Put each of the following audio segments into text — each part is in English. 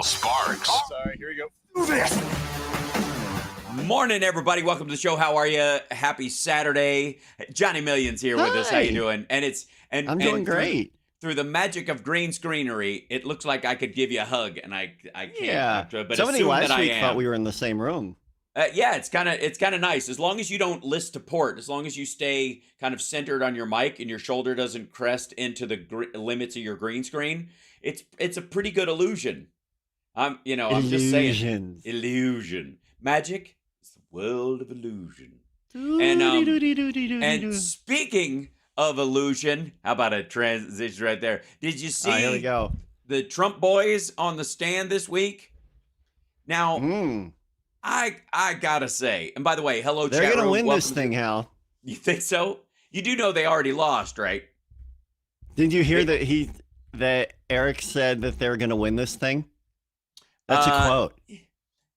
Hal Sparks. Oh, sorry, here we go. Do this. Morning, everybody. Welcome to the show. How are you? Happy Saturday. Johnny Million's here with us. How you doing? I'm doing great. Through the magic of green screenery, it looks like I could give you a hug, and I can't. Yeah. But Somebody assume last that week I am. thought we were in the same room. Yeah, it's kind of nice as long as you don't list to port. As long as you stay kind of centered on your mic and your shoulder doesn't crest into the limits of your green screen. It's a pretty good illusion. I'm just saying. Illusion. Magic is the world of illusion. And speaking of illusion, how about a transition right there? Did you see here we go. The Trump boys on the stand this week? Now, I gotta say, and by the way, hello, they're chat gonna room. win Welcome this thing, Hal. You think so? You do know they already lost, right? Did you hear that Eric said that they're gonna win this thing? That's a quote.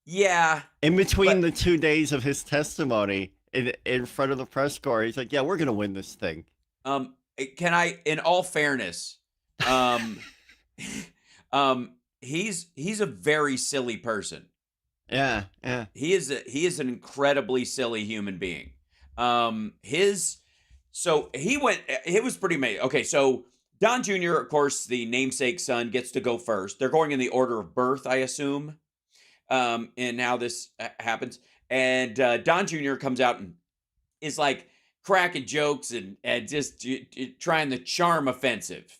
Yeah. In between the 2 days of his testimony in front of the press corps, he's like, "Yeah, we're gonna win this thing." Can I, in all fairness, he's a very silly person. Yeah. He is an incredibly silly human being. It was pretty amazing. Okay, so Don Jr., of course, the namesake son, gets to go first. They're going in the order of birth, I assume, and how this happens. And Don Jr. comes out and is like cracking jokes and just trying the charm offensive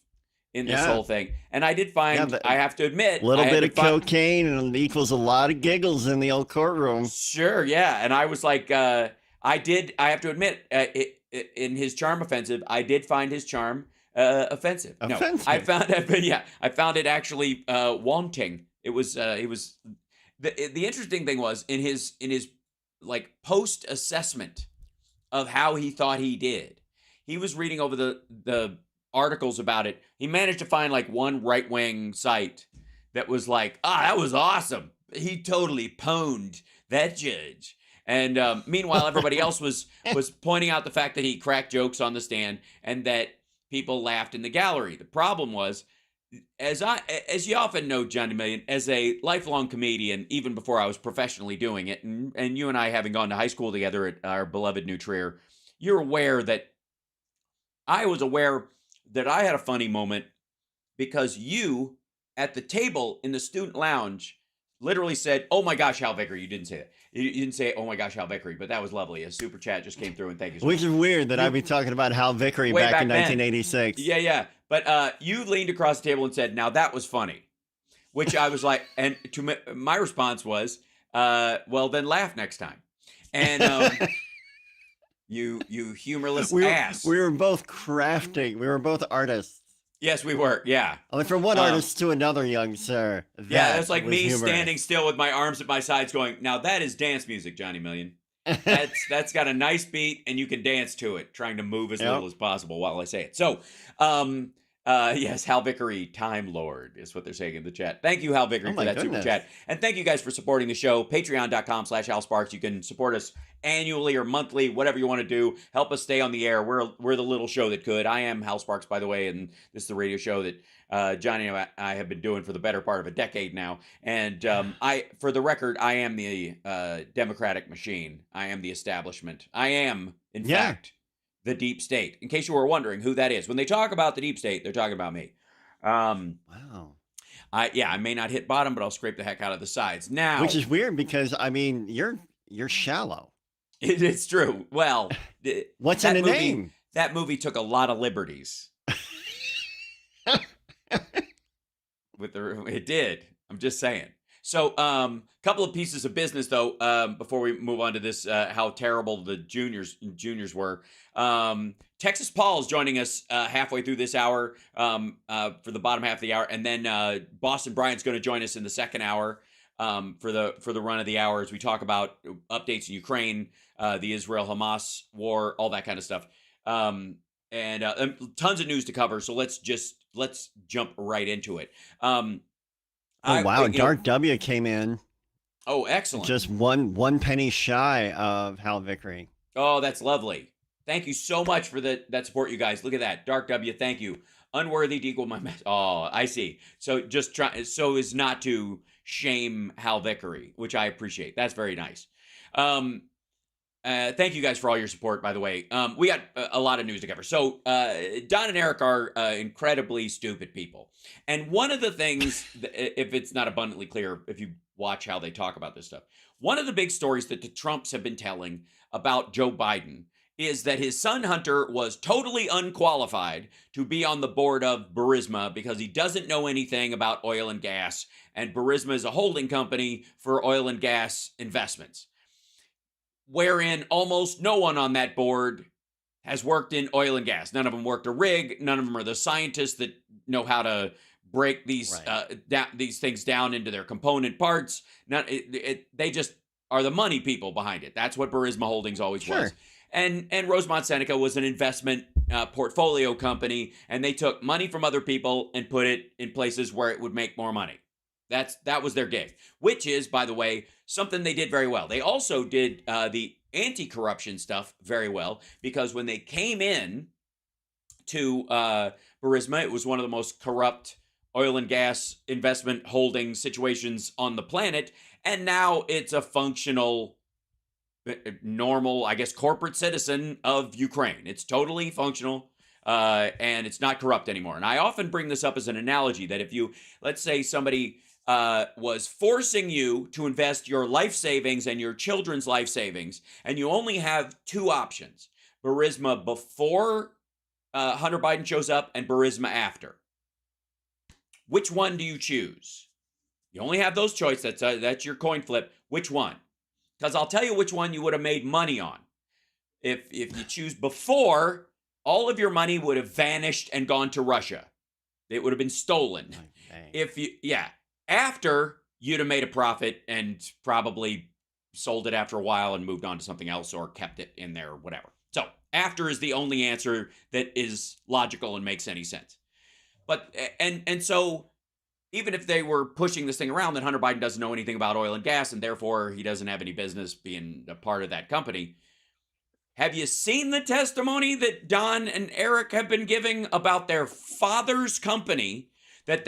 in this whole thing. And I did find, I have to admit, a little bit of cocaine and equals a lot of giggles in the old courtroom. Sure, yeah. And I was like, I have to admit, in his charm offensive, I did find his charm offensive. No, I found it actually wanting. It was the interesting thing was in his like post assessment of how he thought he did. He was reading over the articles about it. He managed to find like one right-wing site that was like, that was awesome. He totally pwned that judge. And meanwhile, everybody else was pointing out the fact that he cracked jokes on the stand and that people laughed in the gallery. The problem was, as you often know, Johnny Million, as a lifelong comedian, even before I was professionally doing it, and you and I having gone to high school together at our beloved New Trier, you're aware that I was aware that I had a funny moment because you, at the table in the student lounge, literally said, "Oh my gosh, Hal Vickery." You didn't say that. You didn't say, "Oh my gosh, Hal Vickery," but that was lovely. A super chat just came through, and thank you so much. Which is weird that I'd be talking about Hal Vickery back in 1986. Yeah. But you leaned across the table and said, "Now that was funny," which I was like, and to my response was, "Well, then laugh next time." And you humorless ass. We were both crafting. We were both artists. Yes, we were. Yeah. Only from one artist to another, young sir. That's like me standing still with my arms at my sides going, "Now that is dance music, Johnny Million. That's got a nice beat and you can dance to it, trying to move as little as possible while I say it." So, yes, Hal Vickery, Time Lord is what they're saying in the chat. Thank you, Hal Vickery, for that super chat. And thank you guys for supporting the show. Patreon.com/Hal Sparks. You can support us annually or monthly, whatever you want to do. Help us stay on the air. We're the little show that could. I am Hal Sparks, by the way, and this is the radio show that Johnny and I have been doing for the better part of a decade now. And for the record, I am the Democratic machine. I am the establishment. I am, in fact, the deep state. In case you were wondering who that is. When they talk about the deep state, they're talking about me. Wow. I may not hit bottom, but I'll scrape the heck out of the sides. Now, which is weird because, I mean, you're shallow. It's true. Well, what's in a name? That movie took a lot of liberties. It did. I'm just saying. So, couple of pieces of business though, before we move on to this, how terrible the juniors were. Texas Paul is joining us halfway through this hour for the bottom half of the hour, and then Boston Bryant's going to join us in the second hour for the run of the hour as we talk about updates in Ukraine, the Israel-Hamas war, all that kind of stuff, and tons of news to cover. So let's jump right into it. Dark W came in. Oh, excellent! Just one penny shy of Hal Vickery. Oh, that's lovely. Thank you so much for that support, you guys. Look at that, Dark W. Thank you. unworthy to equal my mess. Oh, I see. So just try so as not to shame Hal Vickery, which I appreciate. That's very nice. Thank you guys for all your support, by the way. We got a lot of news to cover. So Don and Eric are incredibly stupid people. And one of the things, if it's not abundantly clear, if you watch how they talk about this stuff, one of the big stories that the Trumps have been telling about Joe Biden is that his son Hunter was totally unqualified to be on the board of Burisma because he doesn't know anything about oil and gas. And Burisma is a holding company for oil and gas investments, wherein almost no one on that board has worked in oil and gas. None of them worked a rig. None of them are the scientists that know how to break these these things down into their component parts. They just are the money people behind it. That's what Burisma Holdings always was. And Rosemont Seneca was an investment portfolio company, and they took money from other people and put it in places where it would make more money. That was their gig, which is, by the way, something they did very well. They also did the anti-corruption stuff very well, because when they came in to Burisma, it was one of the most corrupt oil and gas investment holding situations on the planet, and now it's a functional, normal, I guess, corporate citizen of Ukraine. It's totally functional. And it's not corrupt anymore. And I often bring this up as an analogy that if you, let's say somebody was forcing you to invest your life savings and your children's life savings, and you only have two options: Burisma before Hunter Biden shows up and Burisma after. Which one do you choose? You only have those choices. That's your coin flip. Which one? Because I'll tell you which one you would have made money on. If you choose before, all of your money would have vanished and gone to Russia. It would have been stolen. After, you'd have made a profit and probably sold it after a while and moved on to something else, or kept it in there or whatever. So after is the only answer that is logical and makes any sense. But and so even if they were pushing this thing around that Hunter Biden doesn't know anything about oil and gas and therefore he doesn't have any business being a part of that company, have you seen the testimony that Don and Eric have been giving about their father's company that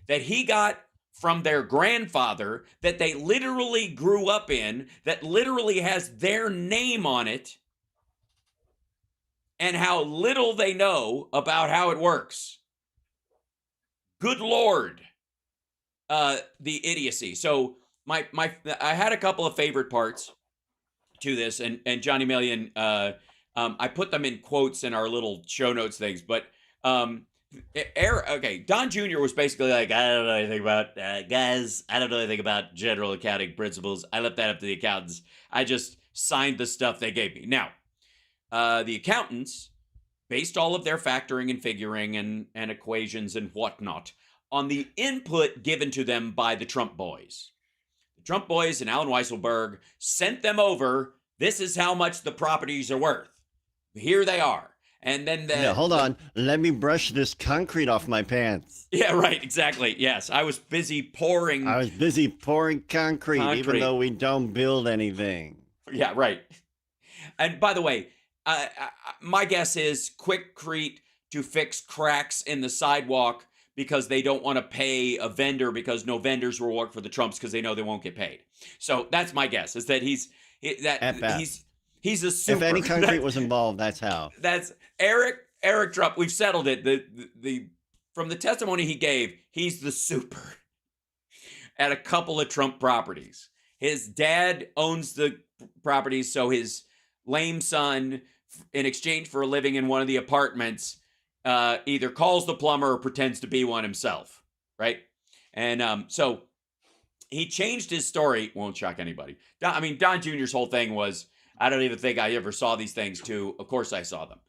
he got from their grandfather, that they literally grew up in, that literally has their name on it, and how little they know about how it works? Good Lord. The idiocy. So I had a couple of favorite parts to this, and Johnny Million, I put them in quotes in our little show notes things, but Don Jr. was basically like, I don't know anything about guys, I don't know anything about general accounting principles. I left that up to the accountants. I just signed the stuff they gave me. Now, the accountants based all of their factoring and figuring and equations and whatnot on the input given to them by the Trump boys. The Trump boys and Alan Weisselberg sent them over, this is how much the properties are worth. Here they are. And then hold on. Let me brush this concrete off my pants. Yeah, right. Exactly. Yes. I was busy pouring concrete, even though we don't build anything. Yeah, right. And by the way, my guess is Quikrete to fix cracks in the sidewalk because they don't want to pay a vendor, because no vendors will work for the Trumps because they know they won't get paid. So that's my guess, is that he's a super. If any concrete was involved, that's how. That's Eric Trump. We've settled it. The from the testimony he gave, he's the super at a couple of Trump properties. His dad owns the properties, so his lame son, in exchange for living in one of the apartments, either calls the plumber or pretends to be one himself, right? And so he changed his story. Won't shock anybody. Don Jr.'s whole thing was, I don't even think I ever saw these things too. Of course I saw them.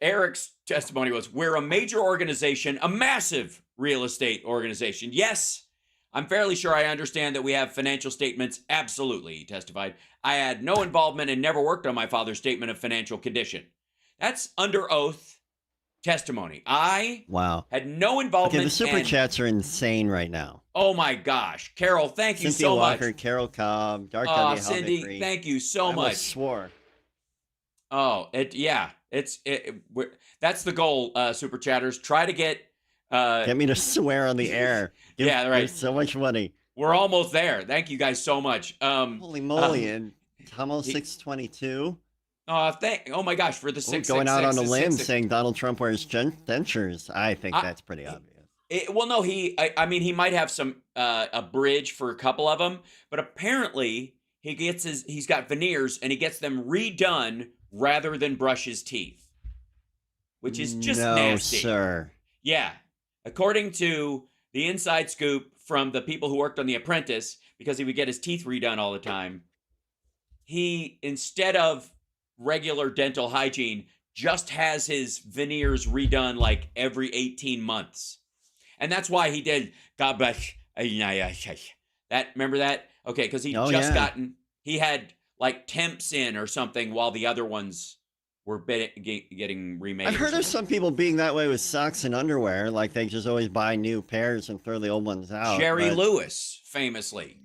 Eric's testimony was, we're a major organization, a massive real estate organization. Yes, I'm fairly sure I understand that we have financial statements. Absolutely, he testified. I had no involvement and never worked on my father's statement of financial condition. That's under oath testimony. I had no involvement. Okay, the super chats are insane right now. Oh my gosh. Carol, thank you Cynthia so Walker, much. Carol Cobb, Dark W. Cindy, thank you so much. I swore. Oh, yeah. That's the goal, Super Chatters. Try to get me to swear on the air. Yeah, right. Give so much money. We're almost there. Thank you guys so much. Holy moly! And it's almost 622. Oh my gosh, for the 666. Going out on a limb saying Donald Trump wears dentures. I think that's pretty obvious. Well, no, I mean, he might have some a bridge for a couple of them, but apparently he's got veneers and he gets them redone rather than brush his teeth, which is just nasty. No, sir. Yeah, according to the inside scoop from the people who worked on The Apprentice, because he would get his teeth redone all the time, he, instead of regular dental hygiene, just has his veneers redone like every 18 months. And that's why he did God bless that. Remember that? Okay, because he he had like temps in or something while the other ones were getting remade. I've heard of some people being that way with socks and underwear, like they just always buy new pairs and throw the old ones out. Jerry Lewis, famously.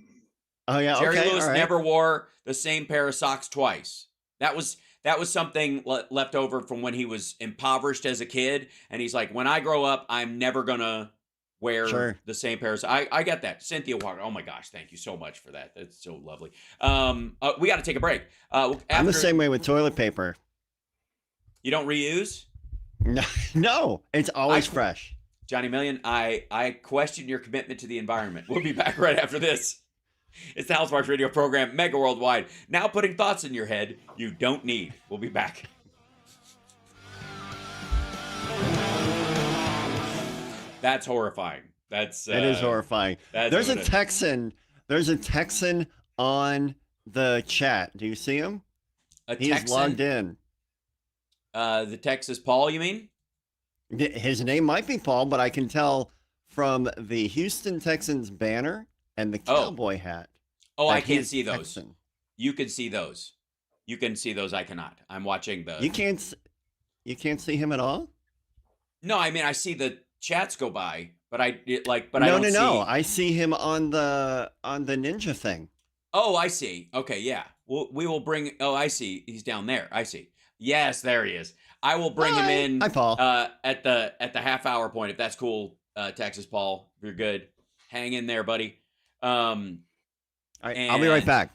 Oh yeah, Jerry Lewis never wore the same pair of socks twice. That was something left over from when he was impoverished as a kid, and he's like, when I grow up, I'm never gonna wear the same pairs. I get that. Cynthia Walker. Oh my gosh, thank you so much for that. That's so lovely. We got to take a break. I'm the same way with toilet paper. You don't reuse? No, it's always fresh. Johnny Million, I question your commitment to the environment. We'll be back right after this. It's the House Sparks radio program, Mega Worldwide. Now putting thoughts in your head you don't need. We'll be back. That's horrifying. That is horrifying. There's a Texan on the chat. Do you see him? He's logged in. The Texas Paul, you mean? His name might be Paul, but I can tell from the Houston Texans banner and the cowboy hat. Oh, I can't see those. Texan. You can see those. You can see those. I cannot. I'm watching the. You can't see him at all? No, I mean I see the chats go by, but I don't see. No. I see him on the ninja thing. Oh, I see. Okay, yeah. We will bring. Oh, I see. He's down there. I see. Yes, there he is. I will bring him in. Hi, Paul. At the half hour point, if that's cool. Texas Paul, if you're good, hang in there, buddy. All right, I'll be right back.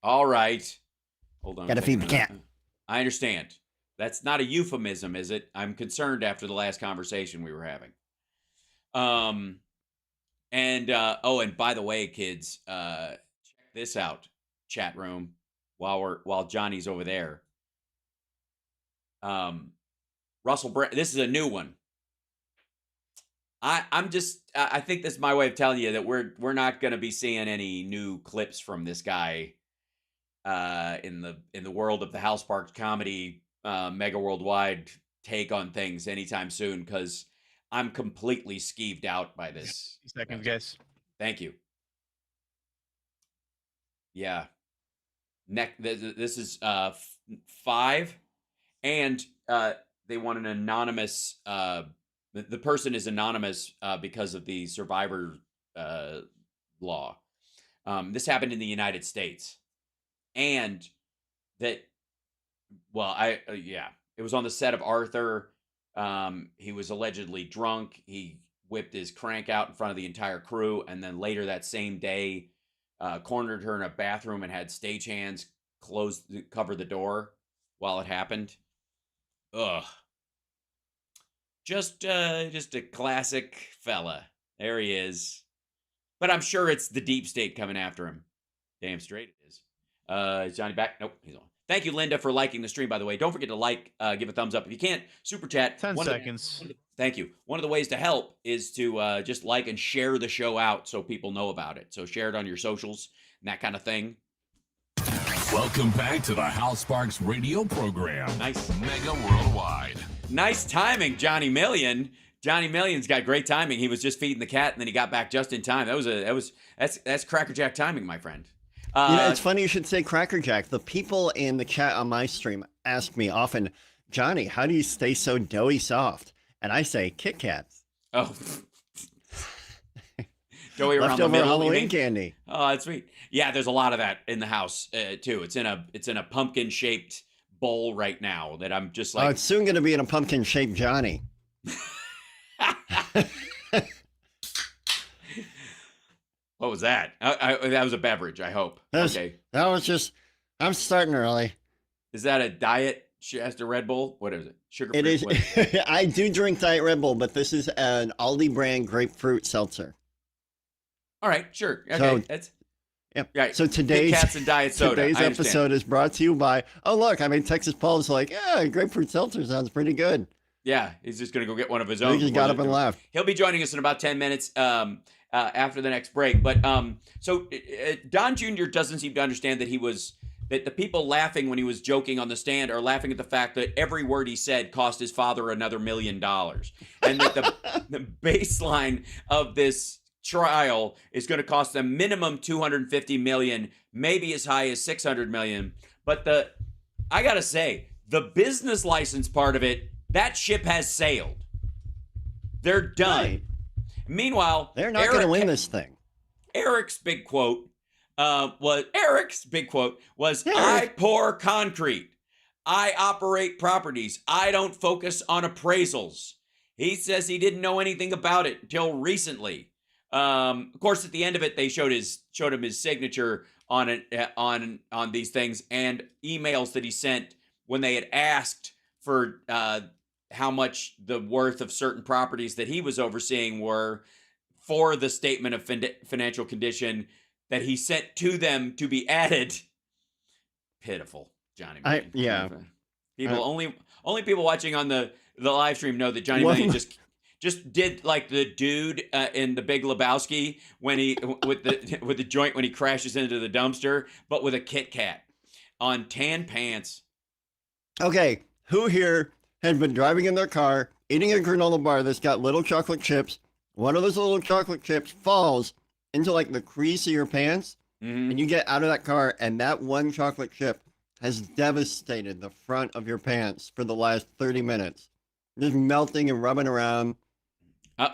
All right. Hold on. Gotta feed the cat. I understand. That's not a euphemism, is it? I'm concerned after the last conversation we were having. And by the way, kids, check this out, chat room, while Johnny's over there. Russell Brand, this is a new one. I think this is my way of telling you that we're not going to be seeing any new clips from this guy in the world of the House Parks comedy Mega Worldwide take on things anytime soon, because I'm completely skeeved out by this. Second guess. Thank you. Yeah. This is 5, and they want an anonymous. The person is anonymous because of the survivor law. This happened in the United States, and that. Well, it was on the set of Arthur. He was allegedly drunk. He whipped his crank out in front of the entire crew, and then later that same day, cornered her in a bathroom and had stagehands cover the door while it happened. Ugh. Just a classic fella. There he is. But I'm sure it's the deep state coming after him. Damn straight it is. Is Johnny back? Nope, he's on. Thank you, Linda, for liking the stream, by the way. Don't forget to like, give a thumbs up. If you can't, super chat. 10 seconds. Thank you. One of the ways to help is to just like and share the show out so people know about it. So share it on your socials and that kind of thing. Welcome back to the House Sparks radio program. Nice. Mega Worldwide. Nice timing, Johnny Million. Johnny Million's got great timing. He was just feeding the cat, and then he got back just in time. That's crackerjack timing, my friend. It's funny you should say crackerjack. The people in the chat on my stream ask me often, Johnny, how do you stay so doughy soft? And I say Kit Kats. Oh. Doughy around leftover the middle, Halloween candy. Oh, that's sweet. Yeah, there's a lot of that in the house too. It's in a pumpkin shaped bowl right now that I'm just Oh, like, it's soon going to be in a pumpkin-shaped Johnny. what was that? That was a beverage, I hope. Okay. That was just, I'm starting early. Is that a Diet Shasta Red Bull? What is it? Sugar It free? is. I do drink Diet Red Bull, but this is an Aldi brand grapefruit seltzer. All right, sure. Okay, So, that's yep. right. So Kit Kats and Diet Soda. today's I understand. episode is brought to you by, oh, look, I mean, Texas Paul's like, yeah, grapefruit seltzer sounds pretty good. Yeah, he's just going to go get one of his He own. just got up and left. He'll be joining us in about 10 minutes after the next break. But so Don Jr. doesn't seem to understand that the people laughing when he was joking on the stand are laughing at the fact that every word he said cost his father another $1 million. And that the baseline of this trial is going to cost them minimum $250 million, maybe as high as $600 million. But I got to say, the business license part of it, that ship has sailed. They're done. Right. Meanwhile, They're not going to win this thing. Eric's big quote was, I pour concrete. I operate properties. I don't focus on appraisals. He says he didn't know anything about it until recently. Of course, at the end of it, they showed him his signature on it, on these things, and emails that he sent when they had asked for how much the worth of certain properties that he was overseeing were for the statement of financial condition that he sent to them to be added. Pitiful, Johnny. Yeah. People only people watching on the live stream know that Johnny Million just did like the dude in The Big Lebowski when he with the joint when he crashes into the dumpster, but with a Kit Kat on tan pants. Okay, who here has been driving in their car, eating a granola bar that's got little chocolate chips? One of those little chocolate chips falls into like the crease of your pants, and you get out of that car, and that one chocolate chip has devastated the front of your pants for the last 30 minutes. Just melting and rubbing around.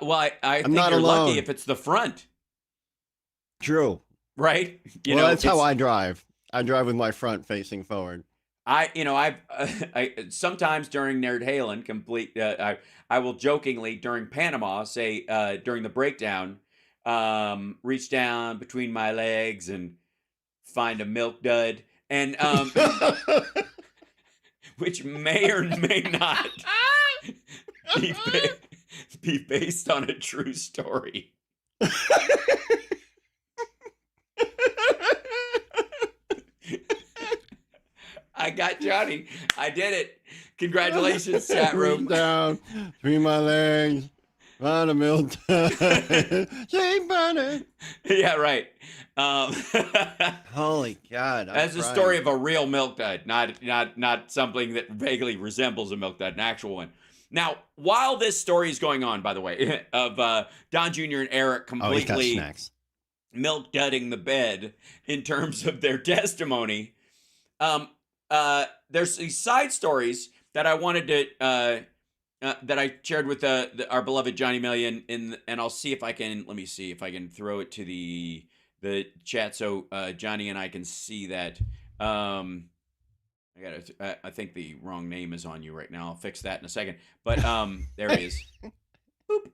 Well, I think you're lucky if it's the front. True. Right? That's how I drive. I drive with my front facing forward. I sometimes during Nerd Halen I will jokingly during Panama say during the breakdown reach down between my legs and find a milk dud and which may or may not be based on a true story. I got Johnny. I did it. Congratulations, chat room. Down between my legs. Find a milk dud. Shake burning. Yeah, right. Holy God. That's the story of a real milk dud, not something that vaguely resembles a milk dud, an actual one. Now, while this story is going on, by the way, of Don Jr. and Eric completely milk dudding the bed in terms of their testimony, there's these side stories that I wanted to that I shared with our beloved Johnny Million, and I'll see if I can. Let me see if I can throw it to the chat so Johnny and I can see that. I think the wrong name is on you right now. I'll fix that in a second. But there it is. Boop.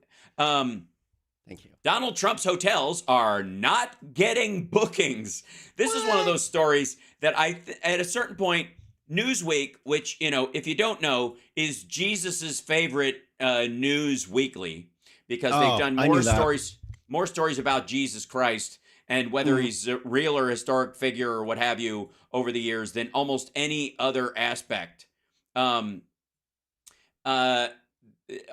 Thank you. Donald Trump's hotels are not getting bookings. This is one of those stories that at a certain point, Newsweek, which, if you don't know, is Jesus's favorite news weekly, because they've done more stories about Jesus Christ and whether he's a real or historic figure or what have you over the years than almost any other aspect.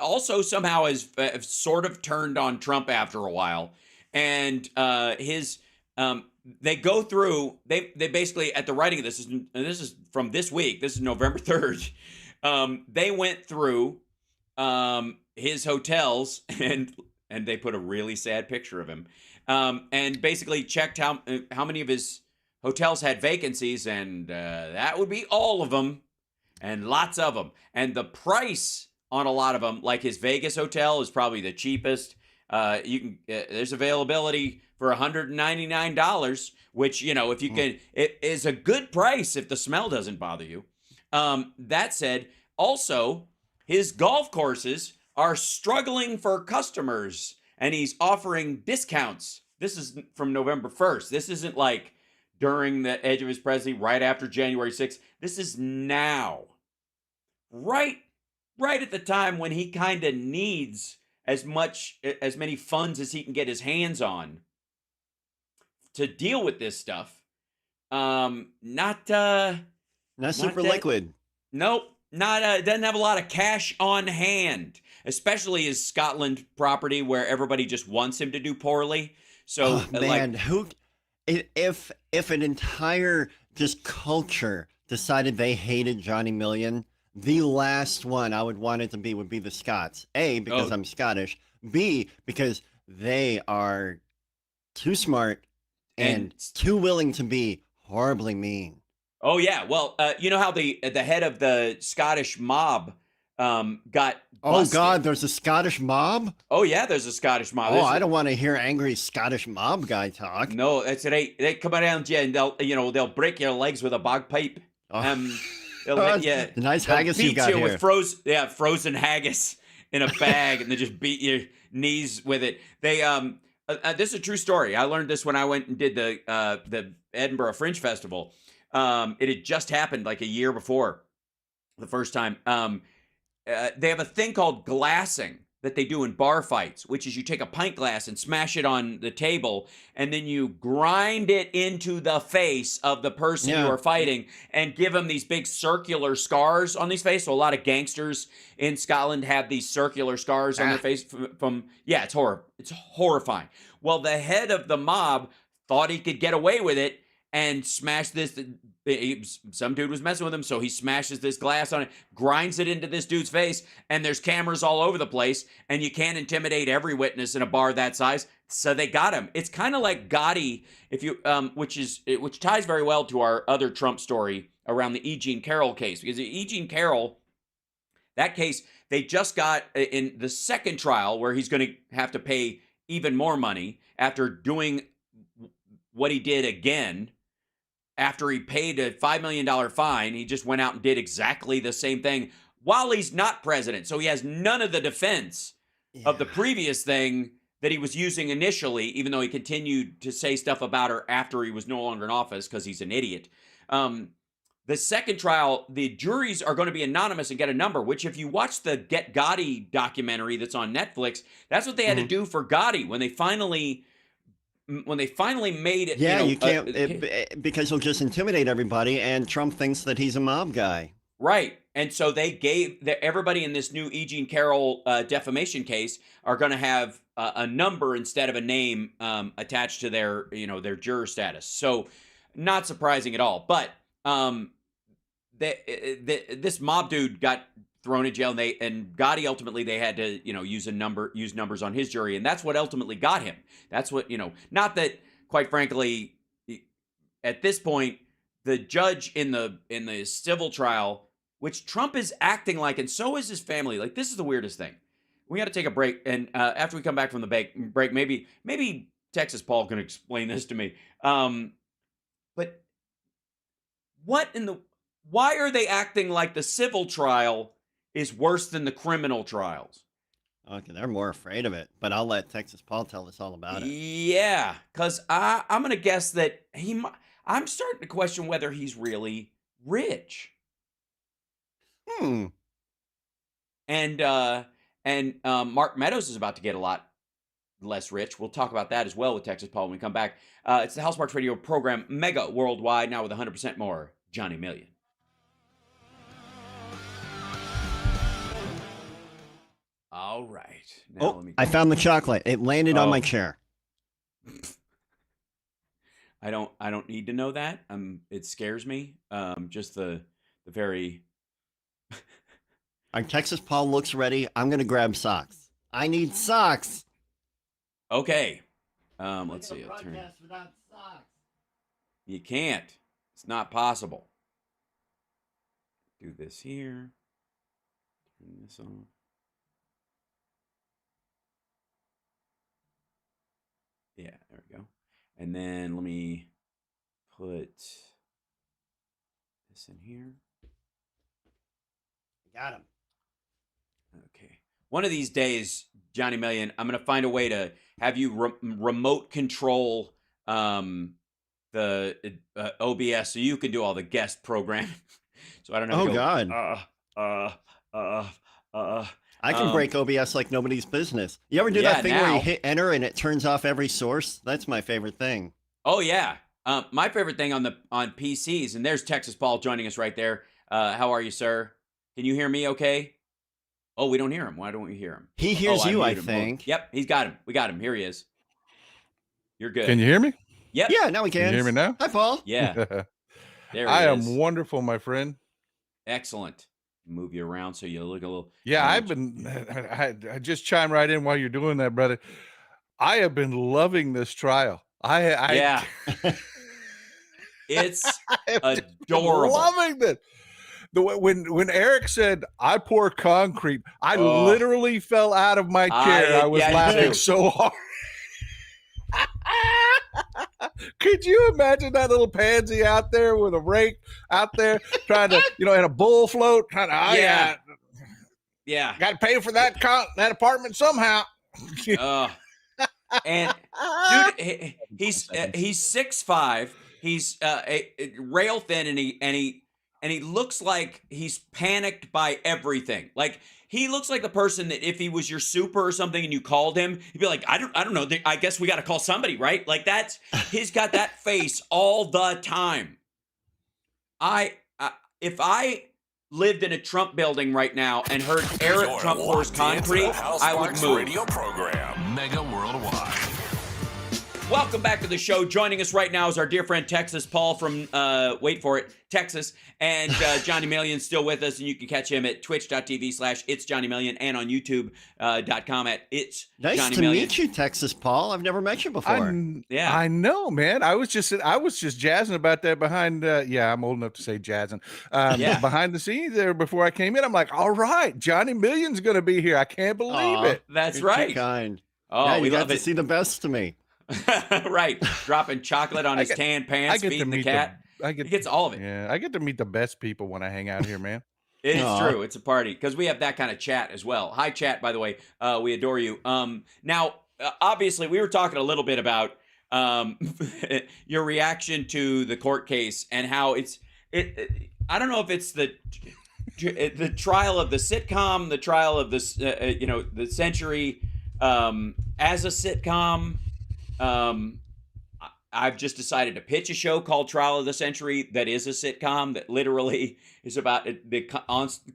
Also somehow has sort of turned on Trump after a while. And they go through, they basically, at the writing of this is from this week, this is November 3rd, they went through his hotels and they put a really sad picture of him, and basically checked how many of his hotels had vacancies, and that would be all of them, and lots of them. And the price on a lot of them, like his Vegas hotel, is probably the cheapest. There's availability for $199, which, if you can, it is a good price if the smell doesn't bother you. That said, also, his golf courses are struggling for customers, and he's offering discounts. This is from November 1st. This isn't like during the edge of his presidency, right after January 6th. This is now. Right at the time when he kind of needs as many funds as he can get his hands on to deal with this stuff. Not super liquid. Nope. Doesn't have a lot of cash on hand, especially his Scotland property where everybody just wants him to do poorly. So man, if an entire just culture decided they hated Johnny Million, the last one I would want it to be would be the Scots. A, because I'm Scottish. B, because they are too smart and too willing to be horribly mean. Oh yeah, well, you know how the head of the Scottish mob got busted? Oh God, there's a Scottish mob? Oh yeah, there's a Scottish mob. I don't want to hear angry Scottish mob guy talk. No, that's it. They come around you and they'll break your legs with a bagpipe. They'll hit you. The nice haggis you got here. With frozen haggis in a bag, and they just beat your knees with it. They this is a true story. I learned this when I went and did the Edinburgh Fringe Festival. It had just happened like a year before the first time. They have a thing called glassing that they do in bar fights, which is you take a pint glass and smash it on the table, and then you grind it into the face of the person you are fighting and give them these big circular scars on these face. So a lot of gangsters in Scotland have these circular scars on their face from it's horrifying. Well, the head of the mob thought he could get away with it and smashed this. Some dude was messing with him, so he smashes this glass on it, grinds it into this dude's face, and there's cameras all over the place, and you can't intimidate every witness in a bar that size. So they got him. It's kind of like Gotti, which ties very well to our other Trump story around the E. Jean Carroll case, because the E. Jean Carroll, that case, they just got in the second trial where he's going to have to pay even more money after doing what he did again. After he paid a $5 million fine, he just went out and did exactly the same thing while he's not president. So he has none of the defense of the previous thing that he was using initially, even though he continued to say stuff about her after he was no longer in office because he's an idiot. The second trial, the juries are going to be anonymous and get a number, which if you watch the Get Gotti documentary that's on Netflix, that's what they had to do for Gotti when they finally made it. Yeah, you can't, because he'll just intimidate everybody, and Trump thinks that he's a mob guy. Right. And so they gave everybody in this new E. Jean Carroll defamation case are going to have a number instead of a name attached to their juror status. So not surprising at all. But this mob dude got thrown in jail, and Gotti ultimately they had to use numbers on his jury, and that's what ultimately got him. That's what not that, quite frankly, at this point the judge in the civil trial, which Trump is acting like, and so is his family, like, this is the weirdest thing. We got to take a break, and after we come back from the break, maybe Texas Paul can explain this to me. But why are they acting like the civil trial is worse than the criminal trials? Okay, they're more afraid of it, but I'll let Texas Paul tell us all about it. Yeah, because I'm going to guess that I'm starting to question whether he's really rich. And Mark Meadows is about to get a lot less rich. We'll talk about that as well with Texas Paul when we come back. It's the House Sparks Radio program, Mega Worldwide, now with 100% more Johnny Million. All right. Now I found the chocolate. It landed on my chair. I don't need to know that. It scares me. Just the very. Our Texas Paul looks ready. I'm gonna grab socks. I need socks. Okay. Let's see. Without socks. You can't. It's not possible. Do this here. Turn this on. Yeah, there we go. And then let me put this in here. Got him. Okay. One of these days, Johnny Million, I'm going to find a way to have you remote control the OBS so you can do all the guest programming. So I don't know. Oh, God. I can break OBS like nobody's business. You ever do that thing where you hit enter and it turns off every source? That's my favorite thing. Oh, yeah. My favorite thing on PCs, and there's Texas Paul joining us right there. How are you, sir? Can you hear me okay? Oh, we don't hear him. Why don't we hear him? He hears you, I think. Yep, he's got him. We got him. Here he is. You're good. Can you hear me? Yep. Yeah, now we can. Can you hear me now? Hi, Paul. Yeah. There he is. I am wonderful, my friend. Excellent. Move you around so you look a little. Yeah, I just chime right in while you're doing that, brother. I have been loving this trial. Yeah. It's adorable. Loving this. When Eric said I pour concrete, I literally fell out of my chair. I was laughing so hard. Could you imagine that little pansy out there with a rake out there trying to, in a bull float, trying to, got to pay for that apartment somehow. And dude, he's 6'5". He's rail thin, and he looks like he's panicked by everything. Like, he looks like the person that if he was your super or something and you called him, he'd be like, I don't know. I guess we got to call somebody, right? Like, he's got that face all the time. If I lived in a Trump building right now and heard Eric Trump pours concrete, I would move. Radio program, Mega Worldwide. Welcome back to the show. Joining us right now is our dear friend Texas Paul from, wait for it, Texas. And Johnny Million's still with us, and you can catch him at twitch.tv/itsjohnny million and on youtube.com at it's Nice Johnny to Million. meet you, Texas Paul. I've never met you before. I know, man. I was just jazzing about that behind. I'm old enough to say jazzing. Behind the scenes there before I came in, I'm like, all right, Johnny Million's going to be here. I can't believe it. That's You're right. too kind. Oh, yeah, we got love to it. see the best of me. Right. Dropping chocolate on his tan pants, feeding the cat. He gets all of it. Yeah, I get to meet the best people when I hang out here, man. It's true. It's a party because we have that kind of chat as well. Hi, chat, by the way. We adore you. Now, obviously, we were talking a little bit about your reaction to the court case and how I don't know if it's the trial of the sitcom, the trial of the century as a sitcom. I've just decided to pitch a show called Trial of the Century that is a sitcom that literally is about the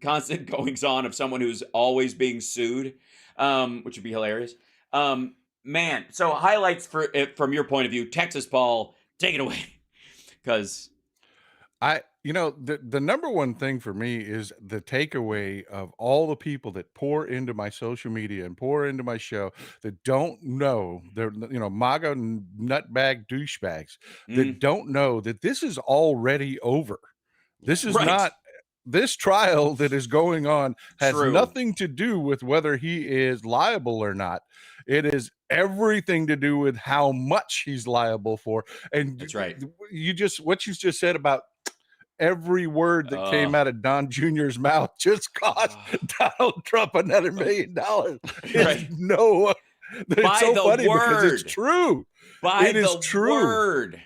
constant goings-on of someone who's always being sued, which would be hilarious. Man, so highlights from your point of view. Texas Paul, take it away. Because the number one thing for me is the takeaway of all the people that pour into my social media and pour into my show that don't know, they're, MAGA nutbag douchebags that don't know that this is already over. This is not, this trial that is going on has nothing to do with whether he is liable or not. It is everything to do with how much he's liable for. And that's right. What you just said about every word that came out of Don Jr.'s mouth just cost Donald Trump another $1 million. Right. No, it's so funny because it's true. It is true. Word.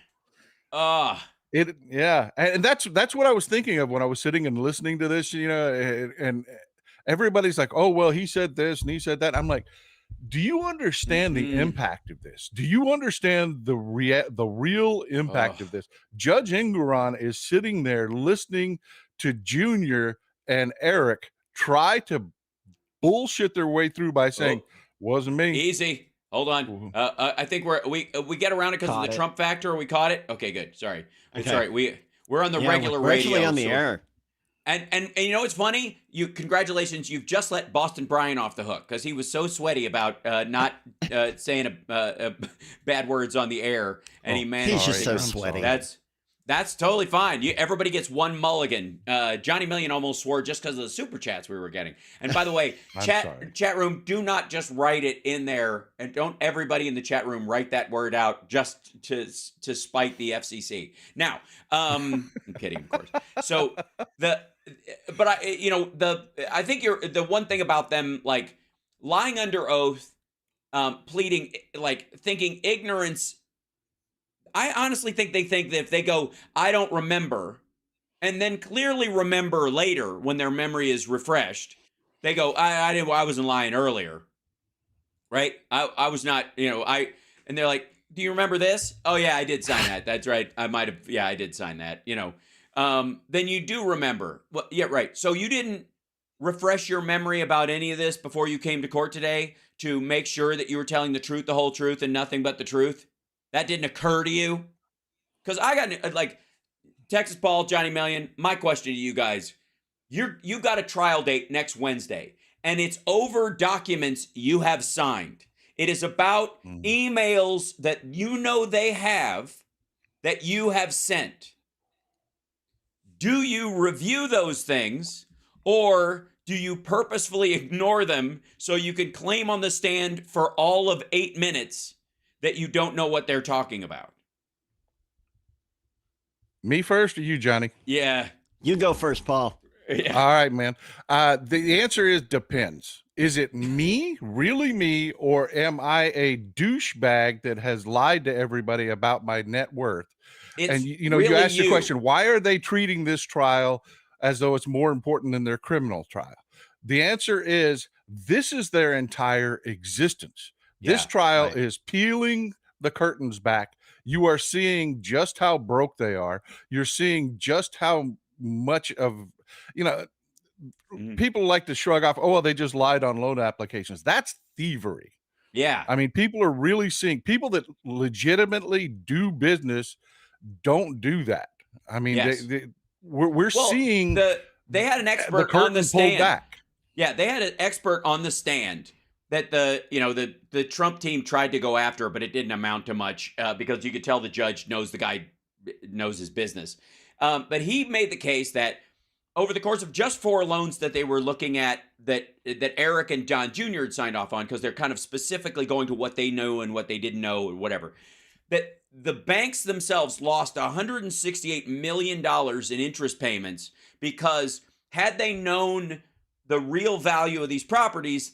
And that's what I was thinking of when I was sitting and listening to this, and everybody's like, oh, well, he said this and he said that. I'm like, do you understand the impact of this? Do you understand the real impact of this? Judge Engoron is sitting there listening to Junior and Eric try to bullshit their way through by saying, wasn't me. Easy. Hold on. I think we get around it because of the Trump factor. We caught it. Okay, good. Sorry. Okay. Sorry. We're on the regular radio. We're actually on the air. And you know what's funny? Congratulations, you've just let Boston Brian off the hook because he was so sweaty about not saying bad words on the air, and he managed. He's just so sweaty. That's totally fine. Everybody gets one mulligan. Johnny Million almost swore just because of the super chats we were getting. And by the way, chat room, do not just write it in there, and don't everybody in the chat room write that word out just to spite the FCC. Now, I'm kidding, of course. So but I think the one thing about them, like lying under oath, pleading, like thinking ignorance. I honestly think they think that if they go, I don't remember, and then clearly remember later when their memory is refreshed, they go, I wasn't lying earlier, right? I was not, and they're like, do you remember this? Oh yeah, I did sign that. That's right. I did sign that. Then you do remember. Well, yeah, right. So you didn't refresh your memory about any of this before you came to court today to make sure that you were telling the truth, the whole truth, and nothing but the truth. That didn't occur to you? Because I got like Texas Paul, Johnny Million. My question to you guys: you got a trial date next Wednesday, and it's over documents you have signed. It is about emails that they have that you have sent. Do you review those things, or do you purposefully ignore them so you can claim on the stand for all of 8 minutes that you don't know what they're talking about? Me first or you, Johnny? Yeah. You go first, Paul. Yeah. All right, man. The answer is depends. Is it me, really me, or am I a douchebag that has lied to everybody about my net worth? It's you really asked the question, why are they treating this trial as though it's more important than their criminal trial? The answer is this is their entire existence. This trial is peeling the curtains back. You are seeing just how broke they are. You're seeing just how much of, people like to shrug off, oh, well, they just lied on loan applications. That's thievery. Yeah. I mean, people are really seeing people that legitimately do business don't do that. I mean, Yes. we're seeing they had an expert on the stand. Back. Yeah, they had an expert on the stand that the Trump team tried to go after, but it didn't amount to much because you could tell the judge knows the guy knows his business. But he made the case that over the course of just 4 loans that they were looking at that Eric and John Jr. had signed off on, because they're kind of specifically going to what they knew and what they didn't know and whatever, that the banks themselves lost $168 million in interest payments because had they known the real value of these properties,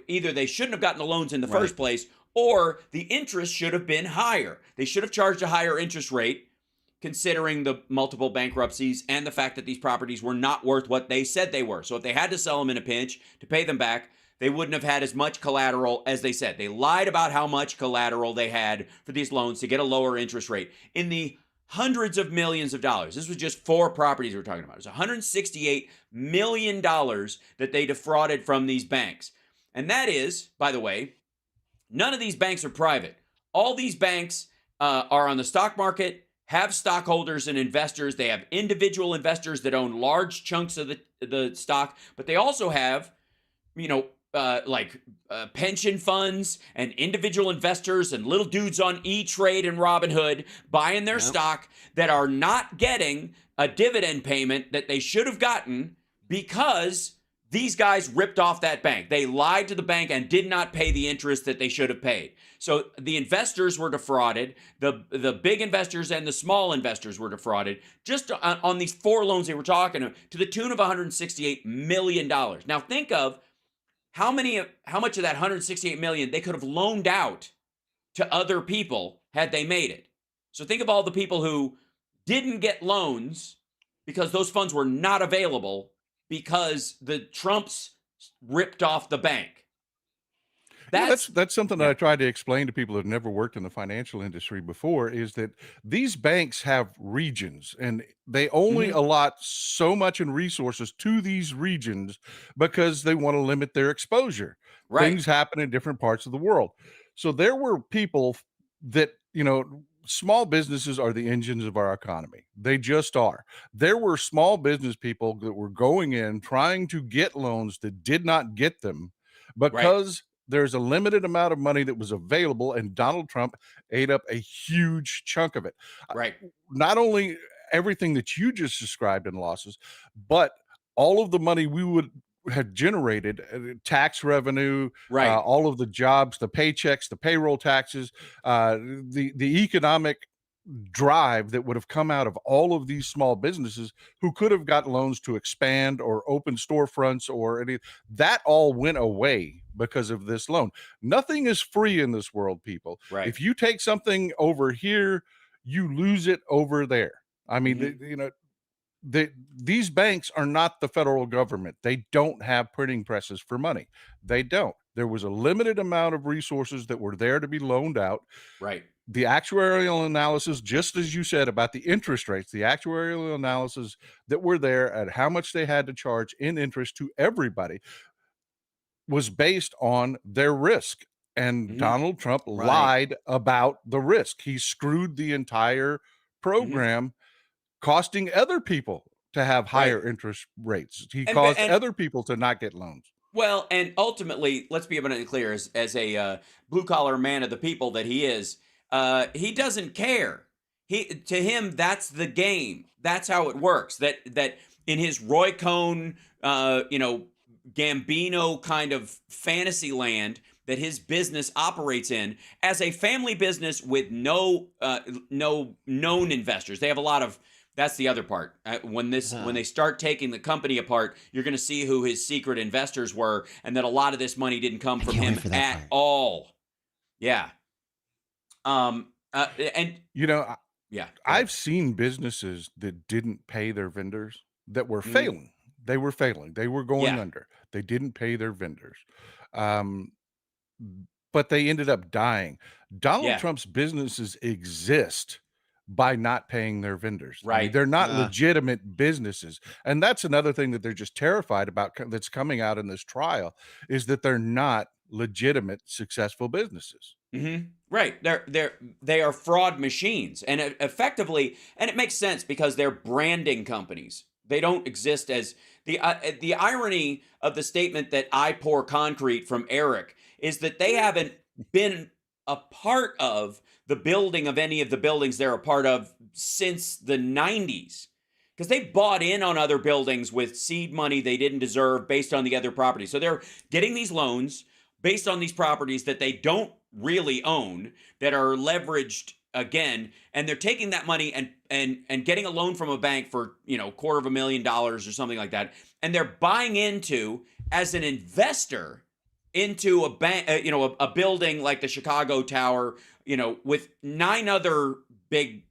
either they shouldn't have gotten the loans in the first place, or the interest should have been higher. They should have charged a higher interest rate, considering the multiple bankruptcies and the fact that these properties were not worth what they said they were. So if they had to sell them in a pinch to pay them back, they wouldn't have had as much collateral as they said. They lied about how much collateral they had for these loans to get a lower interest rate in the hundreds of millions of dollars. This was just 4 properties we're talking about. It was $168 million that they defrauded from these banks. And that is, by the way, none of these banks are private. All these banks are on the stock market, have stockholders and investors. They have individual investors that own large chunks of the stock, but they also have, pension funds and individual investors and little dudes on E-Trade and Robinhood buying their stock that are not getting a dividend payment that they should have gotten because these guys ripped off that bank. They lied to the bank and did not pay the interest that they should have paid. So the investors were defrauded. The big investors and the small investors were defrauded just on these 4 loans they were talking to the tune of $168 million. Now think of how much of that $168 million they could have loaned out to other people had they made it. So think of all the people who didn't get loans because those funds were not available because the Trumps ripped off the bank. That's something that I try to explain to people who've never worked in the financial industry before, is that these banks have regions and they only allot so much in resources to these regions because they want to limit their exposure. Things happen in different parts of the world. So there were people that, small businesses are the engines of our economy. They just are. There were small business people that were going in trying to get loans that did not get them because there's a limited amount of money that was available, and Donald Trump ate up a huge chunk of it. Not only everything that you just described in losses, but all of the money we would have generated, tax revenue, all of the jobs, the paychecks, the payroll taxes, the economic drive that would have come out of all of these small businesses who could have got loans to expand or open storefronts or any that all went away because of this loan. Nothing is free in this world, people. Right. If you take something over here, you lose it over there. I mean, Mm-hmm. these banks are not the federal government. They don't have printing presses for money. They don't. There was a limited amount of resources that were there to be loaned out. Right. The actuarial analysis, just as you said about the interest rates, the actuarial analysis that were there at how much they had to charge in interest to everybody was based on their risk. And Mm-hmm. Donald Trump Right. lied about the risk. He screwed the entire Mm-hmm. program, costing other people to have Right. higher interest rates. He And caused and other people to not get loans. well, and ultimately, let's be abundantly clear: as a blue collar man of the people that he doesn't care. To him, that's the game. That's how it works. That in his Roy Cohn, Gambino kind of fantasy land that his business operates in as a family business with no known investors. They have a lot of. That's the other part. When they start taking the company apart, you're going to see who his secret investors were, and that a lot of this money didn't come from him at all. Yeah. And yeah, I've seen businesses that didn't pay their vendors that were Mhm. failing. They were failing. They were going Yeah. under. They didn't pay their vendors. Um, but they ended up dying. Donald Yeah. Trump's businesses exist by not paying their vendors. I mean, Right. they're not legitimate businesses. And that's another thing that they're just terrified about that's coming out in this trial is that they're not legitimate, successful businesses. Mm-hmm. Right. They are fraud machines, and effectively, and it makes sense because they're branding companies. They don't exist as the irony of the statement that I pour concrete from Eric is that they haven't been a part of the building of any of the buildings they're a part of since the 90s. Because they bought in on other buildings with seed money they didn't deserve based on the other properties. So they're getting these loans based on these properties that they don't really own that are leveraged again, and they're taking that money and getting a loan from a bank for $250,000 or something like that, and they're buying into as an investor into a bank, a building like the Chicago Tower, with 9 other big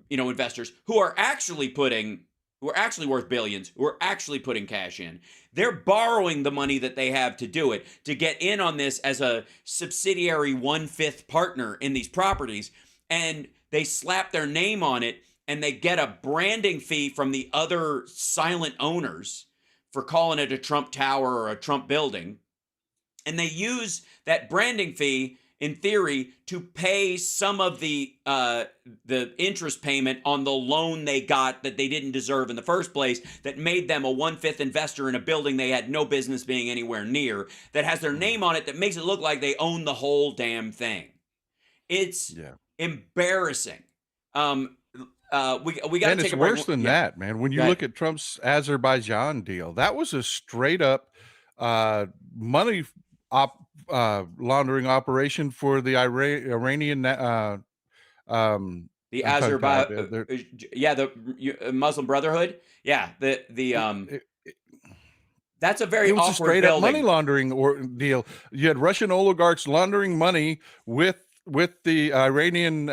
investors who are actually worth billions, who are actually putting cash in. They're borrowing the money that they have to do it, to get in on this as a subsidiary 1/5 partner in these properties. And they slap their name on it, and they get a branding fee from the other silent owners for calling it a Trump Tower or a Trump building. And they use that branding fee in theory to pay some of the interest payment on the loan they got that they didn't deserve in the first place, that made them a 1/5 investor in a building they had no business being anywhere near, that has their name on it, that makes it look like they own the whole damn thing. It's embarrassing. We got to And take it's a break. worse than that, man. When you look at Trump's Azerbaijan deal, that was a straight up money laundering operation for the Iranian The I'm tongue-tied. the Muslim Brotherhood. Yeah, that's a very It was a awkward straight up money building. laundering deal. You had Russian oligarchs laundering money with the Iranian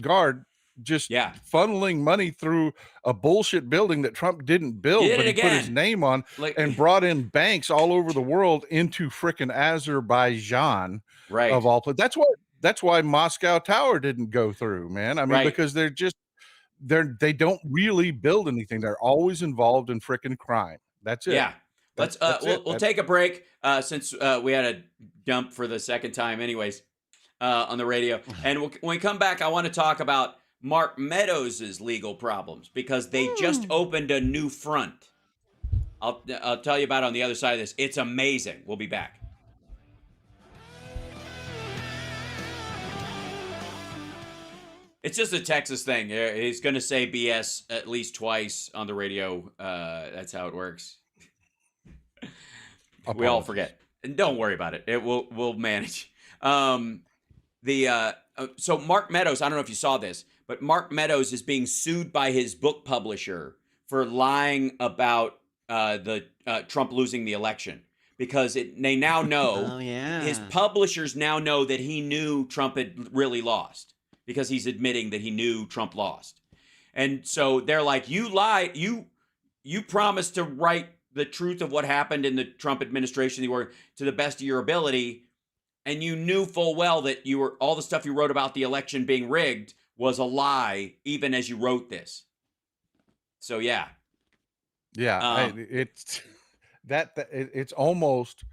guard, just funneling money through a bullshit building that Trump didn't build, Did but it he put his again. name on and brought in banks all over the world into frickin' Azerbaijan of Right. all places. That's why Moscow Tower didn't go through, man. I mean, Right. because they don't really build anything. They're always involved in frickin' crime. That's it. Yeah. Let's That's it. we'll take a break since we had a dump for the second time anyways on the radio. And when we come back, I want to talk about Mark Meadows' legal problems because they just opened a new front. I'll tell you about it on the other side of this. It's amazing. We'll be back. It's just a Texas thing. He's going to say BS at least twice on the radio. That's how it works. We all forget. And don't worry about it. We'll manage. So Mark Meadows, I don't know if you saw this, but Mark Meadows is being sued by his book publisher for lying about the Trump losing the election, because they now know, Oh, yeah. his publishers now know that he knew Trump had really lost, because he's admitting that he knew Trump lost. And so they're like, you lied, you promised to write the truth of what happened in the Trump administration to the best of your ability, and you knew full well that all the stuff you wrote about the election being rigged was a lie, even as you wrote this. So yeah. It's it's almost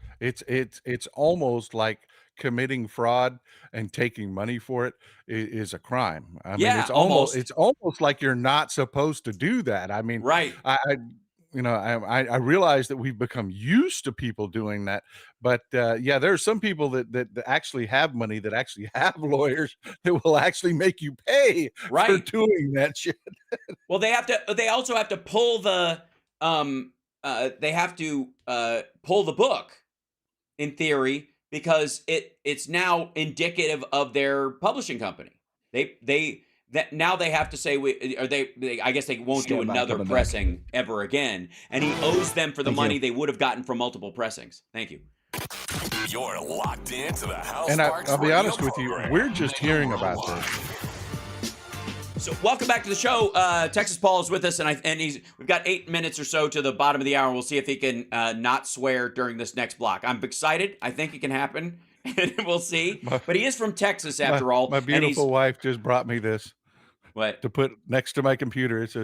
like committing fraud and taking money for it is a crime. I mean, Yeah, almost. it's almost like you're not supposed to do that. I mean, Right. I realize that we've become used to people doing that, but yeah, there are some people that actually have money, that actually have lawyers that will actually make you pay for Right. doing that shit. Well, they also have to pull the pull the book, in theory, because it's now indicative of their publishing company. Now they have to say, I guess they won't do another pressing ever again, and he owes them for the money they would have gotten from multiple pressings. Thank you. You're locked into the House And Sparks I'll be Radio honest with you, program. we're just hearing about this. So welcome back to the show. Texas Paul is with us, and we've got 8 minutes or so to the bottom of the hour, and we'll see if he can not swear during this next block. I'm excited. I think it can happen, and we'll see. But he is from Texas, after all. My beautiful wife just brought me this. What? To put next to my computer. It's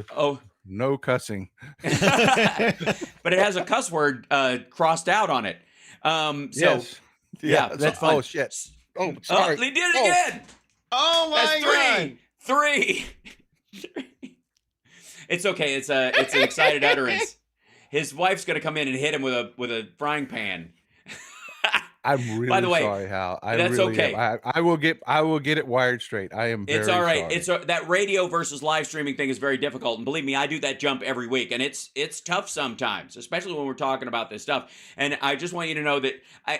no cussing. But it has a cuss word crossed out on it. Yes. Yeah, that's fun. Oh, shit. Oh, sorry. They did it again. Oh, my God. Three. It's okay. It's an excited utterance. His wife's gonna come in and hit him with a frying pan. I'm really By the way, sorry, Hal. that's really okay. I will get it wired straight. I am very It's all right. sorry. That radio versus live streaming thing is very difficult, and believe me, I do that jump every week, and it's tough sometimes, especially when we're talking about this stuff. And I just want you to know that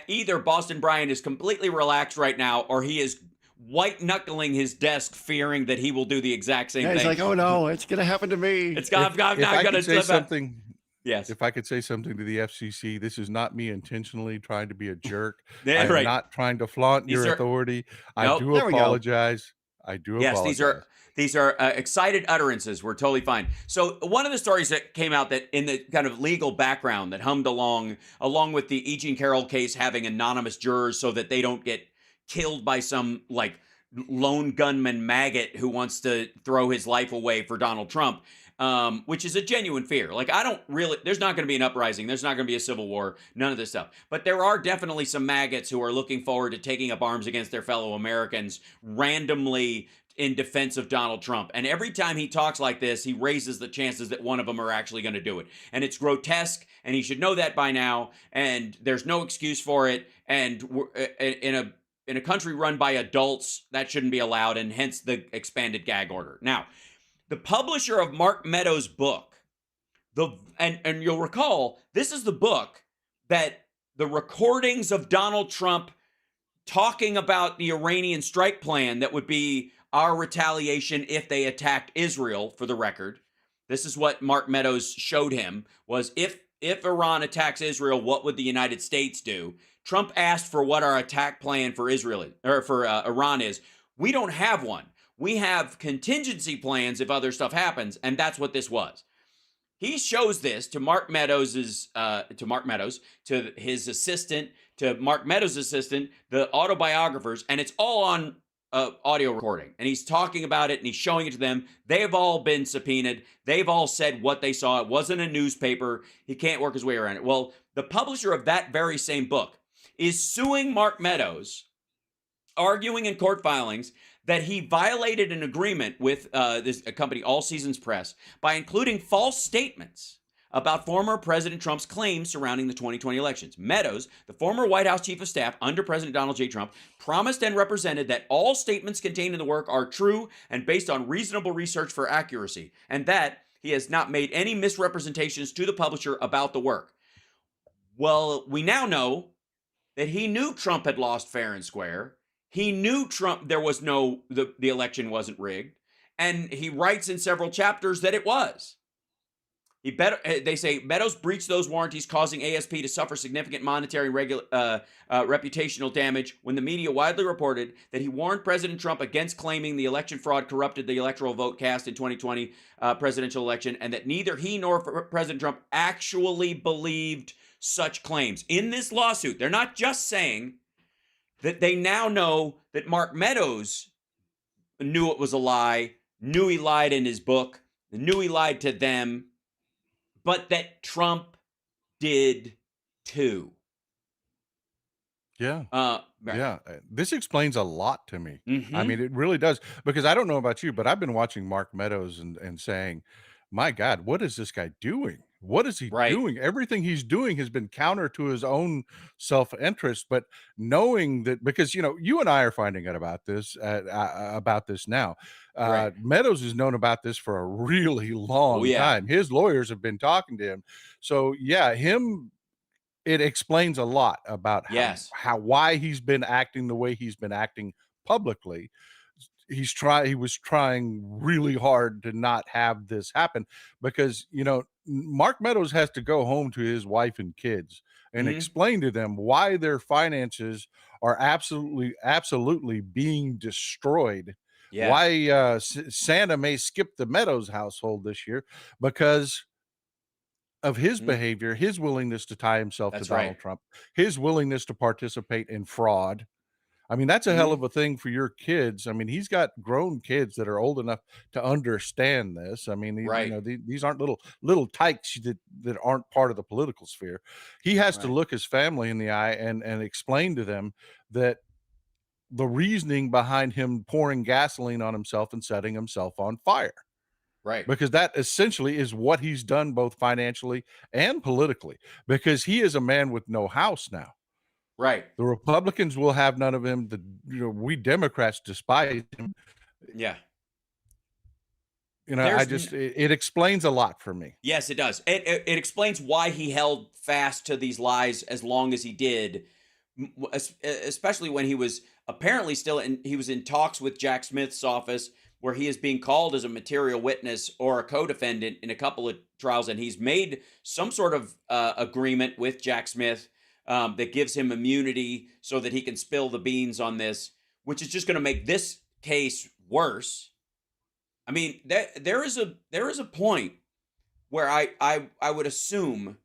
either Boston Brian is completely relaxed right now, or he is white knuckling his desk, fearing that he will do the exact same thing. He's like, oh no, it's gonna happen to me. I'm not gonna say something. Yes. If I could say something to the FCC, this is not me intentionally trying to be a jerk. Yeah, I'm not trying to flaunt your authority. I do apologize. I do apologize. Yes, these are excited utterances. We're totally fine. So one of the stories that came out that in the kind of legal background that hummed along with the E. Jean Carroll case having anonymous jurors so that they don't get killed by some like lone gunman maggot who wants to throw his life away for Donald Trump. Which is a genuine fear. Like, there's not going to be an uprising. There's not going to be a civil war. None of this stuff. But there are definitely some maggots who are looking forward to taking up arms against their fellow Americans randomly in defense of Donald Trump. And every time he talks like this, he raises the chances that one of them are actually going to do it. And it's grotesque, and he should know that by now. And there's no excuse for it. And in a country run by adults, that shouldn't be allowed, and hence the expanded gag order. Now, the publisher of Mark Meadows' book, and you'll recall, this is the book that the recordings of Donald Trump talking about the Iranian strike plan that would be our retaliation if they attacked Israel, for the record. This is what Mark Meadows showed him, was if Iran attacks Israel, what would the United States do? Trump asked for what our attack plan for Iran is. We don't have one. We have contingency plans if other stuff happens, and that's what this was. He shows this to Mark Meadows, to his assistant, to Mark Meadows' assistant, the autobiographers, and it's all on audio recording. And he's talking about it, and he's showing it to them. They've all been subpoenaed. They've all said what they saw. It wasn't a newspaper. He can't work his way around it. Well, the publisher of that very same book is suing Mark Meadows, arguing in court filings that he violated an agreement with a company, All Seasons Press, by including false statements about former President Trump's claims surrounding the 2020 elections. Meadows, the former White House chief of staff under President Donald J. Trump, promised and represented that all statements contained in the work are true and based on reasonable research for accuracy, and that he has not made any misrepresentations to the publisher about the work. Well, we now know that he knew Trump had lost fair and square. He knew the election wasn't rigged, And he writes in several chapters that it was. They say Meadows breached those warranties, causing ASP to suffer significant monetary and reputational damage when the media widely reported that he warned President Trump against claiming the election fraud corrupted the electoral vote cast in 2020 presidential election, and that neither he nor President Trump actually believed such claims. In this lawsuit, they're not just saying that they now know that Mark Meadows knew it was a lie, knew he lied in his book, knew he lied to them, but that Trump did too. Yeah. Right. Yeah. This explains a lot to me. I Mhm. mean, it really does. Because I don't know about you, but I've been watching Mark Meadows and saying, my God, what is this guy doing? What is he Right. doing? Everything he's doing has been counter to his own self-interest. But knowing that, because you and I are finding out about this now. Right. Meadows has known about this for a really Oh long yeah. time. His lawyers have been talking to him. So yeah, it explains a lot about Yes. why he's been acting the way he's been acting publicly. He was trying really hard to not have this happen because, Mark Meadows has to go home to his wife and kids and Mhm. explain to them why their finances are absolutely being destroyed. Yeah. Why Santa may skip the Meadows household this year because of his Mhm. behavior, his willingness to tie himself to That's right. Donald Trump, his willingness to participate in fraud. I mean, that's a hell Mhm. of a thing for your kids. I mean, he's got grown kids that are old enough to understand this. I mean, Right. these aren't little tykes that aren't part of the political sphere. He has to Right. look his family in the eye and explain to them that the reasoning behind him pouring gasoline on himself and setting himself on fire, Right. because that essentially is what he's done both financially and politically, because he is a man with no house now. Right. The Republicans will have none of him. We Democrats despise him. Yeah. I There's just it explains a lot for me. Yes, it does. It explains why he held fast to these lies as long as he did, especially when he was apparently he was in talks with Jack Smith's office, where he is being called as a material witness or a co-defendant in a couple of trials, and he's made some sort of agreement with Jack Smith that gives him immunity so that he can spill the beans on this, which is just going to make this case worse. I mean, there is a point where I would assume,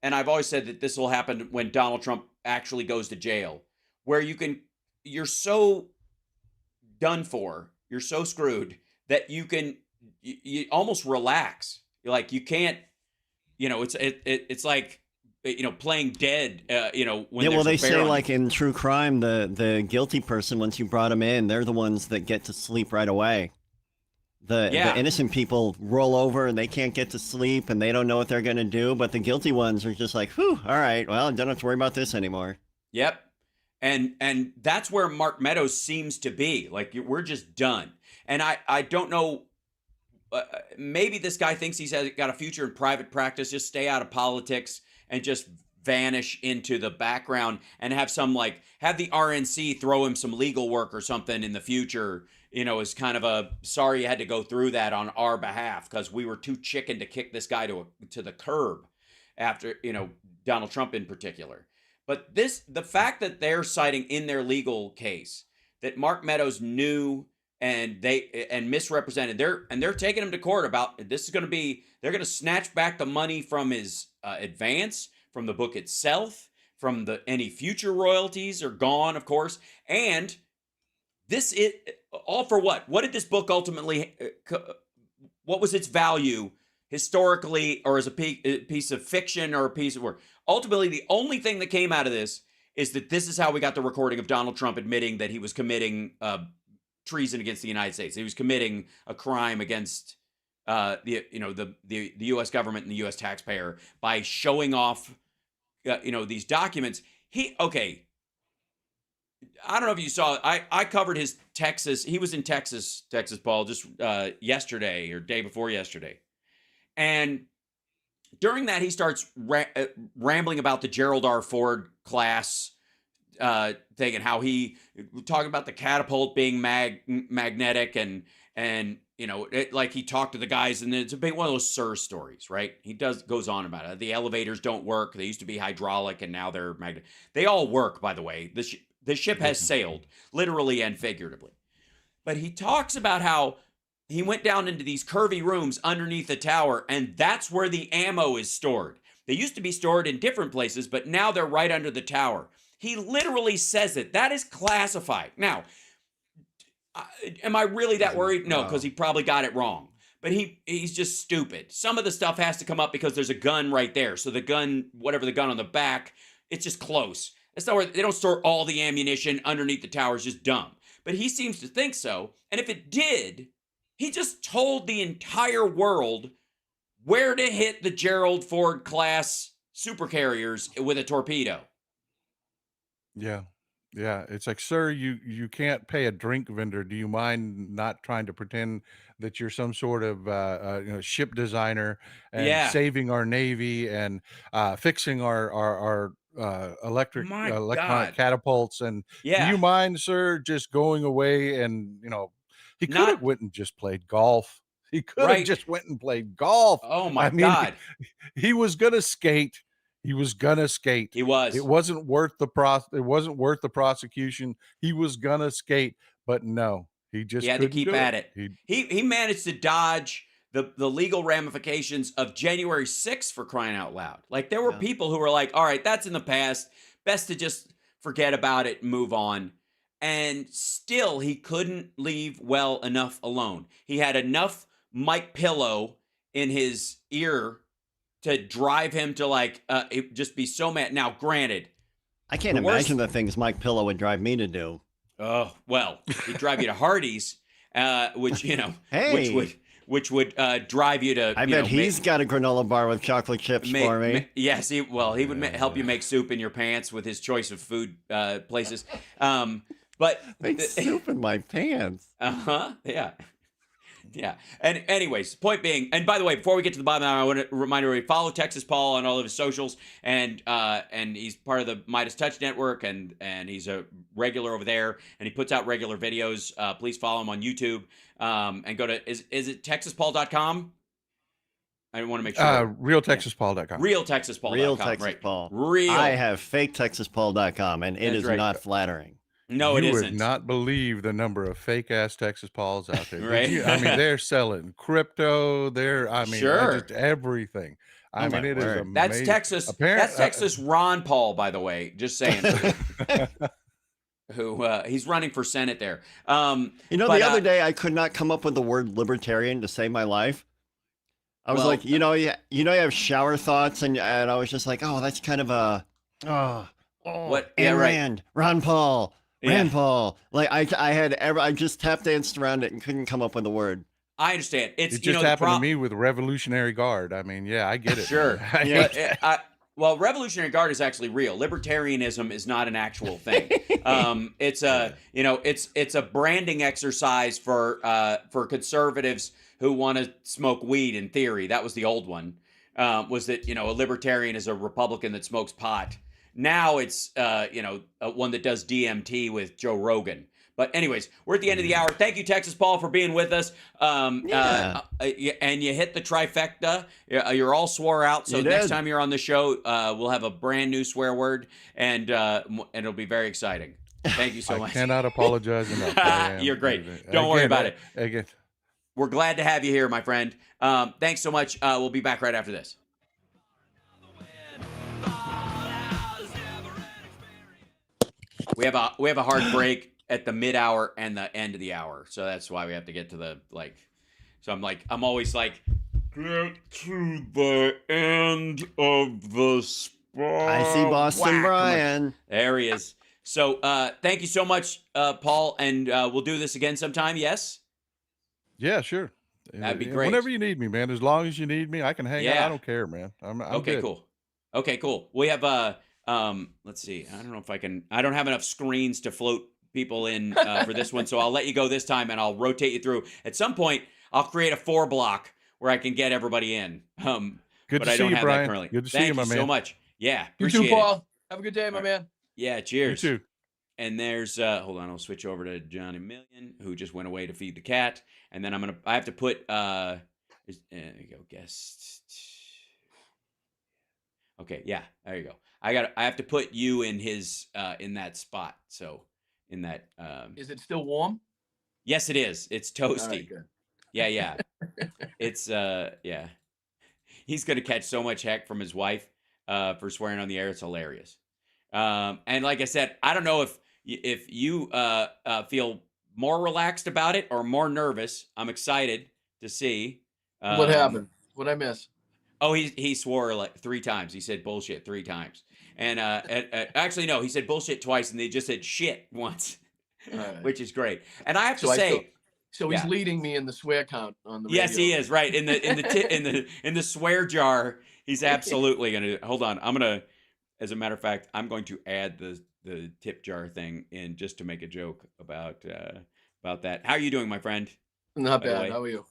and I've always said that this will happen when Donald Trump actually goes to jail, where you're so done for, you're so screwed that you almost relax. You're like, you can't, it's like, playing dead, when Yeah, well, there's a they bear say on like you. in true crime, the guilty person, once you brought them in, they're the ones that get to sleep right away. The Yeah. innocent people roll over and they can't get to sleep and they don't know what they're gonna do, but the guilty ones are just like, whew, all right, well, I don't have to worry about this anymore. Yep. And that's where Mark Meadows seems to be. Like, we're just done. And I don't know. Maybe this guy thinks got a future in private practice. Just stay out of politics and just vanish into the background and have the RNC throw him some legal work or something in the future. As kind of a sorry you had to go through that on our behalf because we were too chicken to kick this guy to the curb after Donald Trump in particular. But the fact that they're citing in their legal case that Mark Meadows knew and misrepresented, they're taking him to court about this is going to be, they're going to snatch back the money from his advance, from the book itself, from any future royalties are gone, of course, and this is all for what? What did this book ultimately? What was its value historically, or as a piece of fiction or a piece of work? Ultimately, the only thing that came out of this is that this is how we got the recording of Donald Trump admitting that he was committing treason against the United States. He was committing a crime against the U.S. government and the U.S. taxpayer by showing off these documents. I don't know if you saw, I covered his Texas. He was in Texas, Paul, just yesterday or day before yesterday. And during that, he starts rambling about the Gerald R. Ford class thing and how he talking about the catapult being magnetic and And like he talked to the guys, and it's a big one of those Sir stories, right? He goes on about it. The elevators don't work. They used to be hydraulic, and now they're magnetic. They all work, by the way. The ship has sailed, literally and figuratively. But he talks about how he went down into these curvy rooms underneath the tower, and that's where the ammo is stored. They used to be stored in different places, but now they're right under the tower. He literally says it. That is classified. Now, am I really that worried? No, because he probably got it wrong. But he's just stupid. Some of the stuff has to come up because there's a gun right there. So the gun, whatever the gun on the back, it's just close. That's not where they don't store all the ammunition underneath the tower. It's just dumb. But he seems to think so. And if it did, he just told the entire world where to hit the Gerald Ford class supercarriers with a torpedo. Yeah. Yeah, it's like, "Sir, you can't pay a drink vendor. Do you mind not trying to pretend that you're some sort of, ship designer and Yeah. saving our Navy and, fixing My electronic God. catapults, and do Yeah. you mind, sir, just going away and" he could have Not went and just played golf. He could have right. just went and played golf. Oh my I mean, God. he was gonna skate. He was gonna skate. He It was. wasn't worth the prosecution. He was gonna skate, but no, he He just had to couldn't keep do it. at it. He managed to dodge the legal ramifications of January 6th, for crying out loud. Like, there were Yeah. people who were like, all right, that's in the past. Best to just forget about it and move on. And still, he couldn't leave well enough alone. He had enough Mike Pillow in his ear to drive him to just be so mad. Now, granted, I can't the worst. imagine the things Mike Pillow would drive me to do. Oh, well, he'd drive you to Hardee's, which Hey. which would drive you to. I bet he's got a granola bar with chocolate chips for me. Yes, he would help you make soup in your pants with his choice of food places. But Make soup in my pants. yeah. Yeah. And anyways, point being, and by the way, before we get to the bottom, I want to remind everybody, follow Texas Paul on all of his socials, and he's part of the Midas Touch Network, and he's a regular over there, and he puts out regular videos. Please follow him on YouTube, and go to, is it TexasPaul.com? I want to make sure. RealTexasPaul.com. RealTexasPaul.com. Real Texas right. Paul. Real. I have FakeTexasPaul.com, and it That's is right. not flattering. No, it You isn't. would not believe the number of fake ass Texas Pauls out there. Right. I mean, they're selling crypto. Sure. Just everything. I mean, it is word. amazing. That's Texas. That's Texas Ron Paul, by the way. Just saying. Who he's running for Senate there. The other day I could not come up with the word libertarian to save my life. I was like, you have shower thoughts, and I was just like, oh, that's kind of a what? Ayn Yeah, right. Rand, Ron Paul, Rand Yeah. Paul. Like I just tap danced around it and couldn't come up with a word. I understand. It's It just happened to me with Revolutionary Guard. I mean, yeah, I get it. Sure. Yeah. Well, Revolutionary Guard is actually real. Libertarianism is not an actual thing. It's a branding exercise for conservatives who want to smoke weed. In theory, that was the old one. Was that a libertarian is a Republican that smokes pot. Now it's one that does DMT with Joe Rogan. But anyways, we're at the end of the hour. Thank you, Texas Paul, for being with us. And you hit the trifecta. You're all swore out. So next time you're on the show, we'll have a brand new swear word, and it'll be very exciting. Thank you so much. I cannot apologize enough. You're great. Don't worry about it. Again. We're glad to have you here, my friend. Thanks so much. We'll be back right after this. We have a hard break at the mid-hour and the end of the hour, so that's why we have to get to the So I'm always like, get to the end of the spot. I see Boston Brian. There he is. So thank you so much, Paul, and we'll do this again sometime. Yes. Yeah, sure. That'd be great. Whenever you need me, man. As long as you need me, I can hang out. I don't care, man. I'm okay, good. cool. Okay, cool. We have let's see. I don't know if I can. I don't have enough screens to float people in for this one, so I'll let you go this time, and I'll rotate you through. At some point, I'll create a 4 block where I can get everybody in. Good but to I see don't you, have Brian. that currently. Good to see Thank you, my you man. so much. Yeah, You appreciate too, Paul. Have a good day, my man. Yeah, cheers. You too. and there's hold on, I'll switch over to Johnny Million, who just went away to feed the cat, and then I have to put there you go, guest. Okay, yeah, there you go. I have to put you in his in that spot. So in that Is it still warm? yes, it is. It's toasty. All right, good. Yeah. It's yeah. He's gonna catch so much heck from his wife for swearing on the air. It's hilarious. And like I said, I don't know if you feel more relaxed about it or more nervous. I'm excited to see. What happened? What'd I miss? Oh, he swore like 3 times. He said bullshit 3 times. And actually, no, he said bullshit twice, and they just said shit once, Right. which is great. And I have to say, so he's leading me in the swear count on the radio. yes, he is, right. In the swear jar, he's absolutely gonna hold on. I'm gonna, as a matter of fact, I'm going to add the tip jar thing in just to make a joke about that. How are you doing, my friend? Not By the way? bad. How are you?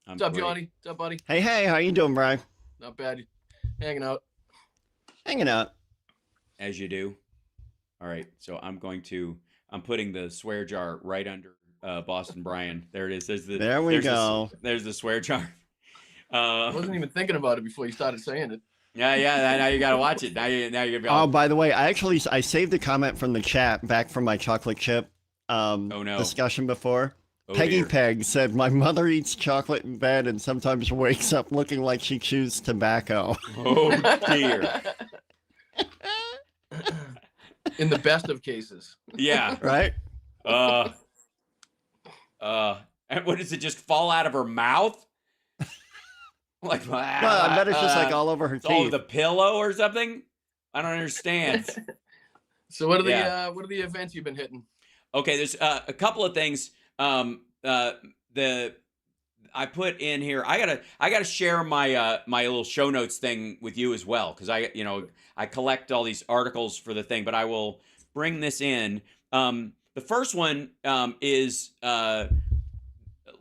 I'm What's up, great. Johnny? What's up, buddy? Hey, how you doing, Brian? Not bad. Hanging out. Hanging out. As you do. All right, so I'm putting the swear jar right under Boston Brian. There it is. There we go. There's the swear jar. I wasn't even thinking about it before you started saying it. Yeah. Now you gotta watch it. Now you're gonna be. Oh, by the way, I saved a comment from the chat back from my chocolate chip discussion before. Peggy dear. Peg said, "My mother eats chocolate in bed and sometimes wakes up looking like she chews tobacco." Oh dear. In the best of cases. Yeah. Right? And what does it just fall out of her mouth? Like, Well, I bet it's just like all over her it's all over teeth. the pillow or something. I don't understand. So what are the events you've been hitting? Okay, there's a couple of things. I put in here. I gotta share my my little show notes thing with you as well, because I collect all these articles for the thing, but I will bring this in. The first one is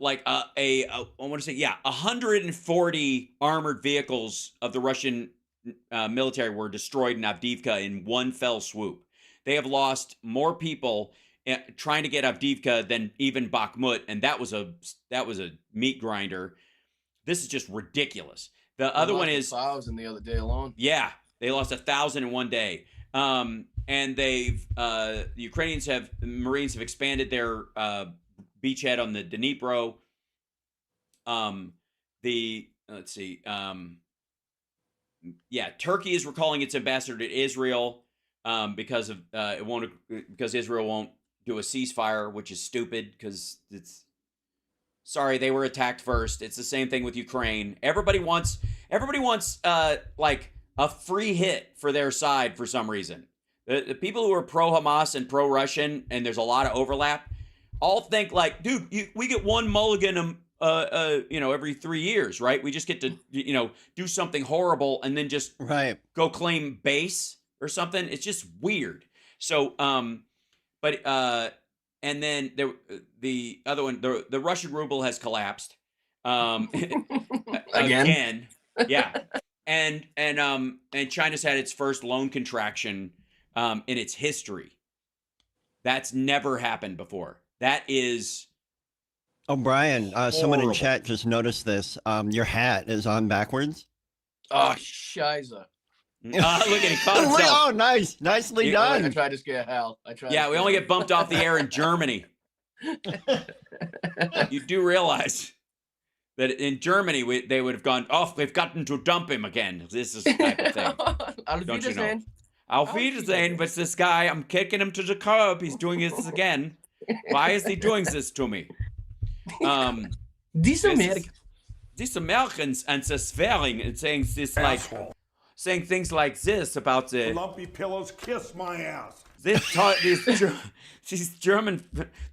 like I want to say 140 armored vehicles of the Russian military were destroyed in Avdiivka in one fell swoop. They have lost more people trying to get Avdiivka than even Bakhmut, and that was a meat grinder. This is just ridiculous. The other one is 1,000 the other day alone. Yeah, they lost 1,000 in one day. And they've the Marines have expanded their beachhead on the Dnipro. Turkey is recalling its ambassador to Israel because Israel won't do a ceasefire, which is stupid because they were attacked first. It's the same thing with Ukraine. Everybody wants like a free hit for their side for some reason. The people who are pro-Hamas and pro-Russian, and there's a lot of overlap, all think like, dude, we get one mulligan every 3 years, right? We just get to do something horrible and then just go claim base or something. It's just weird. So and then the other one, the Russian ruble has collapsed again. Yeah. And China's had its first loan contraction in its history. That's never happened before. That is Brian, someone in chat just noticed this. Your hat is on backwards. Oh, shiza. Look at it, caught himself. Oh, nice. Nicely done. I tried to scare Hal. We only get bumped off the air in Germany. You do realize that in Germany, they would have gone, we've gotten to dump him again. This is the type of thing. Don't you know? Auf Wiedersehen, but this guy, I'm kicking him to the curb. He's doing this again. Why is he doing this to me? These Americans and the swearing and saying this saying things like this about the lumpy pillows kiss my ass. These German,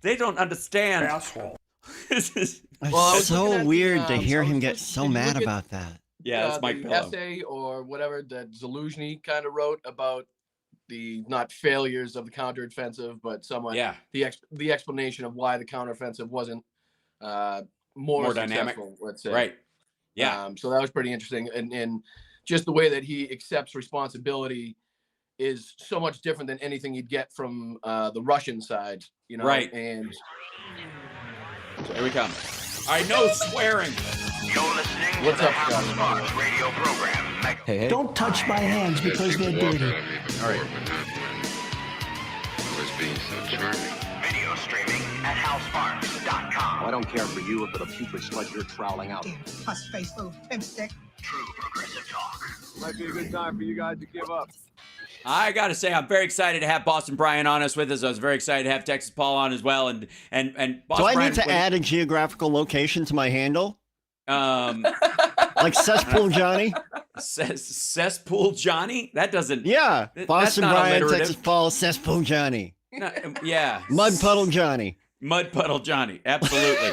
they don't understand. Asshole. It's so weird to hear him get so mad about that. Yeah, that's Mike Pillow. Essay or whatever that Zaluzhny kind of wrote about the not failures of the counteroffensive, but somewhat the explanation of why the counteroffensive wasn't more dynamic, let's say. Right. Yeah. So that was pretty interesting, and just the way that he accepts responsibility is so much different than anything you'd get from the Russian side, you know. Right. And so here we come. I know swearing. You're listening What's to the up, House Scotty? Sparks radio program. Hey. Don't touch my hands because they're dirty. All right. Was being so charming. Video streaming at housesparks.com. I don't care for you or for the putrid sludge you're troweling out. Puss-faced little pimp stick. True progressive talk. Might be a good time for you guys to give up. I got to say, I'm very excited to have Boston Brian on us with us. I was very excited to have Texas Paul on as well. And Boston Do I Brian, need to add a geographical location to my handle? Like Cesspool Johnny? Cesspool Johnny? That doesn't. Yeah. Boston not Brian, alliterative. Texas Paul, Cesspool Johnny. No, yeah. Mud Puddle Johnny. Mud Puddle Johnny. Absolutely.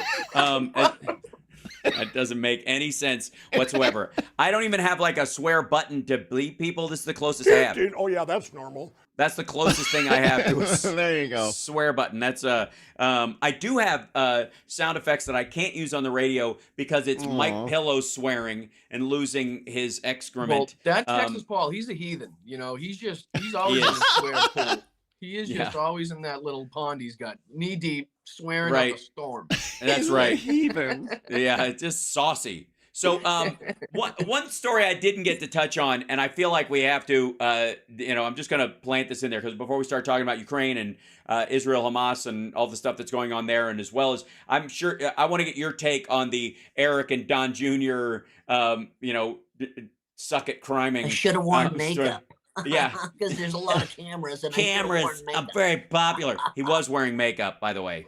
That doesn't make any sense whatsoever. I don't even have like a swear button to bleep people. This is the closest I have. Oh, yeah, that's normal. That's the closest thing I have to a There you go. swear button. That's I do have sound effects that I can't use on the radio because it's Mike Pillow swearing and losing his excrement. well, that Texas Paul, he's a heathen. You know, he's always in the swear pool. He is just always in that little pond he's got, knee deep, swearing up a storm. That's right. Heathen. Yeah, it's just saucy. So one story I didn't get to touch on, and I feel like we have to, I'm just going to plant this in there because before we start talking about Ukraine and Israel, Hamas, and all the stuff that's going on there, and as well as I'm sure I want to get your take on the Eric and Don Jr. Suck at criming. I should have worn makeup. Yeah, because there's a lot of cameras. And cameras. I'm very popular. He was wearing makeup, by the way.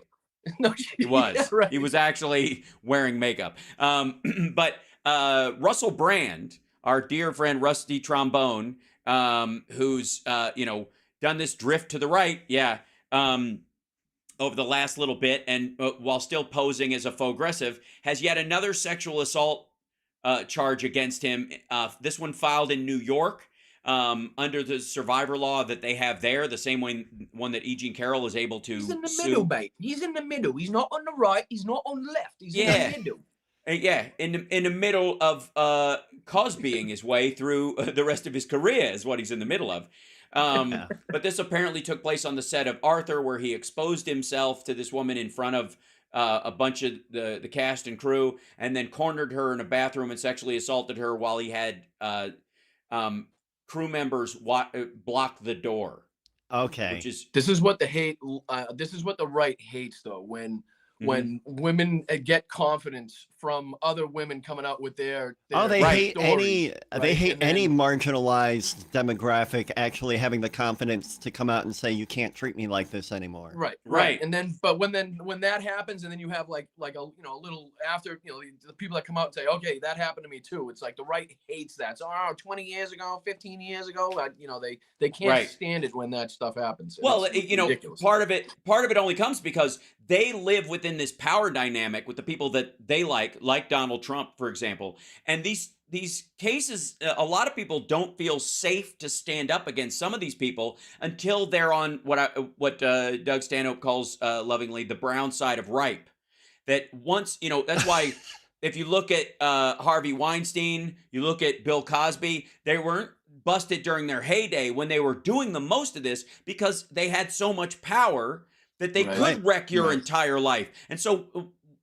No, He was. yeah, right. He was actually wearing makeup. But Russell Brand, our dear friend Rusty Trombone, who's done this drift to the right, over the last little bit, and while still posing as a faux aggressive, has yet another sexual assault charge against him. This one filed in New York. Under the survivor law that they have there, the same one that E. Jean Carroll is able to He's in the sue. middle, mate. He's in the middle. He's not on the right. He's not on the left. He's in the middle. In the middle of Cosbying his way through the rest of his career is what he's in the middle of. But this apparently took place on the set of Arthur, where he exposed himself to this woman in front of a bunch of the cast and crew, and then cornered her in a bathroom and sexually assaulted her while he had crew members block the door. Okay. This is what the right hates, though. When women get confidence from other women coming out with their they hate stories, any marginalized demographic actually having the confidence to come out and say you can't treat me like this anymore. Right. And then when that happens, and then you have like a little after, the people that come out and say, okay, that happened to me too. It's like the right hates that. So 20 years ago, 15 years ago, they can't stand it when that stuff happens. Well, ridiculous. part of it only comes because they live within this power dynamic with the people that they like Donald Trump, for example. And these cases, a lot of people don't feel safe to stand up against some of these people until they're on what Doug Stanhope calls lovingly the brown side of ripe. That once, that's why if you look at Harvey Weinstein, you look at Bill Cosby, they weren't busted during their heyday when they were doing the most of this because they had so much power that they could wreck your entire life. And so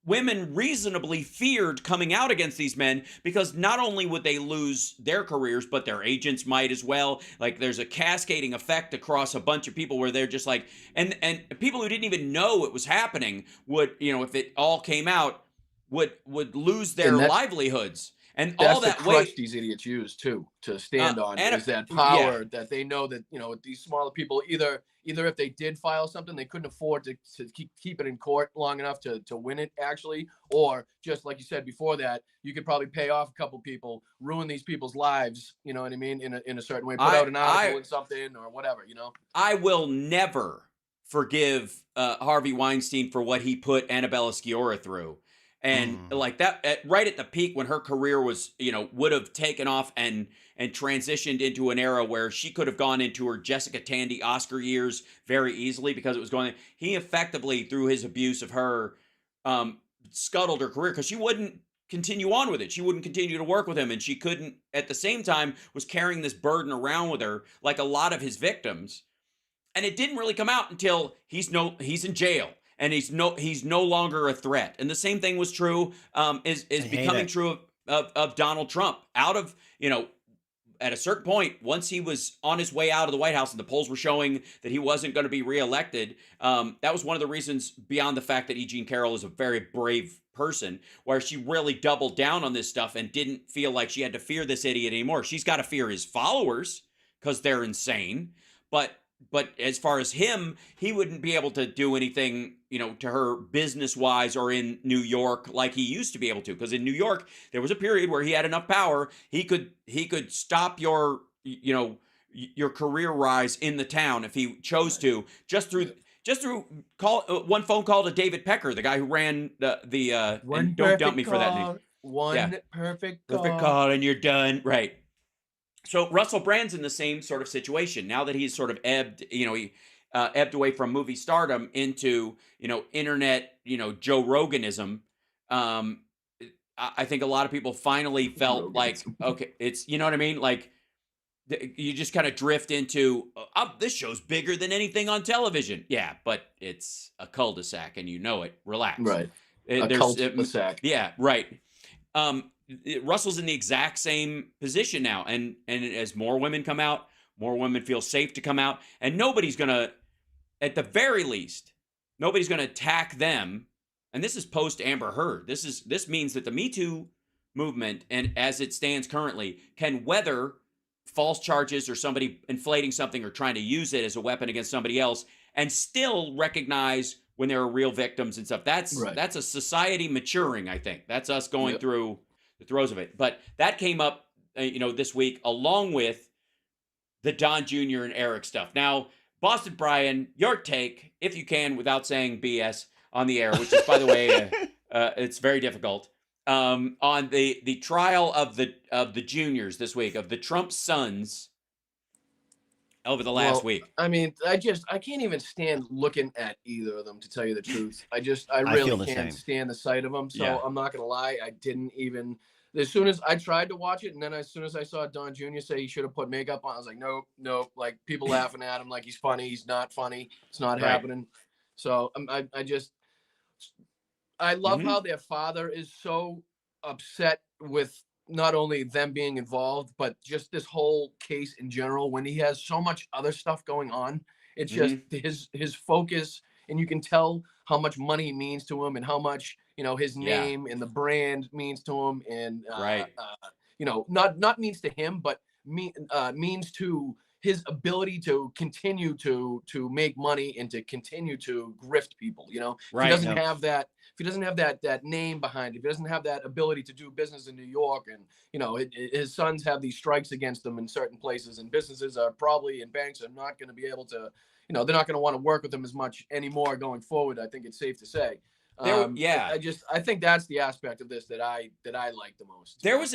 women reasonably feared coming out against these men because not only would they lose their careers, but their agents might as well. Like there's a cascading effect across a bunch of people where they're just like, and people who didn't even know it was happening would, if it all came out, would lose their livelihoods. And that's all that the crutch weight these idiots use too to stand on and is that power that they know that these smaller people either if they did file something they couldn't afford to keep it in court long enough to win it actually, or just like you said before that you could probably pay off a couple people, ruin these people's lives, you know what I mean, in a certain way, put out an article in something or whatever. I will never forgive Harvey Weinstein for what he put Annabella Sciorra through. And like that, right at the peak when her career was, would have taken off and transitioned into an era where she could have gone into her Jessica Tandy Oscar years very easily because it was going. He effectively, through his abuse of her, scuttled her career because she wouldn't continue on with it. She wouldn't continue to work with him, and she couldn't, at the same time, was carrying this burden around with her like a lot of his victims. And it didn't really come out until he's in jail, and he's no longer a threat. And the same thing was true, is becoming true of Donald Trump. Out of, at a certain point, once he was on his way out of the White House and the polls were showing that he wasn't going to be reelected, that was one of the reasons, beyond the fact that E. Jean Carroll is a very brave person, where she really doubled down on this stuff and didn't feel like she had to fear this idiot anymore. She's got to fear his followers because they're insane. But as far as him, he wouldn't be able to do anything, to her business-wise or in New York like he used to be able to. Because in New York, there was a period where he had enough power, he could stop your career rise in the town if he chose to, just through one phone call to David Pecker, the guy who ran the and don't dump me for that name. Perfect call, and you're done. Right. So Russell Brand's in the same sort of situation now that he's sort of ebbed away from movie stardom into, internet, Joe Roganism. I think a lot of people finally felt like, okay, it's, you know what I mean? Like, you just kind of drift into, this show's bigger than anything on television. Yeah, but it's a cul-de-sac and you know it. Relax. Right. A cul-de-sac. Yeah, right. Russell's in the exact same position now. And as more women come out, more women feel safe to come out. And nobody's going to, at the very least, nobody's going to attack them. And this is post Amber Heard. This means that the Me Too movement, and as it stands currently, can weather false charges or somebody inflating something or trying to use it as a weapon against somebody else, and still recognize when there are real victims and stuff. That's a society maturing, I think. That's us going through the throes of it. But that came up, this week, along with the Don Jr. and Eric stuff. Now, Boston Brian, your take, if you can, without saying BS on the air, which is, by the way, it's very difficult, on the trial of the juniors this week, of the Trump sons over the last week. I mean, I can't even stand looking at either of them, to tell you the truth. I really can't stand the sight of them. So I'm not gonna lie, I didn't even. As soon as I tried to watch it, and then as soon as I saw Don Jr. say he should have put makeup on, I was like, nope. Like, people laughing at him like he's funny. He's not funny. It's not happening. So I love how their father is so upset with not only them being involved, but just this whole case in general, when he has so much other stuff going on. It's just his focus, and you can tell how much money means to him and how much, his name and the brand means to him. And, not means to him, but means to his ability to continue to make money and to continue to grift people. If he doesn't have that, if he doesn't have that name behind it, if he doesn't have that ability to do business in New York, and his sons have these strikes against them in certain places, and businesses are probably, and banks are not going to be able to, they're not going to want to work with him as much anymore going forward. I think it's safe to say. I think that's the aspect of this that I like the most. There was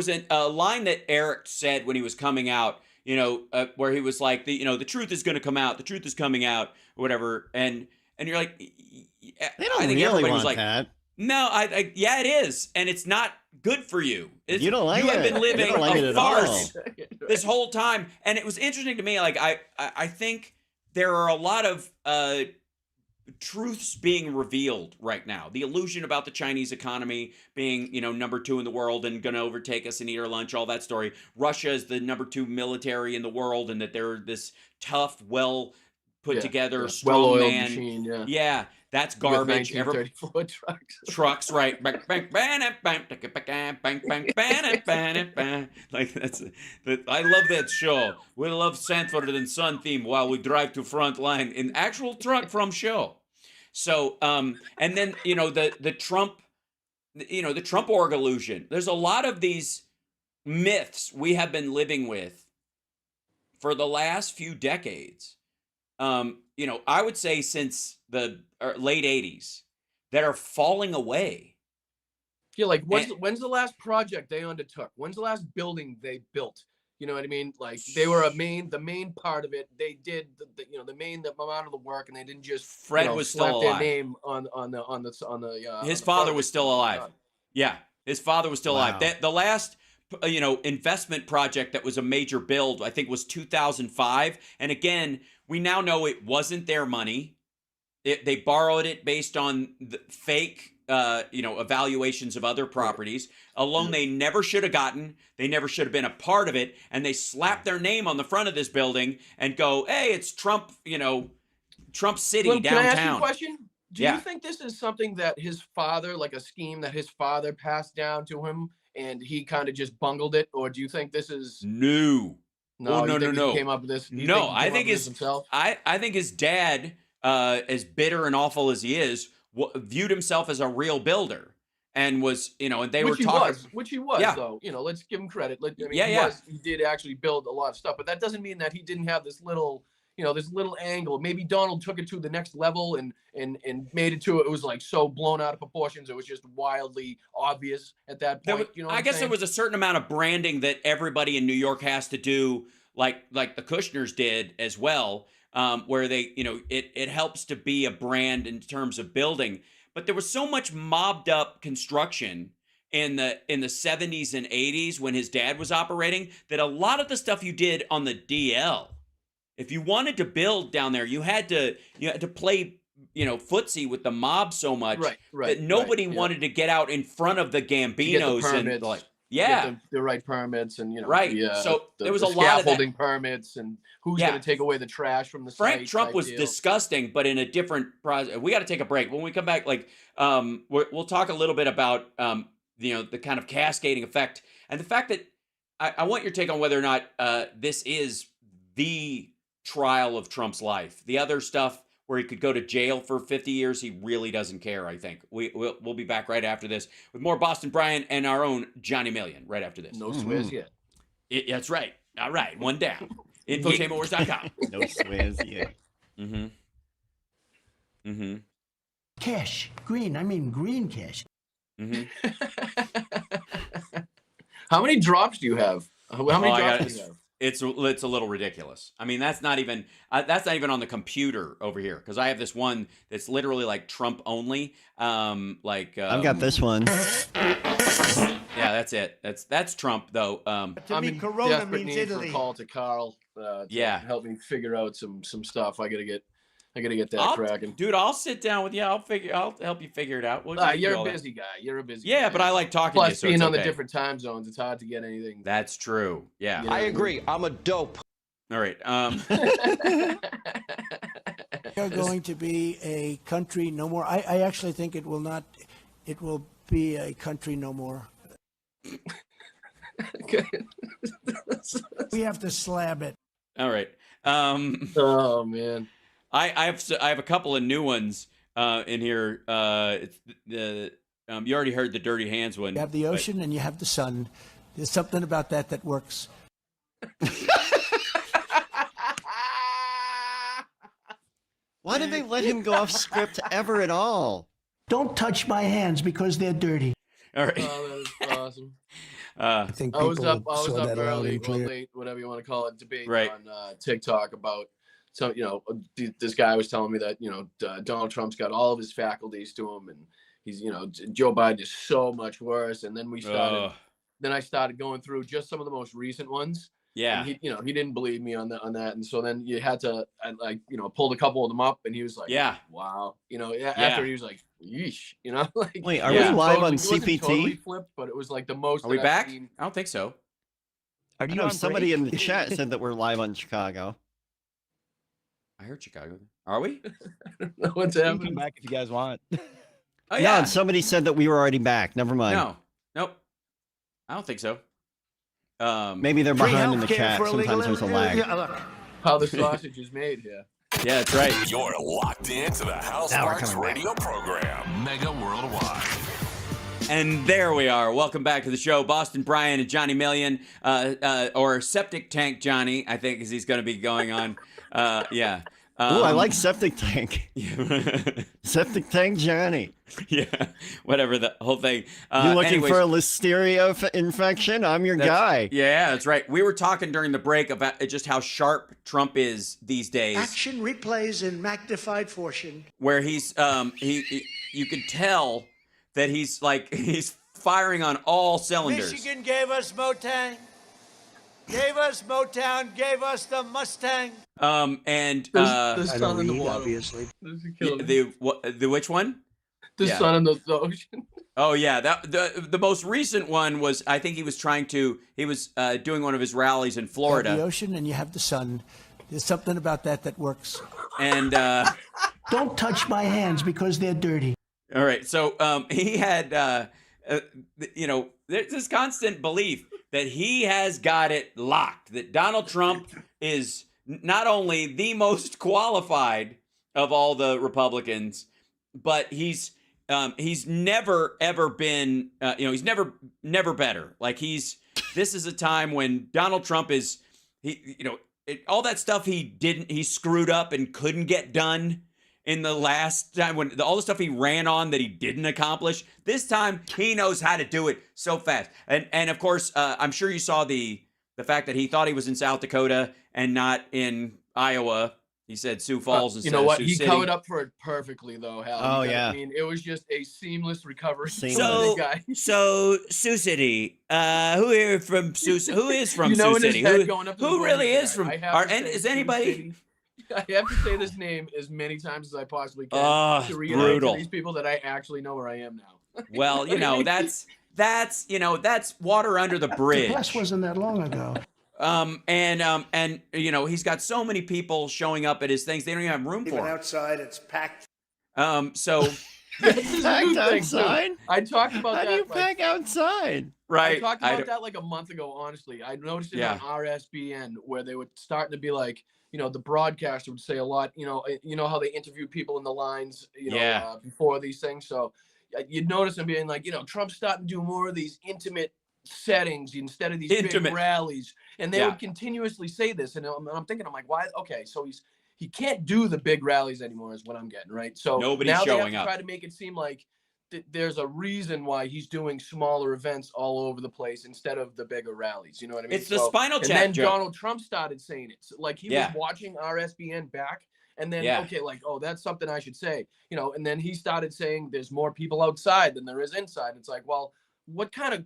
a line that Eric said when he was coming out, where he was like, the truth is going to come out, the truth is coming out, or whatever, and you're like, they don't really want like, that. No, yeah, it is, and it's not good for you. You don't like it. You have been living a farce this whole time, and it was interesting to me. Like, I think there are a lot of truths being revealed right now. The illusion about the Chinese economy being, number 2 in the world and going to overtake us and eat our lunch, all that story. Russia is the number 2 military in the world, and that they're this tough, well put together, strong man. Machine, yeah, that's garbage. 1934 trucks, right? Like, I love that show. We love Sanford and Son theme while we drive to front line in actual truck from show. So, and then the Trump, the Trump org illusion. There's a lot of these myths we have been living with for the last few decades. I would say since the late 80s, that are falling away. Yeah, like when's the last project they undertook? When's the last building they built? You know what I mean? Like, they were the main part of it. They did the main amount of the work, and they didn't just Fred was still alive. Their name on the his father was still alive. Yeah. His father was still alive. The last, investment project that was a major build, I think, was 2005. And again, we now know it wasn't their money. They borrowed it based on the fake, evaluations of other properties. A loan they never should have gotten. They never should have been a part of it. And they slapped their name on the front of this building and go, hey, it's Trump, Trump City downtown. Can I ask you a question? Do you think this is something that his father, like a scheme that his father passed down to him and he kind of just bungled it? Or do you think this is... No. No, no. He came up with this? I think himself? I think his dad, as bitter and awful as he is, viewed himself as a real builder. And was, and they were talking... Which he was, though. Let's give him credit. He did actually build a lot of stuff. But that doesn't mean that he didn't have this little... this little angle. Maybe Donald took it to the next level and made it to it was like so blown out of proportions. It was just wildly obvious at that point. I guess there was a certain amount of branding that everybody in New York has to do, like the Kushners did as well, where they, it helps to be a brand in terms of building. But there was so much mobbed up construction in the 70s and 80s when his dad was operating that a lot of the stuff you did on the DL, if you wanted to build down there, you had to play, footsie with the mob so much that nobody wanted to get out in front of the Gambinos and get the right permits and so there was a lot of scaffolding permits and who's going to take away the trash from the Frank site. Trump was disgusting, but in a different process. We got to take a break. When we come back, we'll talk a little bit about the kind of cascading effect and the fact that I want your take on whether or not this is the trial of Trump's life. The other stuff where he could go to jail for 50 years, he really doesn't care, I think. We'll be back right after this with more Boston Brian and our own Johnny Million right after this. No swears yet. That's right. All right, one down. Infotainmentwars.com. No swears yet. Cash. Green cash. How many drops do you have? How many drops do you have? It's a little ridiculous. I mean, that's not even on the computer over here because I have this one that's literally like Trump only. I've got this one. Yeah, that's it. That's Trump though. To me, Corona means need Italy. For a call to Carl. To help me figure out some stuff. I gotta get that cracking. Dude, I'll sit down with you. I'll help you figure it out. You're a busy guy. You're a busy guy. Yeah, but I like talking to you. Plus, being on the different time zones, it's hard to get anything. That's true. Yeah. I agree. I'm a dope. All right. We're going to be a country no more. I actually think it will not. It will be a country no more. We have to slab it. All right. Oh man. I have a couple of new ones in here. It's you already heard the dirty hands one. You have the ocean and you have the sun. There's something about that works. Why did they let him go off script ever at all? Don't touch my hands because they're dirty. All right. Oh, that is awesome. I think I was up that early, or late, whatever you want to call it, debate on TikTok about. So, this guy was telling me that, Donald Trump's got all of his faculties to him and he's, Joe Biden is so much worse. And then I started going through just some of the most recent ones. Yeah. And he didn't believe me on that. And so then you had to pulled a couple of them up and he was like, wow. After he was like, yeesh, wait, are we live on CPT? Totally flipped, but it was like the most. Are we back? I don't think so. Somebody in the chat said that we're live on Chicago. I heard Chicago. Are we? I don't know what's happening. Come back if you guys want. Oh yeah. No, somebody said that we were already back. Never mind. No. Nope. I don't think so. Maybe they're behind in the chat. Sometimes there's a lag. How the sausage is made here. Yeah, that's right. You're locked into the House Sparks radio program, Mega Worldwide. And there we are. Welcome back to the show. Boston Brian and Johnny Million, or Septic Tank Johnny, I think, as he's going to be going on. Yeah. I like Septic Tank. Septic Tank Johnny. Yeah, whatever, the whole thing. You looking for a listeria infection? I'm your guy. Yeah, that's right. We were talking during the break about just how sharp Trump is these days. Action replays in magnified fortune. Where he's, you can tell that he's firing on all cylinders. Michigan gave us Motown. Gave us Motown, gave us the Mustang. And the sun in the water, obviously. The which one? The sun in the ocean. Oh yeah, that the most recent one was, I think he was doing one of his rallies in Florida. You have the ocean and you have the sun. There's something about that works. And don't touch my hands because they're dirty. All right, so he had there's this constant belief that he has got it locked, that Donald Trump is not only the most qualified of all the Republicans, but he's never ever been he's never better. Like this is a time when Donald Trump is all that stuff he screwed up and couldn't get done in the last time, when all the stuff he ran on that he didn't accomplish. This time he knows how to do it so fast. And of course, I'm sure you saw the fact that he thought he was in South Dakota and not in Iowa. He said Sioux Falls instead You know what? of Sioux He City. covered up for it perfectly, though, Hal. Oh, yeah. I mean, it was just a seamless recovery. So Sioux City. Who here from Sioux? Who is from You know, Sioux in his City? head going up to the Who really border, is from? I have to say Is Sioux anybody? City. I have to say this name as many times as I possibly can Oh, to reiterate brutal. to these people that I actually know where I am now. Well, that's water under the bridge. The press wasn't that long ago. And he's got so many people showing up at his things, they don't even have room for Even him. outside, it's packed. So This is a new thing, too. outside? I talked about How that. do you like, pack outside? right, I talked about that like a month ago, honestly. I noticed it on RSBN where they were starting to be like, the broadcaster would say a lot, you know how they interview people in the lines, before these things. So you'd notice them being like, Trump's starting to do more of these intimate settings instead of these big rallies. And they would continuously say this. And I'm thinking, I'm like, why? Okay, so he can't do the big rallies anymore is what I'm getting, right? So nobody's now showing they have to try to make it seem like there's a reason why he's doing smaller events all over the place instead of the bigger rallies. You know what I mean? It's the spinal tap And then joke. Donald Trump started saying it. So, like he was watching RSBN back, and then that's something I should say. And then he started saying there's more people outside than there is inside. It's like, well, what kind of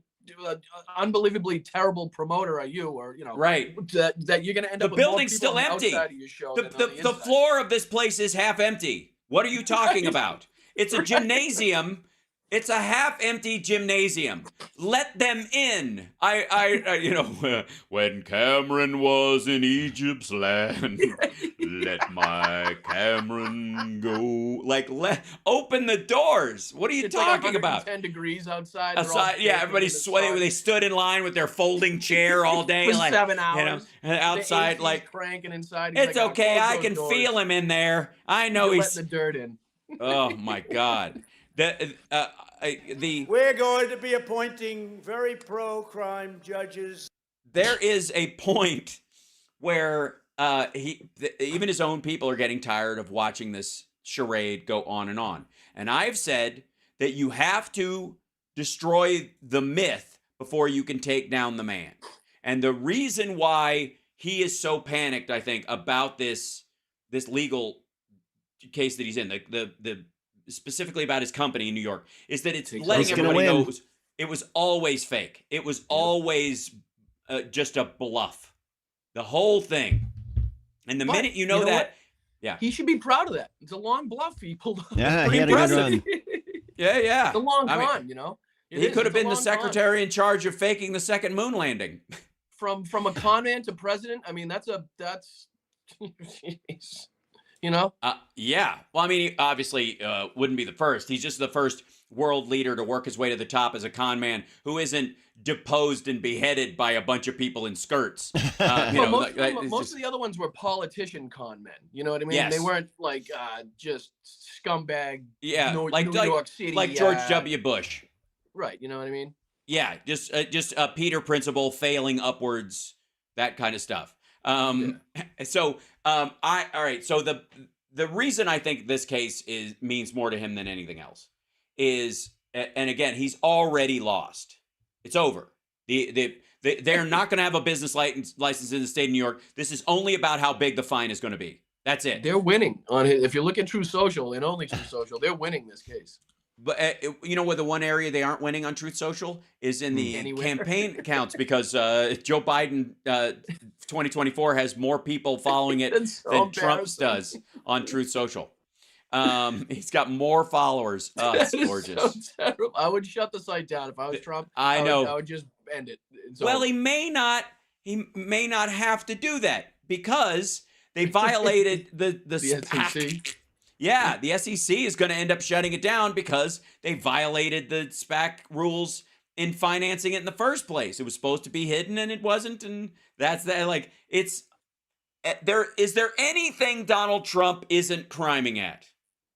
unbelievably terrible promoter are you, or right, that you're gonna end up the with more building's people still empty. outside of your show The floor of this place is half empty. What are you talking about? It's a gymnasium. It's a half-empty gymnasium. Let them in. When Cameron was in Egypt's land, let my Cameron go. Open the doors. What are you talking about? 10 degrees outside. Everybody's sweating. They stood in line with their folding chair all day, for 7 hours. Outside, cranking inside. It's okay. I can feel him in there. I know he's letting the dirt in. Oh my God. We're going to be appointing very pro-crime judges. There is a point where even his own people are getting tired of watching this charade go on. And I've said that you have to destroy the myth before you can take down the man. And the reason why he is so panicked, I think, about this legal case that he's in, the specifically about his company in New York, is that it's letting everybody know it was always fake. It was always just a bluff. The whole thing. And the minute you know that, he should be proud of that. It's a long bluff he pulled off. Yeah, he had a good run. Yeah. It's a long con, He could have been the secretary in charge of faking the second moon landing. From a con man to president, I mean, that's Yeah. Well, I mean, he obviously wouldn't be the first. He's just the first world leader to work his way to the top as a con man who isn't deposed and beheaded by a bunch of people in skirts. Most of the other ones were politician con men. You know what I mean? Yes. They weren't just scumbag. Yeah, New York City, like George W. Bush. Right. You know what I mean? Yeah, just a Peter principle failing upwards, that kind of stuff. So all right. So the reason I think this case means more to him than anything else is, and again, he's already lost. It's over. They're not going to have a business license in the state of New York. This is only about how big the fine is going to be. That's it. They're winning on it. If you look at True Social and only True Social, they're winning this case. But you know where the one area they aren't winning on Truth Social is in the campaign accounts, because Joe Biden 2024 has more people following it than Trump's does on Truth Social. He's got more followers. Oh, it's gorgeous. So terrible. I would shut the site down if I was Trump. I know. I would just end it. Well, he may not have to do that because they violated the SEC. Yeah, the SEC is going to end up shutting it down because they violated the SPAC rules in financing it in the first place. It was supposed to be hidden and it wasn't, and that's that. Like, it's there. Is there anything Donald Trump isn't criming at?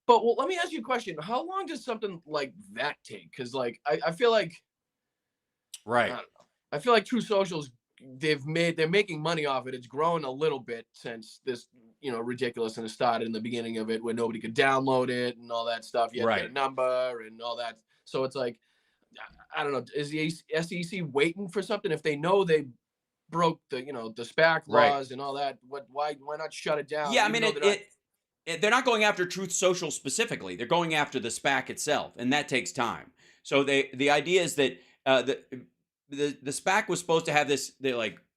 But let me ask you a question. How long does something like that take? Because like I feel like, right. I feel like True Social's they're making money off it. It's grown a little bit since this ridiculousness started in the beginning of it, where nobody could download it and all that stuff. You had to get a number and all that. So it's like, I don't know. Is the SEC waiting for something? If they know they broke the SPAC laws and all that, why not shut it down? Yeah, I mean they're not going after Truth Social specifically. They're going after the SPAC itself, and that takes time. So the idea is that the SPAC was supposed to have this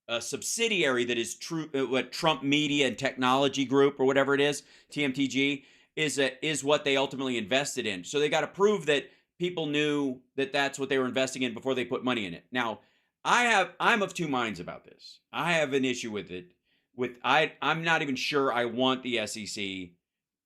a subsidiary that is what Trump Media and Technology Group or whatever it is, TMTG, is what they ultimately invested in. So they got to prove that people knew that that's what they were investing in before they put money in it. Now, I'm of two minds about this. I have an issue with it. I'm not even sure I want the SEC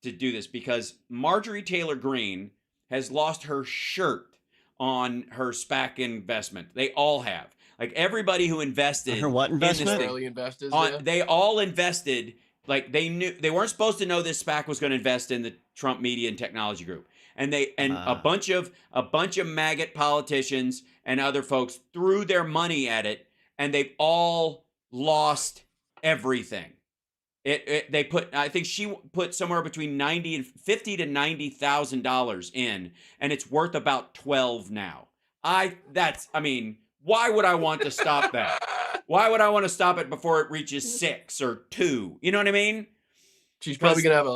to do this, because Marjorie Taylor Greene has lost her shirt on her SPAC investment. They all have. Like, everybody who invested her what investment? In this Early investors, they all invested. Like, they weren't supposed to know this SPAC was going to invest in the Trump Media and Technology Group, and a bunch of maggot politicians and other folks threw their money at it, and they've all lost everything. I think she put somewhere between $50,000 to $90,000 in, and it's worth about 12 now. Why would I want to stop that? Why would I want to stop it before it reaches 6 or 2? You know what I mean? She's probably gonna have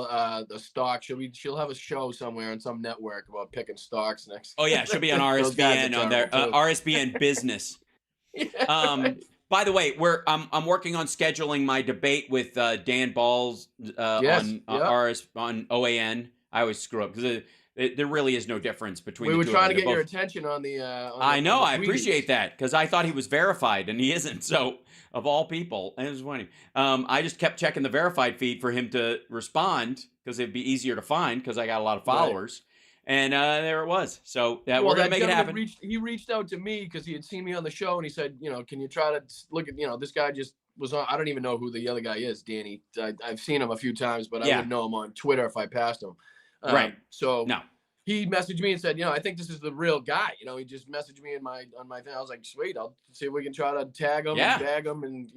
a stock. She'll have a show somewhere on some network about picking stocks next. Oh yeah, she'll be on RSBN on their RSBN Business. Yeah, By the way, I'm working on scheduling my debate with Dan Balls on OAN. I always screw up because there really is no difference between. We the were two trying of to them. get your attention on the. I know. I appreciate that, because I thought he was verified and he isn't. So, of all people, and it was funny. I just kept checking the verified feed for him to respond, because it'd be easier to find, because I got a lot of followers. Right. And there it was. So we're gonna make it happen. He reached out to me because he had seen me on the show, and he said, can you try to look at, this guy just was on. I don't even know who the other guy is, Danny. I've seen him a few times, but I wouldn't know him on Twitter if I passed him. Right. So no. He messaged me and said, I think this is the real guy. He just messaged me on my thing. I was like, sweet, I'll see if we can try to tag him and bag him and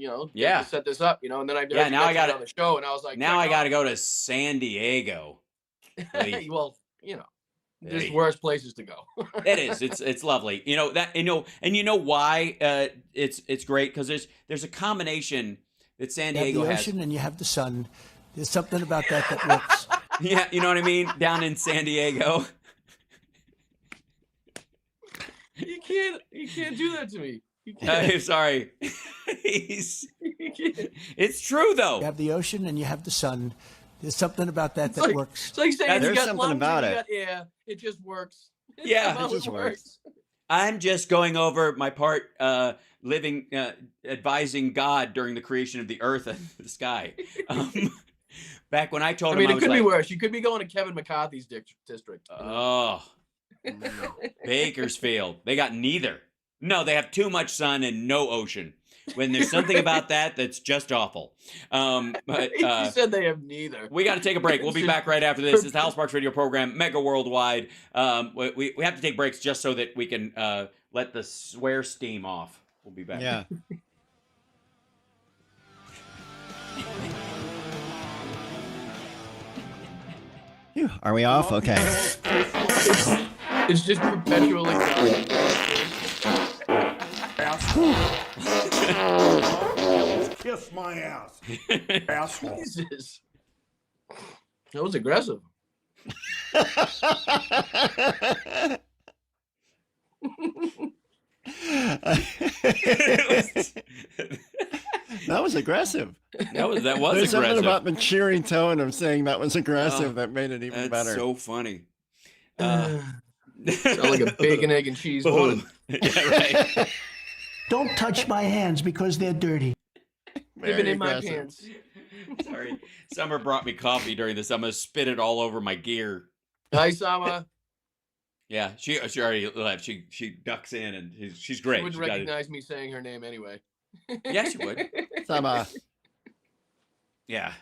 set this up. And then I now I got on the show, and I was like, now I got to go to San Diego. Well, there's worse places to go. It is. It's lovely. And you know why it's great, because there's a combination that San Diego has. You have the ocean and you have the sun. There's something about that works. Yeah, you know what I mean? Down in San Diego. You can't do that to me. I'm sorry. It's true, though. You have the ocean and you have the sun. There's something about that works. It's like saying there's you got something about you it. got air. It just works. Yeah, it just works. I'm just going over my part, advising God during the creation of the earth and the sky. Back when I told him, it could be worse. You could be going to Kevin McCarthy's district. Oh, Bakersfield. They got neither. No, they have too much sun and no ocean. When there's something about that's just awful. But you said they have neither. We got to take a break. We'll be back right after this. It's the House Sparks Radio program, Mega Worldwide. We have to take breaks just so that we can let the swear steam off. We'll be back. Yeah. Phew, are we off? Okay. It's just perpetually going. Kiss my ass. Asshole. Jesus. That was aggressive. That was aggressive. That was There's aggressive. something about the cheering tone of saying that was aggressive that made it even better. That's so funny. Sound like a bacon, egg, and cheese morning. Yeah, right. Don't touch my hands because they're dirty. They've been in my pants. Sorry. Summer brought me coffee during this. I'm going to spit it all over my gear. Hi, Summer. Yeah, she already left. She ducks in, and she's great. She wouldn't recognize me saying her name anyway. Yeah, she would. Summer. Yeah.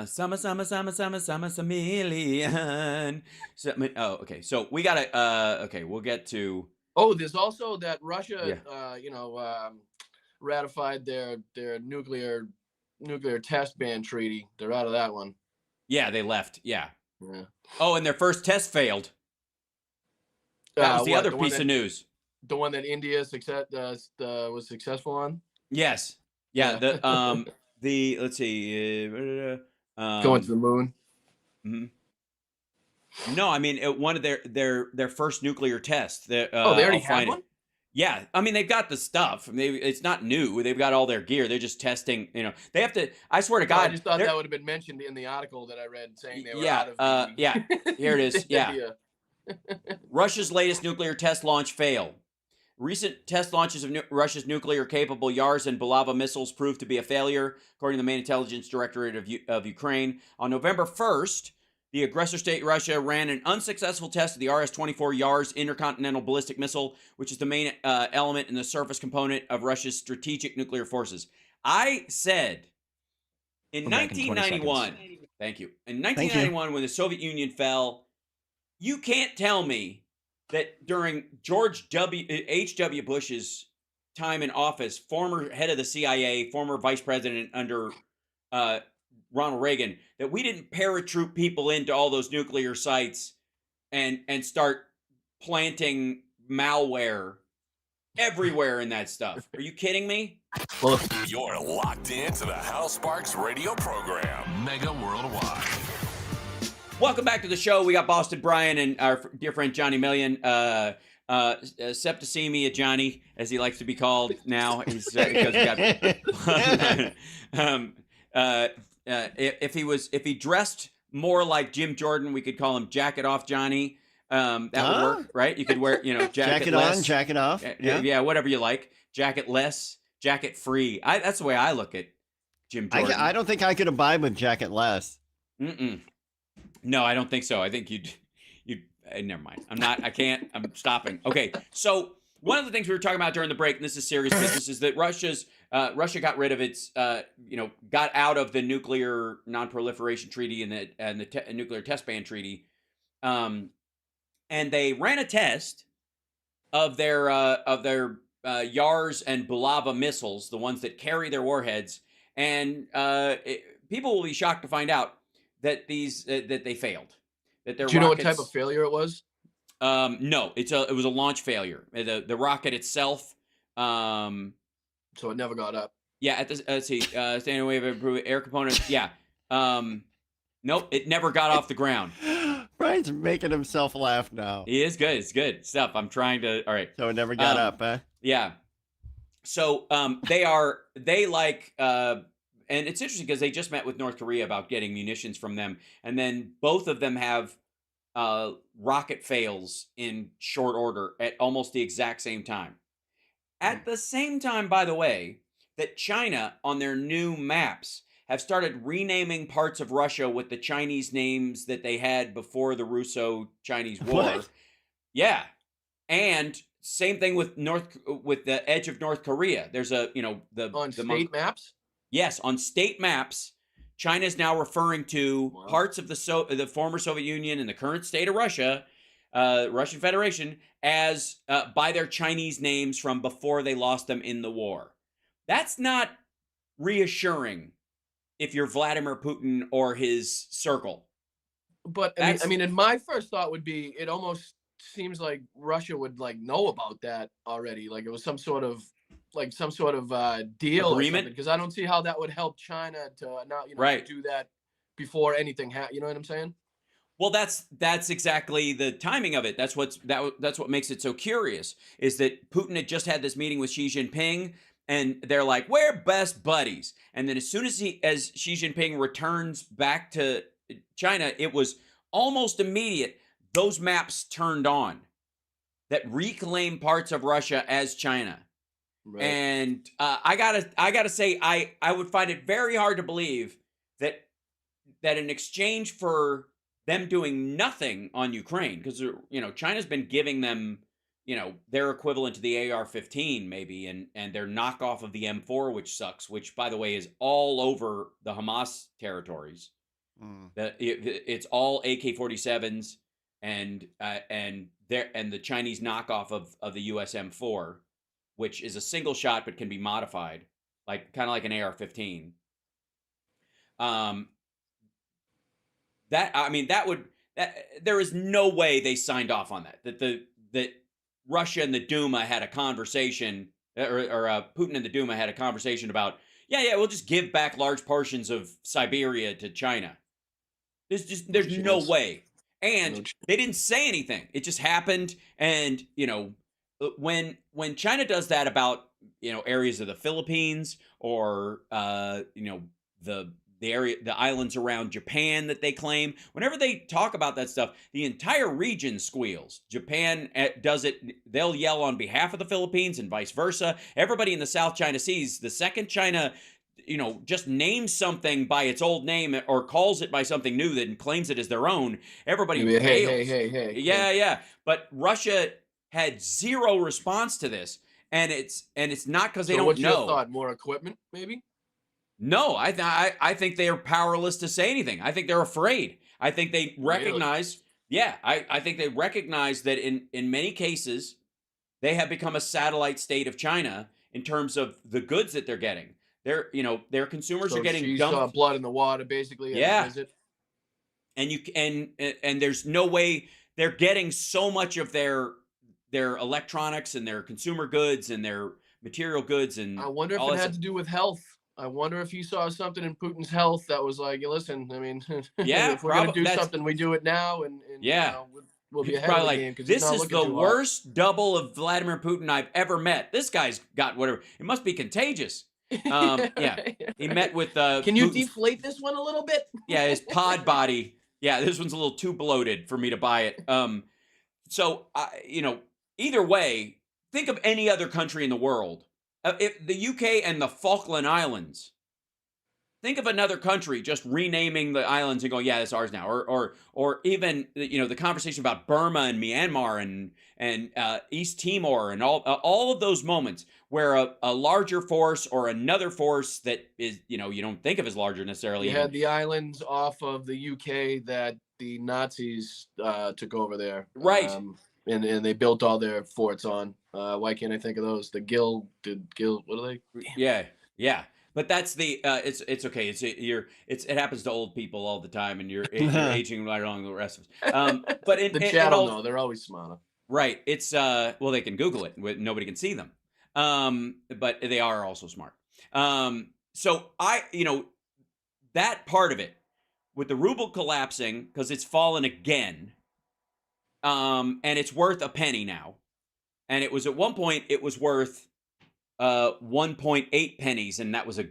Summer, million. Oh, okay. So we gotta. Okay, we'll get to. Oh, there's also that Russia, ratified their nuclear test ban treaty. They're out of that one. Yeah, they left. Yeah. Oh, and their first test failed. That was the other piece of news. The one that India was successful on. Yes. Yeah. The let's see. Going to the moon. Mm-hmm. No, I mean one of their first nuclear test. They already had one. Yeah, I mean they've got the stuff. It's not new. They've got all their gear. They're just testing. They have to. I swear to God, I just thought that would have been mentioned in the article that I read, saying they were out of. Yeah, here it is. Yeah. Russia's latest nuclear test launch failed. Recent test launches of Russia's nuclear-capable Yars and Bulava missiles proved to be a failure, according to the main intelligence directorate of Ukraine. On November 1st, the aggressor state Russia ran an unsuccessful test of the RS-24 Yars intercontinental ballistic missile, which is the main element in the surface component of Russia's strategic nuclear forces. I said in 1991, thank you. In 1991, when the Soviet Union fell, you can't tell me that during George H.W. Bush's time in office, former head of the CIA, former vice president under Ronald Reagan, that we didn't paratroop people into all those nuclear sites and start planting malware everywhere in that stuff. Are you kidding me? Well, you're locked into the Hal Sparks radio program, Mega Worldwide. Welcome back to the show. We got Boston Brian and our dear friend Johnny Million. Septicemia Johnny, as he likes to be called now. He's because he got. If he dressed more like Jim Jordan, we could call him Jacket Off Johnny. That would work, right? You could wear, jacket on, jacket off. Yeah, whatever you like. Jacket less, jacket free. That's the way I look at Jim Jordan. I don't think I could abide with jacket less. No, I don't think so. I think you'd never mind. I can't. I'm stopping. Okay. So one of the things we were talking about during the break, and this is serious business, is that Russia got rid of its, got out of the nuclear non-proliferation treaty and the nuclear test ban treaty. And they ran a test of their Yars and Bulava missiles, the ones that carry their warheads. And people will be shocked to find out that that they failed. That their Do you know what type of failure it was? No, it was a launch failure. The rocket itself. So it never got up. Yeah, let's see. Standing wave improved air components. Yeah. Nope, it never got off the ground. Brian's making himself laugh now. He is good. It's good stuff. I'm trying to. All right. So it never got up, huh? Yeah. So and it's interesting because they just met with North Korea about getting munitions from them. And then both of them have rocket fails in short order at almost the exact same time. At the same time, by the way, that China on their new maps have started renaming parts of Russia with the Chinese names that they had before the Russo-Chinese War. What? Yeah. And same thing with the edge of North Korea. There's state maps? Yes, on state maps, China is now referring to parts of the former Soviet Union and the current state of Russia, Russian Federation, as by their Chinese names from before they lost them in the war. That's not reassuring if you're Vladimir Putin or his circle. But I mean, and my first thought would be, it almost seems like Russia would know about that already. Like it was some sort of deal agreement, because I don't see how that would help China to not right. do that before anything happened. You know what I'm saying? Well, that's exactly the timing of it. That's what makes it so curious, is that Putin had just had this meeting with Xi Jinping, and they're like, we're best buddies. And then as soon as Xi Jinping returns back to China, it was almost immediate. Those maps turned on that reclaim parts of Russia as China. Right. And I gotta say, I would find it very hard to believe that in exchange for them doing nothing on Ukraine, because China's been giving them their equivalent to the AR-15 maybe, and their knockoff of the M4, which sucks, which by the way is all over the Hamas territories. It's all AK-47s and the Chinese knockoff of the US M4, which is a single shot but can be modified, kind of like an AR-15. There is no way they signed off on that. That Russia and the Duma had a conversation, or Putin and the Duma had a conversation about, we'll just give back large portions of Siberia to China. There's no way. And they didn't say anything. It just happened. And when China does that about areas of the Philippines, or the islands around Japan that they claim, whenever they talk about that stuff, the entire region squeals. Japan does it. They'll yell on behalf of the Philippines and vice versa. Everybody in the South China Seas, the second China just names something by its old name or calls it by something new that claims it as their own, everybody bails. Hey. Yeah. But Russia had zero response to this, and it's not because they don't know. What's your thought? More equipment, maybe? No, I think they are powerless to say anything. I think they're afraid. I think they recognize. Really? Yeah, I think they recognize that in many cases, they have become a satellite state of China in terms of the goods that they're getting. Their consumers are getting dumped. Blood in the water, basically. Yeah. And there's no way they're getting so much of their electronics and their consumer goods and their material goods, and I wonder if it had to do with health. I wonder if you saw something in Putin's health that was like, listen, I mean, if we're going to do something, we do it now, and we'll be ahead of the game. This is the worst double of Vladimir Putin I've ever met. This guy's got whatever. It must be contagious. He met with Can you deflate this one a little bit? Yeah, his pod body. Yeah, this one's a little too bloated for me to buy it. So either way, think of any other country in the world. If the UK and the Falkland Islands, think of another country just renaming the islands and going, yeah, that's ours now. Or even the conversation about Burma and Myanmar and East Timor and all of those moments where a larger force or another force that is you don't think of as larger necessarily. You had the islands off of the UK that the Nazis took over there, right? And they built all their forts on. Why can't I think of those? The Gil. What are they? Yeah. But that's the. It's okay. It happens to old people all the time, and you're aging right along the rest of us. But the channel, no, they're always smarter. Right. It's well, they can Google it. Nobody can see them. But they are also smart. So that part of it, with the ruble collapsing because it's fallen again. And it's worth a penny now. And it was at one point it was worth 1.8 pennies, and that was a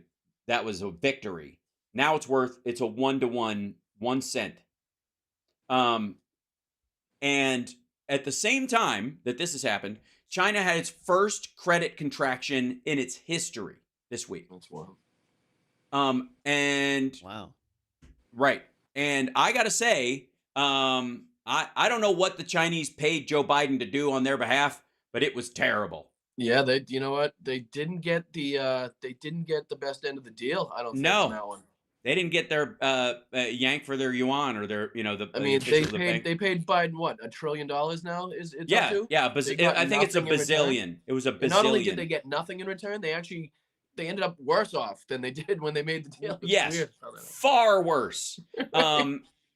victory. Now it's a 1-to-1, 1 cent. And at the same time that this has happened, China had its first credit contraction in its history this week. That's wild. And wow. Right. And I gotta say, I don't know what the Chinese paid Joe Biden to do on their behalf, but it was terrible. Yeah, you know what? They didn't get the best end of the deal. I don't think on that one. They didn't get their yank for their yuan or their they paid Biden what, $1 trillion now? Is it up to? Yeah, but I think it's a bazillion. It was a bazillion. And not only did they get nothing in return, they ended up worse off than they did when they made the deal. Yes, far worse.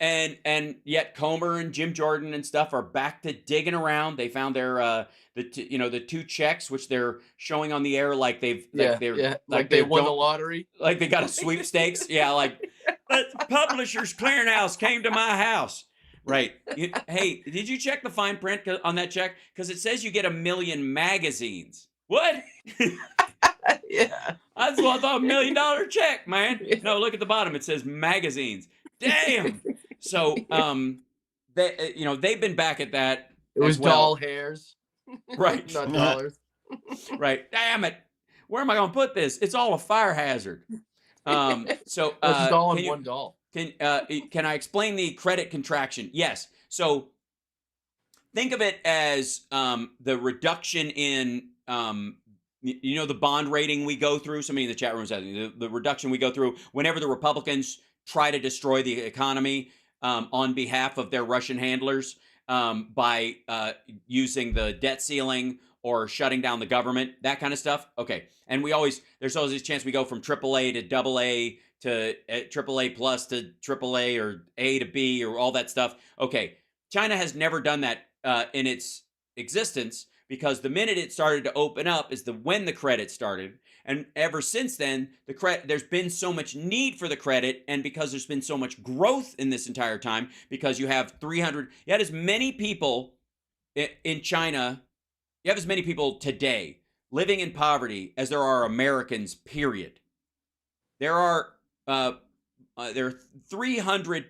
And yet Comer and Jim Jordan and stuff are back to digging around. They found their the 2 checks which they're showing on the air like they won the lottery, like they got a sweepstakes. Yeah, like the Publishers Clearinghouse came to my house. Right. Hey, did you check the fine print on that check? Because it says you get 1 million magazines. What? Yeah. I thought $1 million check, man. No, look at the bottom. It says magazines. Damn. So, they've been back at that. It was well. doll hairs. Right. Not dollars. Right. Damn it. Where am I going to put this? It's all a fire hazard. It's all on one doll. Can I explain the credit contraction? Yes. So think of it as the reduction in the bond rating we go through. Somebody in the chat room is asking the reduction we go through whenever the Republicans try to destroy the economy on behalf of their Russian handlers by using the debt ceiling or shutting down the government, that kind of stuff. Okay. And there's always this chance we go from AAA to AA to AAA plus to AAA or A to B or all that stuff. Okay. China has never done that in its existence, because the minute it started to open up is when the credit started. And ever since then, there's been so much need for the credit, and because there's been so much growth in this entire time, because you had as many people in China, you have as many people today living in poverty as there are Americans, period. There are 300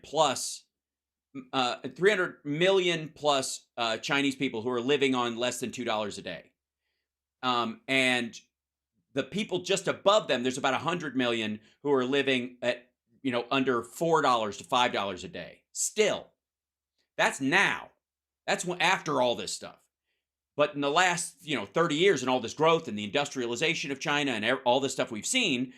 million plus Chinese people who are living on less than $2 a day. And the people just above them, there's about 100 million who are living at, under $4 to $5 a day. Still, that's now. That's after all this stuff. But in the last, 30 years and all this growth and the industrialization of China and all this stuff we've seen,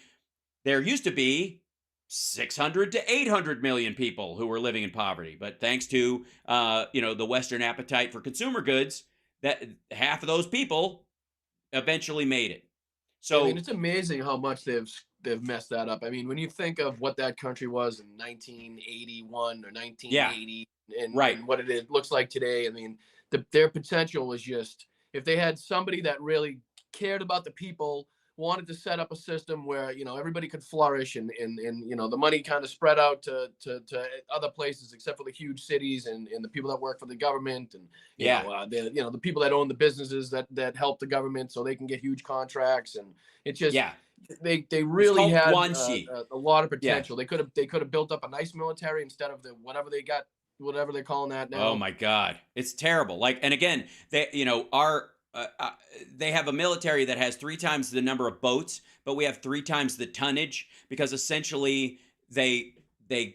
there used to be 600 to 800 million people who were living in poverty. But thanks to, the Western appetite for consumer goods, that half of those people eventually made it. So it's amazing how much they've messed that up. I mean, when you think of what that country was in 1981 or 1980 and what it looks like today, I mean, their potential was just, if they had somebody that really cared about the people, wanted to set up a system where everybody could flourish and the money kind of spread out to other places except for the huge cities and the people that work for the government and the people that own the businesses that help the government so they can get huge contracts, and it's just they really had a lot of potential. They could have built up a nice military instead of whatever they're calling that now. Oh my God, it's terrible. And again, they they have a military that has 3 times the number of boats, but we have 3 times the tonnage, because essentially they any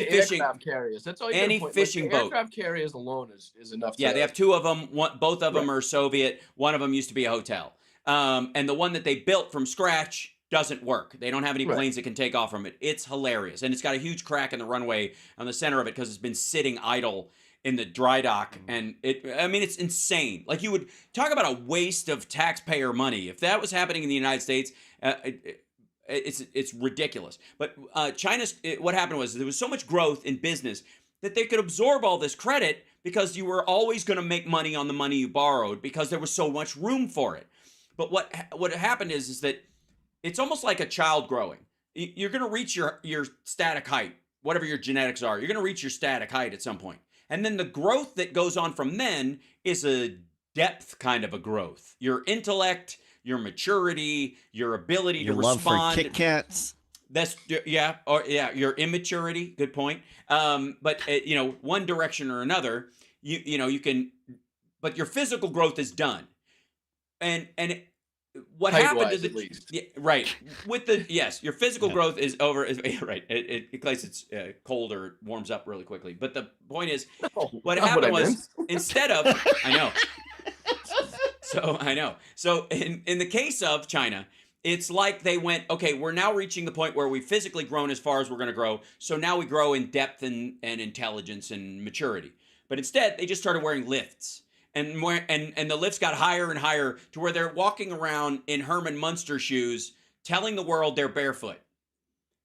fishing aircraft carriers. That's all you any fishing boat. Aircraft carriers alone is enough. Yeah, they have 2 of them. Both of them are Soviet. One of them used to be a hotel. And the one that they built from scratch doesn't work. They don't have any planes that can take off from it. It's hilarious. And it's got a huge crack in the runway on the center of it because it's been sitting idle in the dry dock. And it's insane. You would talk about a waste of taxpayer money. If that was happening in the United States, it's ridiculous. But what happened was there was so much growth in business that they could absorb all this credit because you were always going to make money on the money you borrowed because there was so much room for it. But what happened is that it's almost like a child growing. You're going to reach your static height, whatever your genetics are. You're going to reach your static height at some point. And then the growth that goes on from then is a depth kind of a growth. Your intellect, your maturity, your ability to respond. Your love for Kit Kats. Your immaturity. Good point. But one direction or another, you can, but your physical growth is done. And what happened to your physical growth is over. Right. It gets cold or warms up really quickly. But the point is, what happened was instead of, I know. So in the case of China, it's like they went, okay, we're now reaching the point where we've physically grown as far as we're going to grow. So now we grow in depth and intelligence and maturity. But instead, they just started wearing lifts. And the lifts got higher and higher to where they're walking around in Herman Munster shoes, telling the world they're barefoot.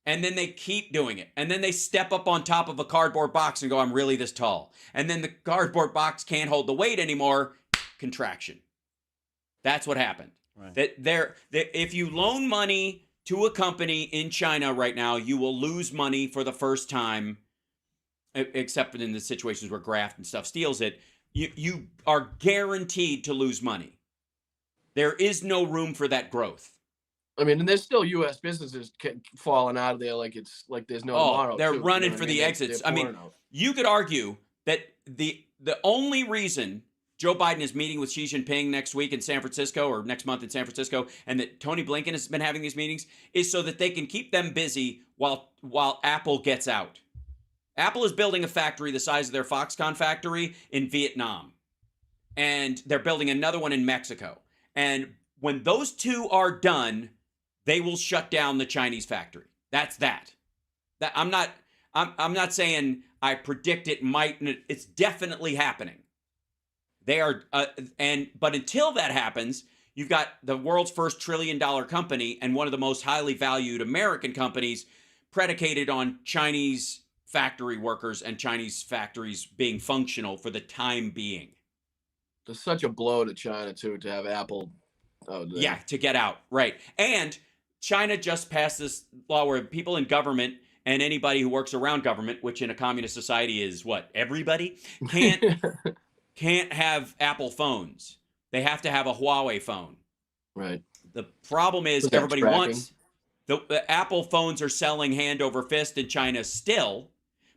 And then they keep doing it. And then they step up on top of a cardboard box and go, I'm really this tall. And then the cardboard box can't hold the weight anymore. Contraction. That's what happened. Right. That if you loan money to a company in China right now, you will lose money for the first time except in the situations where graft and stuff steals it, you are guaranteed to lose money. There is no room for that growth. I mean, and there's still U.S. businesses falling out of there like it's like there's no tomorrow. They're too, running for the exits. I mean, you could argue that the only reason Joe Biden is meeting with Xi Jinping next week in San Francisco, or next month in San Francisco, and that Tony Blinken has been having these meetings is so that they can keep them busy while Apple gets out. Apple is building a factory the size of their Foxconn factory in Vietnam, and they're building another one in Mexico. And when those two are done, they will shut down the Chinese factory. That's that. I'm not saying I predict it might. It's definitely happening. They are, but until that happens, you've got the world's first $1 trillion company and one of the most highly valued American companies predicated on Chinese factory workers and Chinese factories being functional for the time being. There's such a blow to China too to have Apple. Yeah, to get out, right? And China just passed this law where people in government and anybody who works around government, which in a communist society is what, everybody, can't have Apple phones. They have to have a Huawei phone. Right. The problem is everybody wants the Apple phones are selling hand over fist in China still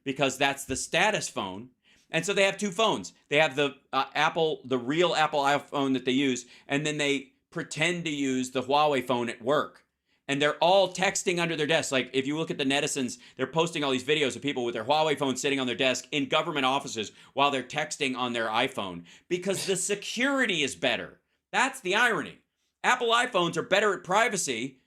because that's the status phone. And so they have two phones. They have the the real Apple iPhone that they use, and then they pretend to use the Huawei phone at work. And they're all texting under their desks. Like, if you look at the netizens, they're posting all these videos of people with their Huawei phones sitting on their desk in government offices while they're texting on their iPhone because the security is better. That's the irony. Apple iPhones are better at privacy.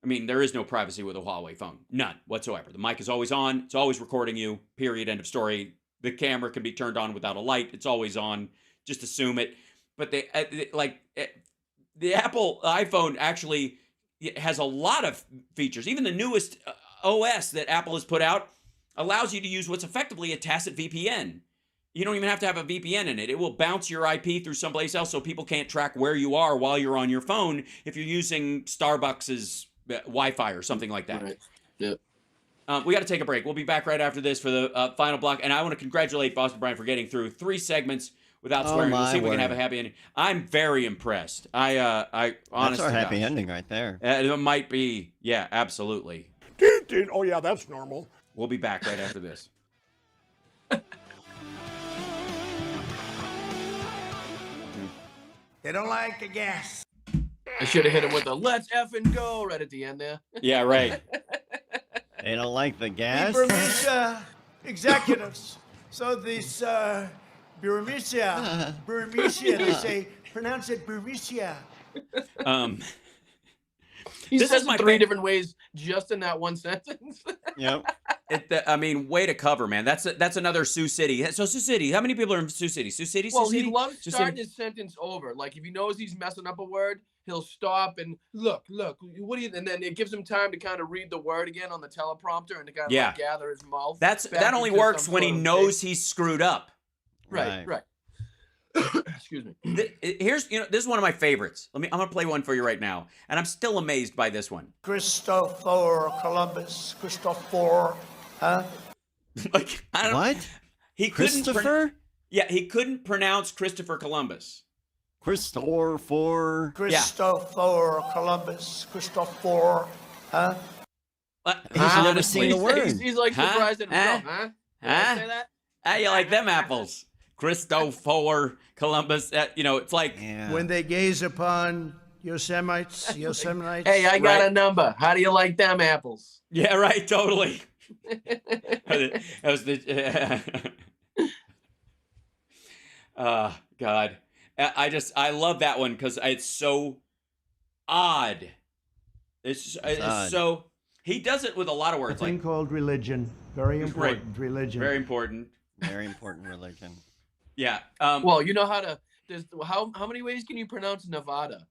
I mean, there is no privacy with a Huawei phone. None whatsoever. The mic is always on. It's always recording you. Period. End of story. The camera can be turned on without a light. It's always on. Just assume it. But the Apple iPhone actually has a lot of features. Even the newest OS that Apple has put out allows you to use what's effectively a tacit VPN. You don't even have to have a VPN in it. It will bounce your IP through someplace else so people can't track where you are while you're on your phone if you're using Starbucks's Wi-Fi or something like that. Right. Yep. We got to take a break. We'll be back right after this for the final block. And I want to congratulate Boston Brian for getting through 3 segments without swearing. We'll see if we can have a happy ending. I'm very impressed. I honestly. That's our happy ending right there. It might be. Yeah, absolutely. Oh, yeah, that's normal. We'll be back right after this. They don't like the gas. I should have hit him with a "let's effing go" right at the end there. Yeah, right. They don't like the gas. The Burmese executives. So this Burmese, they say, pronounce it Burmese. He says it 3 different ways just in that one sentence. Yep. I mean, way to cover, man. That's another Sioux City. So Sioux City, how many people are in Sioux City? Sioux City? Well, Sioux City? he loves starting his sentence over. Like, if he knows he's messing up a word, he'll stop and look, what do you, and then it gives him time to kind of read the word again on the teleprompter and to kind of like gather his mouth. That only works when he knows he's screwed up. Right. Excuse me. This is one of my favorites. I'm gonna play one for you right now, and I'm still amazed by this one. Christopher Columbus. Christopher, huh? Like, I don't. What? He Christopher? He couldn't pronounce Christopher Columbus. Christopher Columbus. Christopher, huh? He's never seen the word. He's like surprised at himself, huh? Did I say that? How you like them apples? Christopher Columbus. It's like when they gaze upon Yosemite. Hey, I got a number. How do you like them apples? Yeah, right. Totally. That was the. God. I love that one because it's so odd. It's odd. so. He does it with a lot of words. A thing called religion. Very important. Religion. Very important. Very important religion. Yeah. Well, you know how to. There's how many ways can you pronounce Nevada?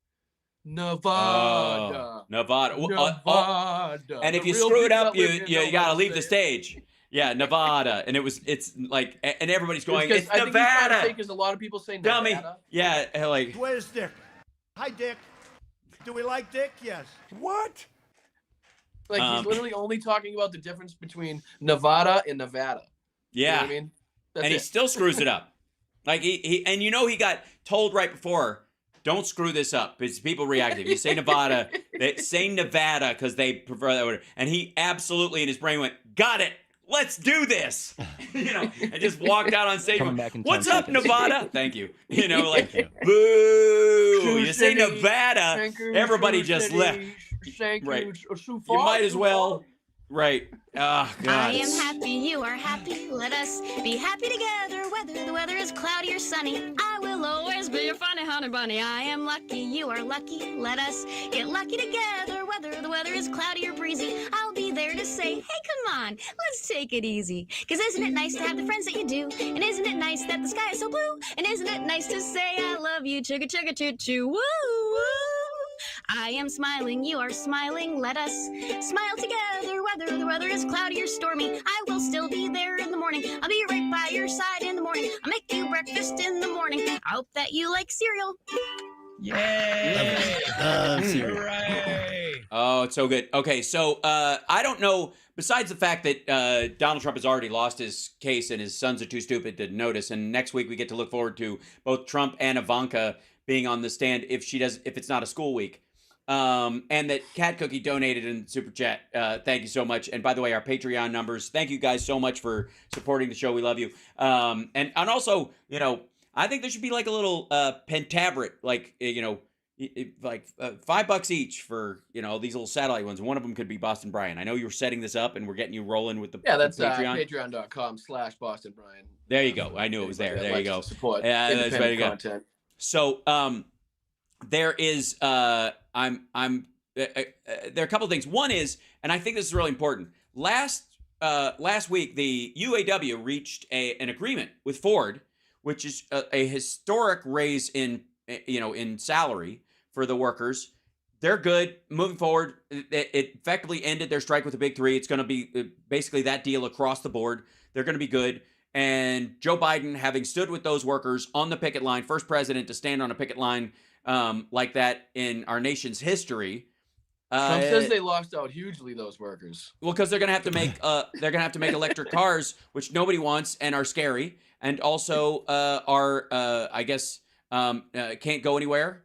Nevada. Nevada. And if you screw it up, you gotta leave the stage. Yeah, Nevada, and it's like, and everybody's going, it's Nevada. Because a lot of people say Dummy. Nevada. Yeah, like. Where's Dick? Hi, Dick. Do we like Dick? Yes. What? Like, he's literally only talking about the difference between Nevada and Nevada. Yeah. You know what I mean? That's and he still screws it up. Like he got told right before, don't screw this up because people react. If you say Nevada, they say Nevada because they prefer that word. And he absolutely in his brain went, got it. Let's do this. And just walked out on stage. What's up, seconds. Nevada? Thank you. Like, boo. You say Nevada, everybody just left. Right. You might as well. Right. Oh, God. I am happy, you are happy. Let us be happy together. Whether the weather is cloudy or sunny, I will always be your funny honey bunny. I am lucky, you are lucky. Let us get lucky together. Whether the weather is cloudy or breezy, I'll be there to say, hey, come on, let's take it easy. Because isn't it nice to have the friends that you do? And isn't it nice that the sky is so blue? And isn't it nice to say I love you? Chugga, chugga, choo, choo, woo, woo. I am smiling, you are smiling. Let us smile together. Whether the weather is cloudy or stormy, I will still be there in the morning. I'll be right by your side in the morning. I'll make you breakfast in the morning. I hope that you like cereal. Yay! Hooray! Oh, it's so good. Okay, so I don't know, besides the fact that Donald Trump has already lost his case and his sons are too stupid to notice, and next week we get to look forward to both Trump and Ivanka being on the stand if it's not a school week. And that Cat Cookie donated in Super Chat. Thank you so much. And by the way, our Patreon numbers, thank you guys so much for supporting the show. We love you. And also, I think there should be like a little pentaverate, like, like $5 each for, these little satellite ones. One of them could be Boston Brian. I know you're setting this up and we're getting you rolling with the that's Patreon. Patreon.com/Boston Brian. There you go. I knew it was there. There you go. Support that's very good. content. So, there is, there are a couple of things. One is, and I think this is really important. Last week, the UAW reached an agreement with Ford, which is a historic raise in salary for the workers. They're good moving forward. It effectively ended their strike with the big three. It's going to be basically that deal across the board. They're going to be good. And Joe Biden, having stood with those workers on the picket line, first president to stand on a picket line like that in our nation's history. Trump says they lost out hugely, those workers. Well, because they're gonna have to make electric cars, which nobody wants and are scary, and also I guess can't go anywhere.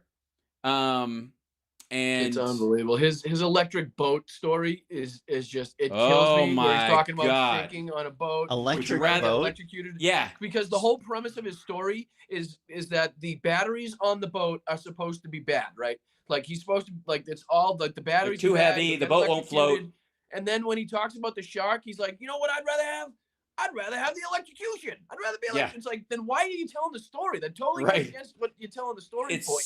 And it's unbelievable. His electric boat story is just, it kills me. Where he's talking about sinking on a boat, electric boat, electrocuted. Yeah, because the whole premise of his story is that the batteries on the boat are supposed to be bad, right? Like he's supposed to, like, it's all like the batteries too heavy, the boat won't float. And then when he talks about the shark, he's like, you know what I'd rather have? I'd rather have the electrocution. I'd rather be electrocuted. Yeah. It's like, then why are you telling the story? That totally goes against what you're telling the story it's for.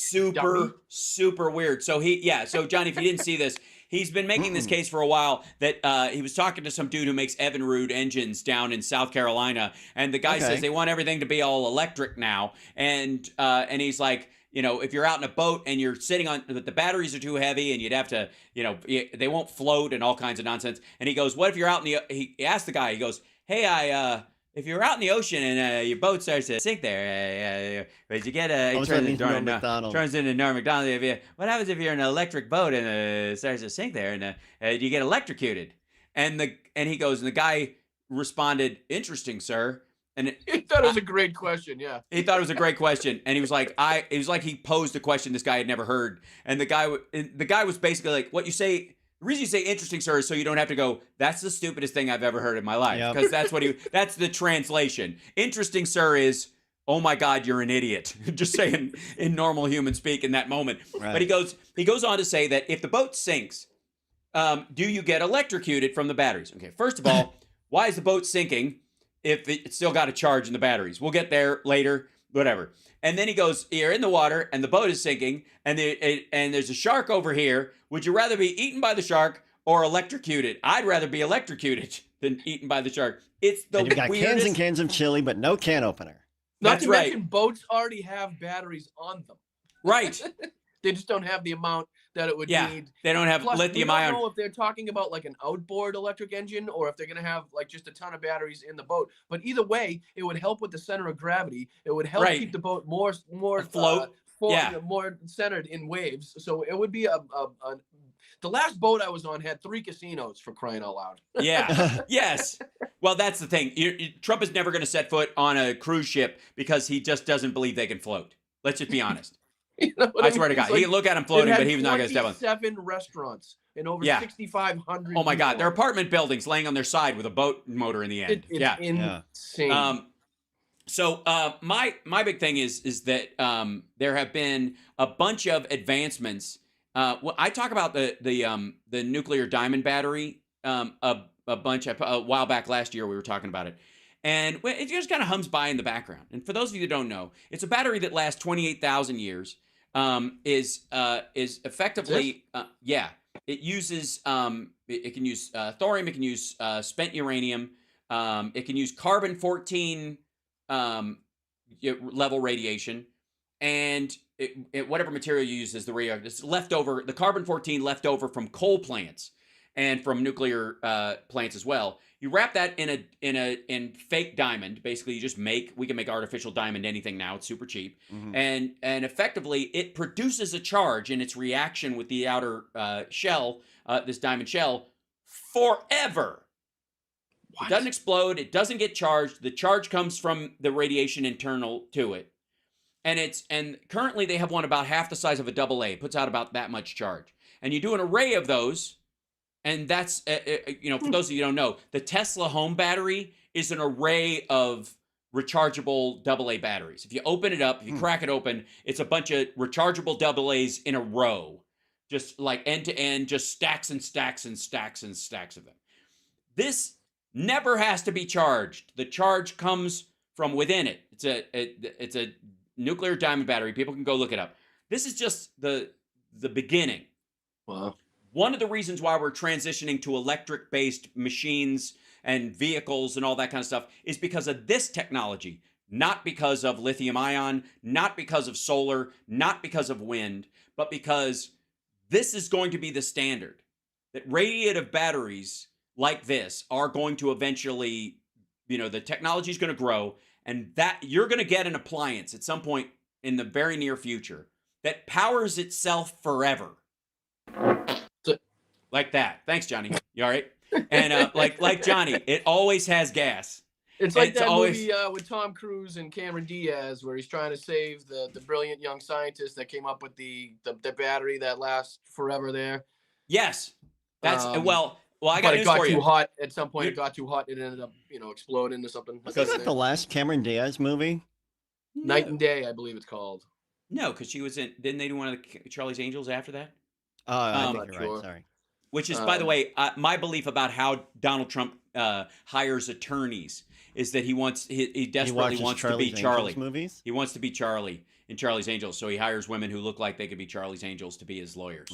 Super weird. So so Johnny, if you didn't see this, he's been making this case for a while that he was talking to some dude who makes Evinrude engines down in South Carolina. And the guy says they want everything to be all electric now. And he's like, if you're out in a boat and you're sitting on, the batteries are too heavy and you'd have to, they won't float and all kinds of nonsense. And he goes, what if you're out in he asked the guy, he goes, hey, if you're out in the ocean and your boat starts to sink there, but you get turns into Norm Macdonald. What happens if you're in an electric boat and it starts to sink there and you get electrocuted? And he goes, and the guy responded, interesting, sir. And he thought it was a great question. Yeah, he thought it was a great question, and he was like, it was like he posed a question this guy had never heard, and the guy was basically like, what you say. The reason you say interesting, sir, is so you don't have to go, that's the stupidest thing I've ever heard in my life. Because that's the translation. Interesting, sir, is, oh my God, you're an idiot. Just saying in normal human speak in that moment. Right. But he goes on to say that if the boat sinks, do you get electrocuted from the batteries? Okay, first of all, why is the boat sinking if it's still got a charge in the batteries? We'll get there later, whatever. And then he goes, you're in the water and the boat is sinking and there's a shark over here. Would you rather be eaten by the shark or electrocuted? I'd rather be electrocuted than eaten by the shark. It's the weirdest. You've got cans and cans of chili, but no can opener. Not to mention boats already have batteries on them. Right. They just don't have the amount that it would need. They don't have lithium ion. I don't know if they're talking about like an outboard electric engine or if they're going to have like just a ton of batteries in the boat. But either way, it would help with the center of gravity. It would help keep the boat more afloat. More centered in waves. So it would be a The last boat I was on had 3 casinos, for crying out loud. Yeah. Yes. Well, that's the thing. Trump is never going to set foot on a cruise ship because he just doesn't believe they can float. Let's just be honest. You know I swear to God. He can look at him floating, but he was not going to step on. 7 restaurants and over 6,500. Oh my God. They're apartment buildings laying on their side with a boat motor in the end. It's insane. So my big thing is that there have been a bunch of advancements. I talk about the nuclear diamond battery a bunch. A while back last year we were talking about it, and it just kind of hums by in the background. And for those of you that don't know, it's a battery that lasts 28,000 years. Is effectively it uses it can use thorium, it can use spent uranium, it can use carbon-14 level radiation, and whatever material you use as the radioactive, it's leftover, the carbon-14 left over from coal plants and from nuclear plants as well. You wrap that in fake diamond. Basically, we can make artificial diamond anything now. It's super cheap, and effectively it produces a charge in its reaction with the outer shell, this diamond shell, forever. It doesn't explode. It doesn't get charged. The charge comes from the radiation internal to it. And currently they have one about half the size of a AA. It puts out about that much charge. And you do an array of those, and that's, for those of you who don't know, the Tesla home battery is an array of rechargeable AA batteries. If you open it up, if you crack it open, it's a bunch of rechargeable AA's in a row, just like end to end, just stacks and stacks and stacks and stacks of them. This never has to be charged. The charge comes from within it. It's a nuclear diamond battery. People can go look it up. This is just the beginning. Wow. One of the reasons why we're transitioning to electric-based machines and vehicles and all that kind of stuff is because of this technology, not because of lithium ion, not because of solar, not because of wind, but because this is going to be the standard. That radiative batteries like this are going to eventually, the technology is going to grow, and that you're going to get an appliance at some point in the very near future that powers itself forever. Like that. Thanks, Johnny. You all right? And like Johnny, it always has gas. It's like that movie with Tom Cruise and Cameron Diaz, where he's trying to save the brilliant young scientist that came up with the battery that lasts forever. There. Yes, that's I got but news it got for you. too hot at some point. It got too hot. It ended up, exploding into something. Was that the last Cameron Diaz movie? Night and Day, I believe it's called. No, because she was in. Didn't they do one of the Charlie's Angels after that? I think you're right. Sorry. Which is, by the way, my belief about how Donald Trump hires attorneys is that he desperately wants to be Charlie. Movies? He wants to be Charlie in Charlie's Angels, so he hires women who look like they could be Charlie's Angels to be his lawyers.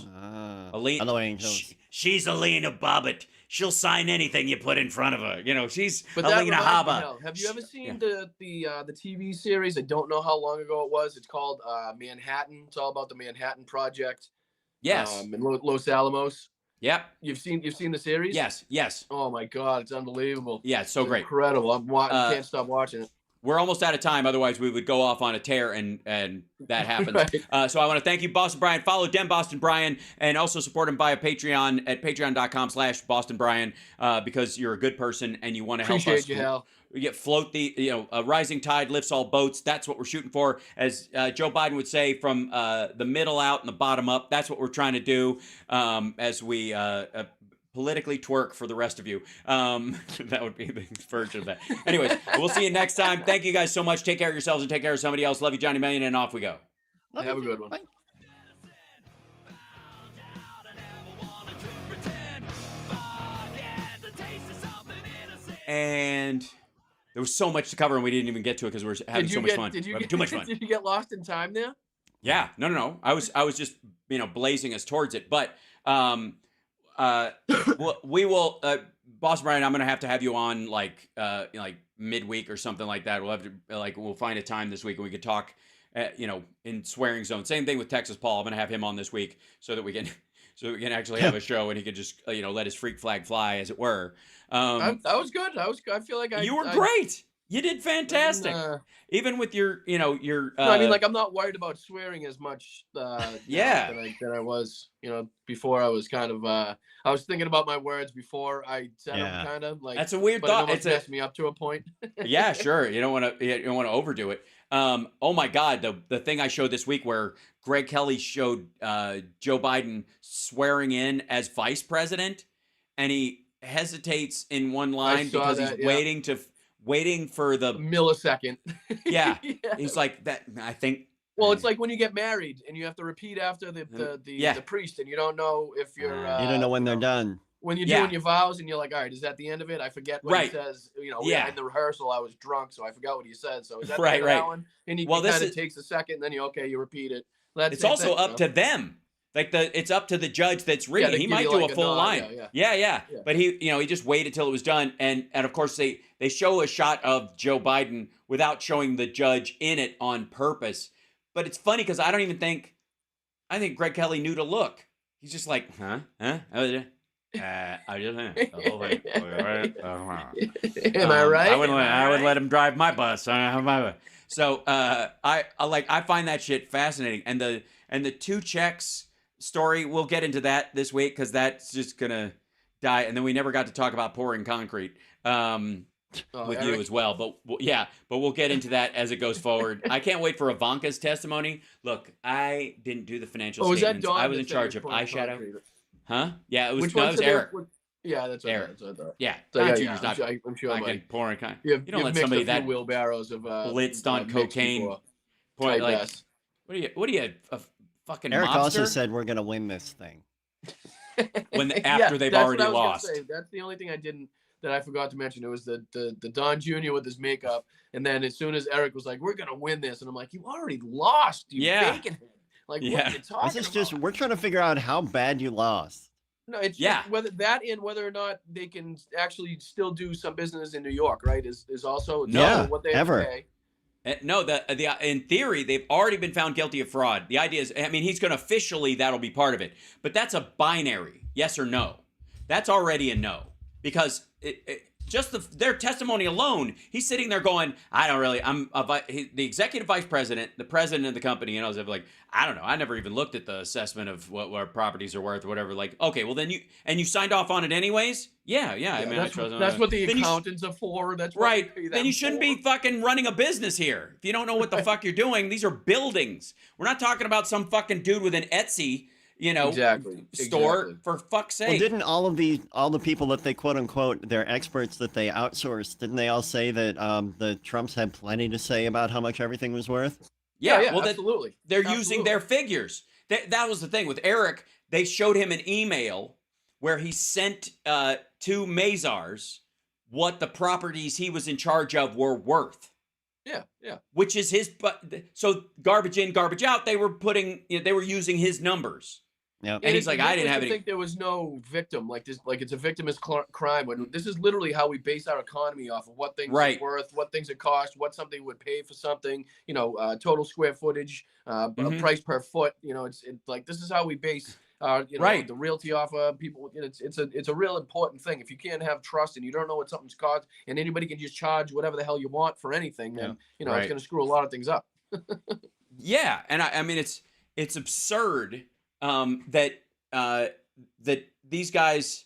Hello, Angels. She's Alina Bobbitt. She'll sign anything you put in front of her. She's But Alina Habba. Have you ever seen the TV series? I don't know how long ago it was. It's called Manhattan. It's all about the Manhattan Project. Yes. In Los Alamos. Yep. You've seen the series? Yes. Oh my God, it's unbelievable. Yeah, it's so great. Incredible. Can't stop watching it. We're almost out of time. Otherwise, we would go off on a tear, and that happens. Right. So I want to thank you, Boston Brian. Follow Dem Boston Brian, and also support him via Patreon at patreon.com/Boston Brian, because you're a good person and you want to help us. Appreciate you, Hal. Float a rising tide lifts all boats. That's what we're shooting for. As Joe Biden would say, from the middle out and the bottom up. That's what we're trying to do as we politically twerk for the rest of you. That would be the version of that. Anyways, we'll see you next time. Thank you guys so much. Take care of yourselves and take care of somebody else. Love you, Johnny Million, and off we go. Have a good one. Bye. And there was so much to cover, and we didn't even get to it because we were having so much fun. Too much fun. Did you get lost in time there? Yeah. No. I was just blazing us towards it, but we will. Boston Brian, I'm gonna have you on like midweek or something like that. We'll have to we'll find a time this week and we could talk, in swearing zone. Same thing with Texas Paul. I'm gonna have him on this week so that we can actually have a show and he could just let his freak flag fly, as it were. That was good. I feel like you were great. You did fantastic. Even with your, no, I mean, like, I'm not worried about swearing as much yeah, than I was, before. I was kind of I was thinking about my words before I said them, kind of like. That's a weird but thought. It almost messed me up to a point. Yeah, sure. You don't want to overdo it. Oh my God, the thing I showed this week where Greg Kelly showed Joe Biden swearing in as vice president, and he hesitates in one line because he's waiting for the millisecond. Yeah. He's like that. I think. Well, it's like when you get married and you have to repeat after the priest, and you don't know if you're. You don't know when they're done. When you're doing your vows and you're like, all right, is that the end of it? I forget what he says. In the rehearsal, I was drunk, so I forgot what he said. So is that the end of that one? And he kind of takes a second, and then you repeat it. It's also up to them. Like it's up to the judge that's reading. He might do a full line. Yeah. But he just waited till it was done. And of course they show a shot of Joe Biden without showing the judge in it on purpose. But it's funny because I think Greg Kelly knew to look. He's just like, huh? I just am I right? I would let him drive my bus. So I find that shit fascinating. And the 2 checks story, we'll get into that this week because that's just gonna die. And then we never got to talk about pouring concrete with you as well. But we'll get into that as it goes forward. I can't wait for Ivanka's testimony. Look, I didn't do the financial statements. I was in charge of eyeyeshadow. Concrete? Huh? Yeah, it was Eric. Yeah, that's Eric. Yeah, I'm sure. I'm pouring. You don't let somebody that wheelbarrows of blitzed on cocaine. Point like, what are you a fucking Eric mobster? also said we're gonna win this thing. After they've already lost. That's the only thing that I forgot to mention. It was the Don Jr. with his makeup, and then as soon as Eric was like, "We're gonna win this," and I'm like, "You already lost, you bacon head." Like, what are you talking about? We're trying to figure out how bad you lost. No, it's just whether or not they can actually still do some business in New York, right? Is also what they have to pay. No, in theory, they've already been found guilty of fraud. The idea is, he's going to officially, that'll be part of it. But that's a binary, yes or no. That's already a no. Because just their testimony alone, he's sitting there going, I'm the executive vice president, the president of the company, and I was like, I don't know. I never even looked at the assessment of what our properties are worth or whatever. Like, okay, well then you signed off on it anyways? Yeah. That's what the accountants are for. That's what right. Then you shouldn't be fucking running a business here. If you don't know what the fuck you're doing, these are buildings. We're not talking about some fucking dude with an Etsy store for fuck's sake. Well, didn't all the people that they quote unquote they're experts that they outsourced, didn't they all say that the Trumps had plenty to say about how much everything was worth? Yeah, well, absolutely. They're using their figures. That was the thing with Eric. They showed him an email where he sent to Mazars what the properties he was in charge of were worth. Yeah. Which is his. So garbage in, garbage out. They were using his numbers. Yeah, and he's like, I didn't have any. I think there was no victim like this. Like it's a victimless crime. When this is literally how we base our economy off of what things are worth, what things it cost, what something would pay for something. Total square footage, price per foot. It's like this is how we base. The realty off of people. It's a real important thing. If you can't have trust and you don't know what something's cost, and anybody can just charge whatever the hell you want for anything, then it's going to screw a lot of things up. Yeah, and I mean it's absurd. That these guys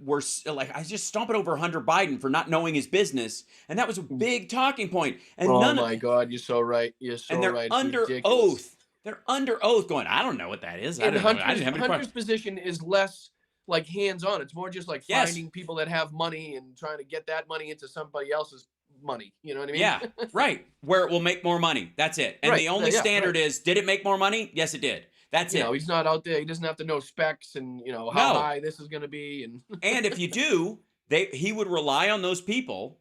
were like, I just stomping over Hunter Biden for not knowing his business, and that was a big talking point. And God, you're so right. You're so right. And they're under oath. They're under oath, going, I don't know what that is. Hunter's position is less like hands-on. It's more just like finding people that have money and trying to get that money into somebody else's money. You know what I mean? Yeah, right. Where it will make more money. That's it. And the only standard is, did it make more money? Yes, it did. That's it. He's not out there. He doesn't have to know specs and how high this is going to be. And if you do, he would rely on those people,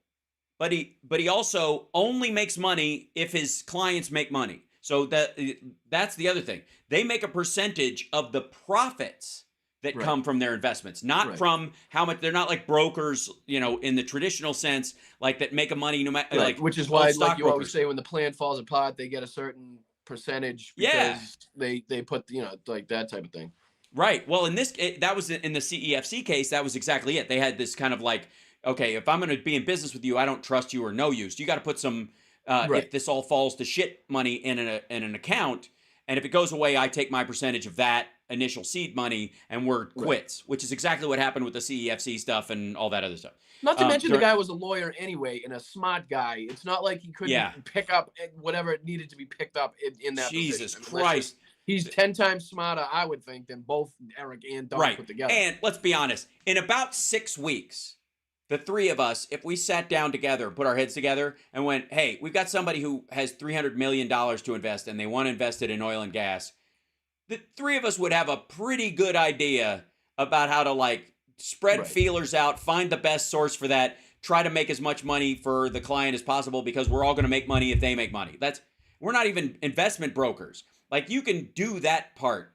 but he also only makes money if his clients make money. So that's the other thing. They make a percentage of the profits that come from their investments, not from how much. They're not like brokers, in the traditional sense, like that make a money no matter. Like, which is why, like you always say, when the plan falls apart, they get a certain percentage because they put like that type of thing. Right. Well, that was in the CEFC case. That was exactly it. They had this kind of like okay, if I'm going to be in business with you, I don't trust you or know you. So you got to put some, Right. if this all falls to shit, money in an account. And if it goes away, I take my percentage of that initial seed money and we're quits, which is exactly what happened with the CEFC stuff and all that other stuff. Not to mention the guy was a lawyer anyway and a smart guy. It's not like he couldn't pick up whatever it needed to be picked up in that Jesus position. Christ. He's 10 times smarter, I would think, than both Eric and Don put together. And let's be honest, in about 6 weeks, the three of us, if we sat down together, put our heads together and went, hey, we've got somebody who has $300 million to invest and they want to invest it in oil and gas, the three of us would have a pretty good idea about how to like spread feelers out, find the best source for that, try to make as much money for the client as possible because we're all going to make money if they make money. We're not even investment brokers. Like you can do that part.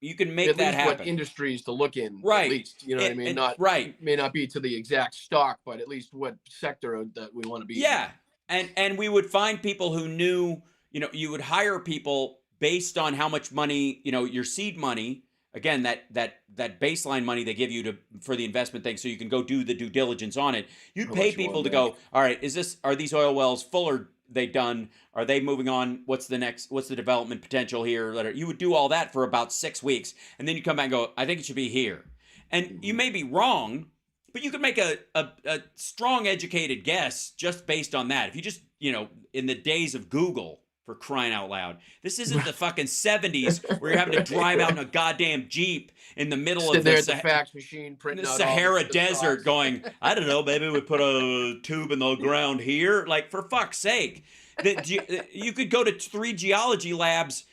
You can make that happen. What industries to look in, right? At least, you know what I mean. Not may not be to the exact stock, but at least what sector that we want to be. Yeah, and we would find people who knew. You know, you would hire people based on how much money, you know, your seed money. Again, that baseline money they give you for the investment thing, so you can go do the due diligence on it. You'd pay people to go. All right, are these oil wells full or they done? Are they moving on? What's the development potential here? You would do all that for about 6 weeks. And then you come back and go, I think it should be here. And you may be wrong, but you could make a strong educated guess just based on that. If you just, you know, in the days of Google, for crying out loud. This isn't the fucking 70s where you're having to drive out in a goddamn Jeep in the middle of the fax machine printing the out Sahara Desert going, I don't know, maybe we put a tube in the ground here. Like, for fuck's sake. You could go to 3 geology labs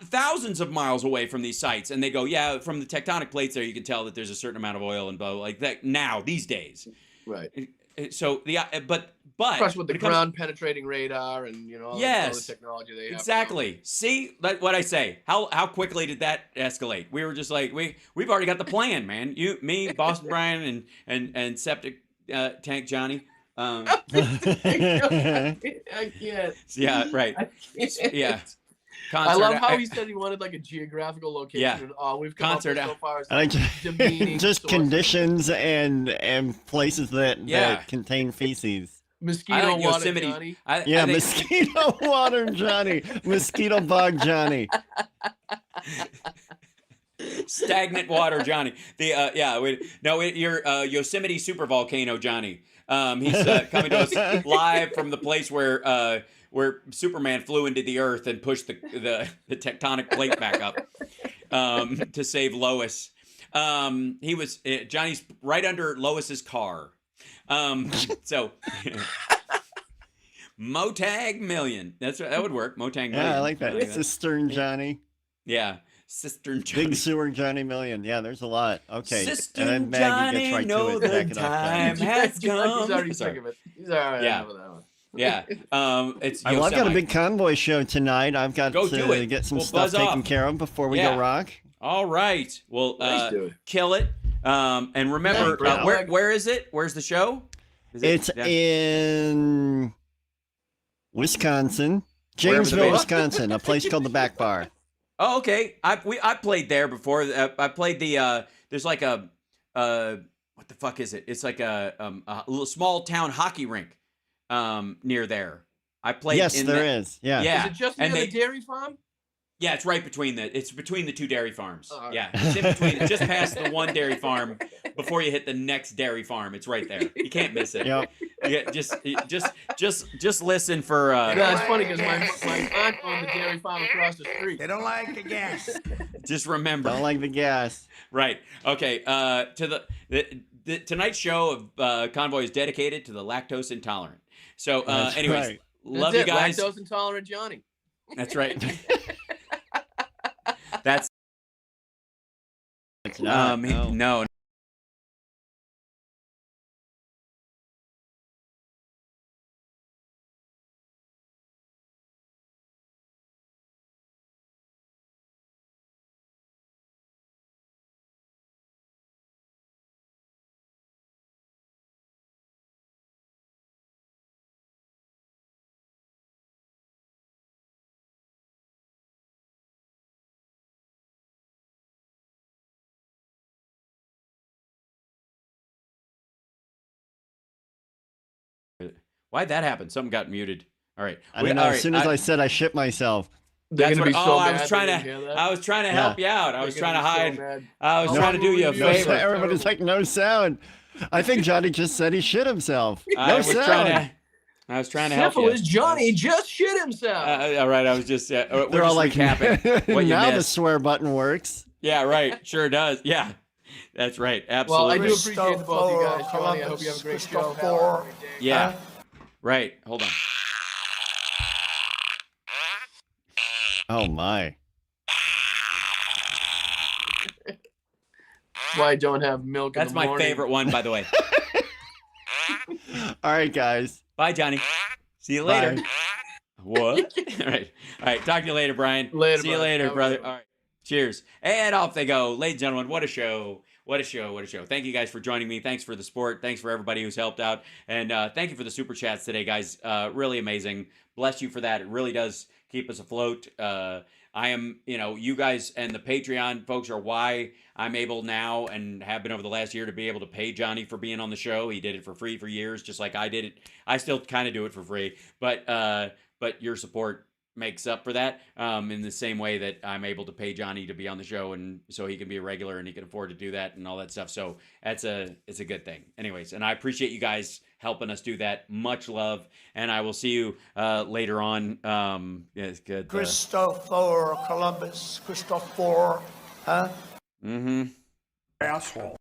thousands of miles away from these sites, and they go, yeah, from the tectonic plates there, you can tell that there's a certain amount of oil and blah, like that now, these days. Right. So but plus with the ground penetrating radar and you know all the technology they have. Exactly. See what I say? How quickly did that escalate? We were just like we've already got the plan, man. You, me, Boston Brian, and Septic Tank Johnny. I can't. Yeah. Right. Yeah. Concert. I love how he said he wanted like a geographical location. Yeah. And all we've come Concert. up with so far is just sources. Conditions and places that contain feces. Mosquito like water Yosemite. Johnny. I think mosquito water Johnny. Mosquito bug Johnny. Stagnant water Johnny. You're Yosemite supervolcano Johnny. He's coming to us live from the place where Superman flew into the earth and pushed the tectonic plate back up to save Lois. Johnny's right under Lois's car. So Motag Million. That would work. Motag Million. Yeah, I like that. Cistern Johnny. Yeah. Cistern Johnny. Big Sewer Johnny Million. Yeah, there's a lot. Okay. Cistern and then Maggie Johnny, gets right know to it. the time has come. He's already sick of it. He's all right. Yeah. With that one. Yeah. I've got a big convoy show tonight. I've got to get some stuff taken care of before we go rock. All right. Well, kill it. And remember, where is it? Where's the show? It's in Wisconsin, Jamesville, Wisconsin, a place called the Back Bar. Oh, okay. I played there before. I played the. There's like a what the fuck is it? It's like a little small town hockey rink near there. I played. Yes, there is. Yeah. Is it just near the dairy farm? Yeah, it's right between the 2 dairy farms. Oh, yeah, it's in between, just past the 1 dairy farm before you hit the next dairy farm. It's right there. You can't miss it. Yep. Yeah, just listen for. Yeah, it's funny because my aunt owned the dairy farm across the street. They don't like the gas. Just remember. Don't like the gas. Right. Okay. To the tonight's show of Convoy is dedicated to the lactose intolerant. So, anyways, right. Love you guys. Lactose intolerant Johnny. That's right. That's no. Why'd that happen? Something got muted. All right. I don't know. As soon as I said I shit myself. That's what, I was trying to help you out. I was trying to hide. I was trying to do you a favor. Everybody's like, no sound. I think Johnny just said he shit himself. No sound. I was trying to help you. Syphilis Johnny just shit himself. All right, I was just. We're They're all just like, recapping what you now missed. the swear button works. Yeah, right. Sure does. Yeah, that's right. Absolutely. Well, I do appreciate the both of you guys, Johnny. I hope you have a great show. Yeah. Right. Hold on. Oh my. Why I don't have milk That's in the morning. my favorite one, by the way. All right, guys. Bye, Johnny. See you later. Bye. What? All right. All right. Talk to you later, Brian. Later, See you bud. later, brother. All right. Cheers. And off they go. Ladies and gentlemen, what a show. What a show. What a show. Thank you guys for joining me. Thanks for the support. Thanks for everybody who's helped out. And thank you for the super chats today, guys. Really amazing. Bless you for that. It really does keep us afloat. I am, you guys and the Patreon folks are why I'm able now and have been over the last year to be able to pay Johnny for being on the show. He did it for free for years, just like I did it. I still kind of do it for free, but your support makes up for that in the same way that I'm able to pay Johnny to be on the show, and so he can be a regular and he can afford to do that and all that stuff. So it's a good thing. Anyways, and I appreciate you guys helping us do that. Much love, and I will see you later on. Yeah, it's good. Christopher Columbus, Christopher, huh? Mm-hmm. Asshole.